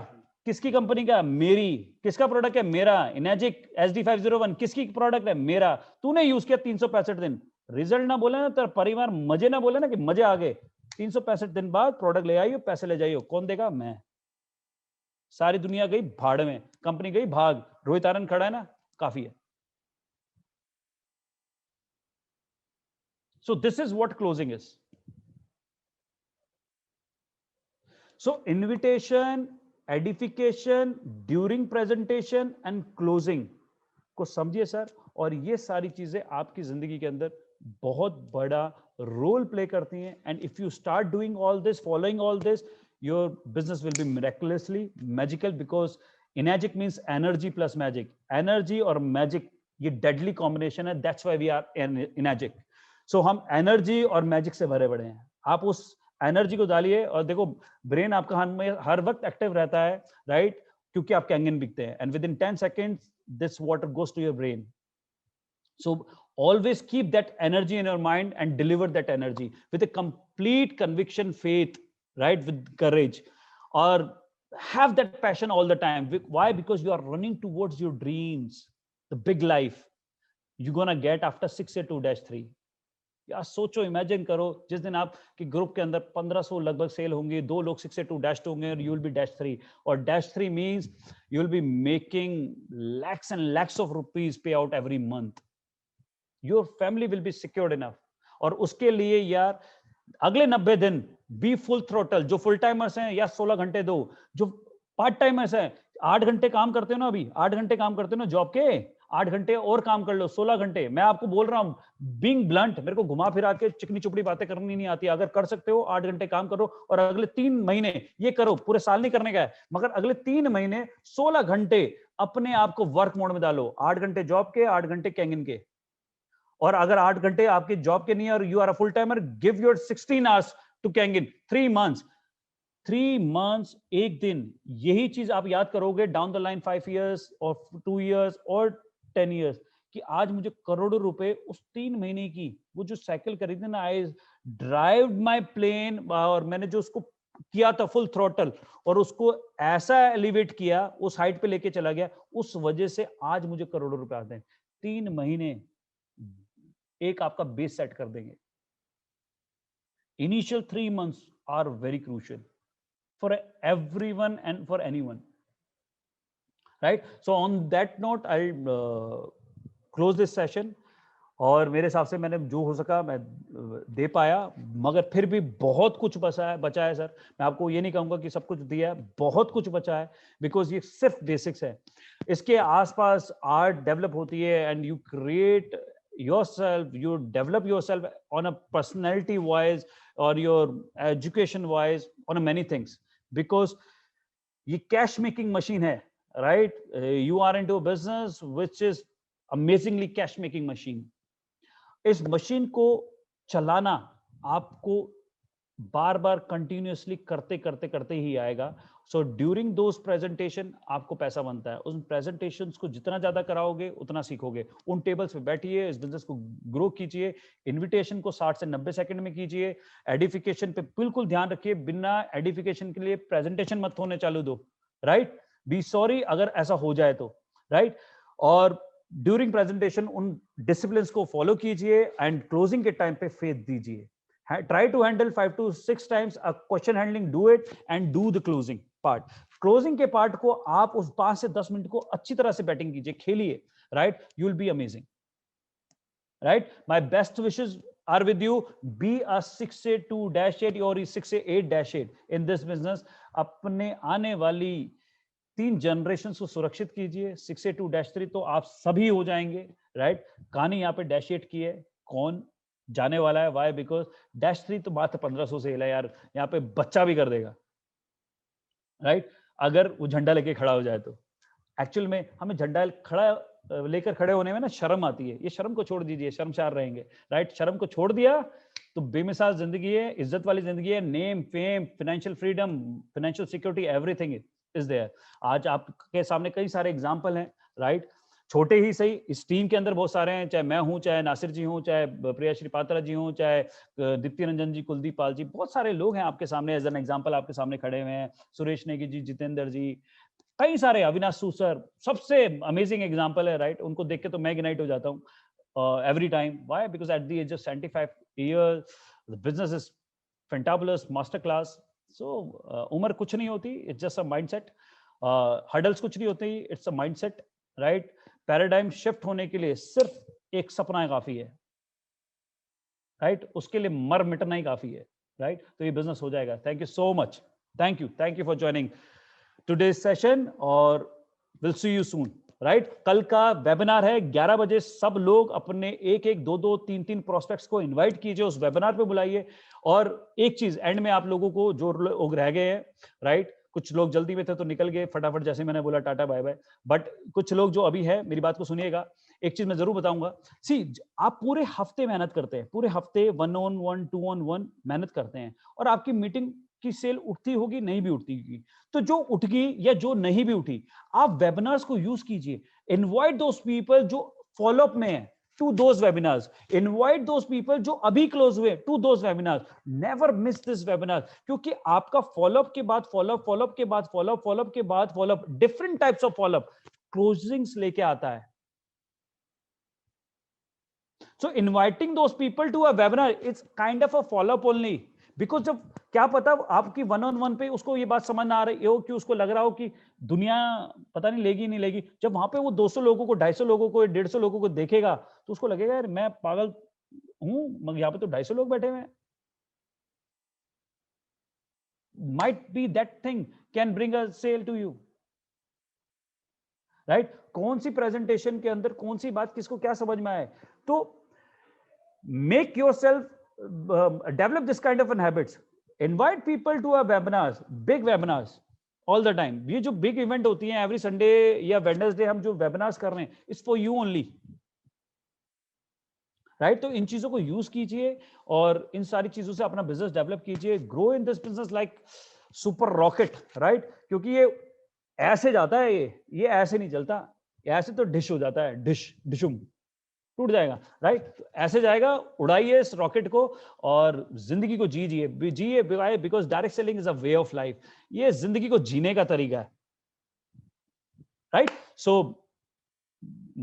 किसकी कंपनी का? मेरी। किसका प्रोडक्ट है? मेरा। इनेजिक SD501 किसकी प्रोडक्ट है? मेरा। तूने यूज किया 365 दिन, रिजल्ट ना बोले ना, तेरा परिवार मजे ना बोले ना कि मजे आ गए, 365 दिन बाद प्रोडक्ट ले आइयो, पैसे ले जाइयो, कौन देगा? मैं। सारी दुनिया गई भाड़ में, कंपनी गई भाग, रोहित आनंद खड़ा है ना, काफी है। So this is what closing is. So invitation, edification, during presentation and closing को समझिए सर, और ये सारी चीजें आपकी जिंदगी के अंदर बहुत बड़ा रोल प्ले करती हैं। And if you start doing all this, following all this, your business will be miraculously magical, because Enagic means energy plus magic. Energy और मैजिक ये डेडली कॉम्बिनेशन है, that's why we are Enagic. So हम energy और magic से भरे पड़े हैं। आप उस एनर्जी को डालिए, और देखो ब्रेन आपका हाथ में हर वक्त एक्टिव रहता है, राइट? क्योंकि आप कैंगन बिकते हैं, and with in 10 seconds this water goes to your brain. So always keep that energy in your mind and deliver that energy with a complete conviction, faith, right? With courage, or have that passion all the time. Why? Because you are running towards your dreams, the big life you're gonna get after 6A2-3। यार सोचो, imagine करो, जिस दिन आपके group के अंदर 1500 लगभग cell होंगे, 2 लोग 6A2- होंगे और यू विल बी -3, और -3 means you will be making lakhs and lakhs of rupees pay out every month. Your family will be secured enough. और उसके लिए यार अगले 90 दिन बी फुल थ्रोटल। जो फुल टाइमर्स हैं यार 16 घंटे दो, जो पार्ट टाइमर्स हैं 8 घंटे काम करते हो ना, अभी 8 घंटे काम करते हो ना जॉब के, 8 घंटे और काम कर लो, 16 घंटे। मैं आपको बोल रहा हूं बीइंग ब्लंट, मेरे को घुमा फिरा के चिकनी चुपड़ी बातें करनी नहीं आती। अगर कर सकते हो 8 घंटे काम करो, और अगले 3 महीने ये करो, पूरे साल नहीं करने का है, मगर अगले 3 महीने 16 घंटे अपने आप को वर्क मोड में डालो। 8 घंटे जॉब के, 8 घंटे कैंगिन के। और अगर 8 घंटे आपकी जॉब के नहीं है और you are a full timer, give your 16 hours to Kangen. 3 months, 3 months, एक दिन। यही चीज आप याद करोगे डाउन द लाइन 5 years और 2 years और 10 years, कि आज मुझे करोड़ों रुपए उस 3 महीने की वो जो साइकिल खरीदी ना, आई ड्राइव माई प्लेन, और मैंने जो उसको किया था फुल थ्रोटल, और उसको ऐसा एलिवेट किया, उस हाइट पे लेके चला गया, उस वजह से आज मुझे करोड़ों रुपए आते हैं। 3 महीने एक आपका बेस सेट कर देंगे। Initial 3 months are very crucial for everyone and for anyone, right? So on that note, I'll close this session. और मेरे हिसाब से मैंने जो हो सका मैं दे पाया, मगर फिर भी बहुत कुछ बचा है सर। मैं आपको ये नहीं कहूंगा कि सब कुछ दिया है, बहुत कुछ बचा है, बिकॉज ये सिर्फ बेसिक्स है। इसके आसपास आर्ट डेवलप होती है and you create yourself, you develop yourself on a personality wise or your education wise on a many things, because ये कैश मेकिंग मशीन है, right? You are into a business which is amazingly cash making machine. इस machine को चलाना आपको बार बार continuously करते करते करते ही आएगा। सो ड्यूरिंग दोस प्रेजेंटेशन आपको पैसा बनता है। उन प्रेजेंटेशंस को जितना ज्यादा कराओगे उतना सीखोगे। उन टेबल्स पे बैठिए, इस बिजनेस को ग्रो कीजिए। इन्विटेशन को 60 से 90 सेकंड में कीजिए। एडिफिकेशन पे बिल्कुल ध्यान रखिए, बिना एडिफिकेशन के लिए प्रेजेंटेशन मत होने चालू दो, राइट? बी सॉरी अगर ऐसा हो जाए तो, राइट? और ड्यूरिंग प्रेजेंटेशन उन डिसिप्लिन को फॉलो कीजिए एंड क्लोजिंग के टाइम पे फेथ दीजिए। Try to handle 5 to 6 times a question handling, do it and do the closing part. Closing के part को आप उस 5 से 10 मिनट को अच्छी तरह से बैटिंग कीजिए, खेलिए, right? You will be amazing, right? My best wishes are with you. Be a 682-8 or 688-8 in this business. अपने आने वाली 3 जनरेशन को सुरक्षित कीजिए। 682-3 तो आप सभी हो जाएंगे, राइट? कहानी यहाँ पे -8 की है, कौन जाने वाला है, वाई? बिकॉज -3 तो मात्र 1500 से हिला यार, यहाँ पे बच्चा भी कर देगा, राइट? अगर वो झंडा लेके खड़ा हो जाए तो। एक्चुअल में हमें झंडा लेकर खड़े होने में ना शर्म आती है। ये शर्म को छोड़ दीजिए, शर्मसार रहेंगे, राइट? शर्म को छोड़ दिया तो बेमिसाल जिंदगी है, इज्जत वाली जिंदगी है। Name, fame, financial freedom, financial security, everything is there. आज आपके सामने कई सारे एग्जांपल हैं, राइट? छोटे ही सही, इस टीम के अंदर बहुत सारे हैं, चाहे मैं हूं, चाहे नासिर जी हूं, चाहे प्रिया श्री पात्रा जी हूं, चाहे दीप्ति रंजन जी, कुलदीप पाल जी, बहुत सारे लोग हैं आपके सामने एज एन एग्जांपल आपके सामने खड़े हुए हैं। सुरेश नेगी जी, जितेंद्र जी, कई सारे, अविनाश सूसर सबसे अमेजिंग एग्जांपल है, राइट? उनको देख के तो मैं गिनाइट हो जाता हूँ every time. Why? Because at the age of 75 years the business is fantabulous, master class. So उम्र कुछ नहीं होती, it's just a mindset. Hurdles कुछ नहीं होती, it's a mindset, right? Paradigm shift होने के लिए सिर्फ एक सपना काफी है, राइट? उसके लिए मर मिटना ही काफी है, राइट? तो ये बिजनेस हो जाएगा। Thank you so much, thank you for joining today's session और will see you soon, right? कल का वेबिनार है 11 बजे। सब लोग अपने एक एक, दो दो, तीन तीन प्रोस्पेक्ट्स को इनवाइट कीजिए, उस वेबिनार पे बुलाइए। और एक चीज एंड में आप लोगों को, जो लोग रह गए हैं, राइट? कुछ लोग जल्दी में थे तो निकल गए फटाफट, जैसे मैंने बोला टाटा बाय बाय, बट कुछ लोग जो अभी है, मेरी बात को सुनिएगा। एक चीज मैं जरूर बताऊंगा, सी आप पूरे हफ्ते मेहनत करते हैं, पूरे हफ्ते 1 on 1, 2 on 1 मेहनत करते हैं, और आपकी मीटिंग की सेल उठती होगी, नहीं भी उठती होगी, तो जो उठ गई या जो नहीं भी उठी, आप वेबिनार्स को यूज कीजिए। इनवाइट दोस पीपल जो फॉलोअप में है to those webinars, invite those people जो अभी क्लोज हुए to those webinars, never miss this webinar, क्योंकि आपका फॉलोअप के बाद फॉलोअप, फॉलोअप के बाद फॉलोअप, फॉलोअप के बाद follow up, different types of follow up closings लेके आता है। So inviting those people to a webinar, it's kind of a follow-up only, because जब क्या पता आपकी 1 on 1 पे उसको ये बात समझ ना आ रही हो, कि उसको लग रहा हो कि दुनिया पता नहीं लेगी नहीं लेगी, जब वहां पे वो 200 लोगों को, 250 लोगों को, 150 लोगों को देखेगा तो उसको लगेगा यार मैं पागल हूं, मगर यहाँ पे तो 250 लोग बैठे हुए हैं। Might be that thing can bring a sale to you, right? कौन सी प्रेजेंटेशन के अंदर कौन सी बात किसको क्या समझ में आए, तो make yourself develop this kind of an habits. Invite people to a webinars, big webinars all the time. ये जो big event होती हैं every Sunday या Wednesday हम जो webinars कर रहे हैं, it's for you only, right? तो इन चीजों को यूज कीजिए और इन सारी चीजों से अपना बिजनेस डेवलप कीजिए। Grow in this business like super rocket, right? क्योंकि ये ऐसे जाता है, ये ऐसे नहीं चलता, ऐसे तो डिश हो जाता है, डिशुम टूट जाएगा, राइट? तो ऐसे जाएगा, उड़ाइए इस रॉकेट को और जिंदगी को जिए because direct selling is a way of life. ये जिंदगी को जीने का तरीका है, right? So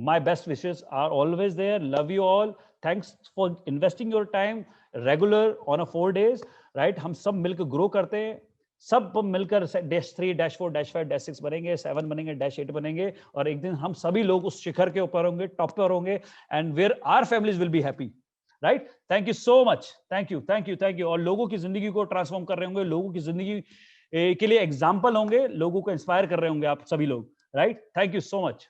my best wishes are always there. Love you all. Thanks for investing your time regular on a 4 days, right? हम सब मिलकर ग्रो करते हैं, सब मिलकर -3, -4, -5, -6 बनेंगे, 7 बनेंगे, -8 बनेंगे, और एक दिन हम सभी लोग उस शिखर के ऊपर होंगे, टॉप पर होंगे, and where our families will be happy, right? Thank you so much, thank you, thank you, thank you. और लोगों की जिंदगी को ट्रांसफॉर्म कर रहे होंगे, लोगों की जिंदगी के लिए एग्जाम्पल होंगे, लोगों को इंस्पायर कर रहे होंगे आप सभी लोग, right? Thank you so much.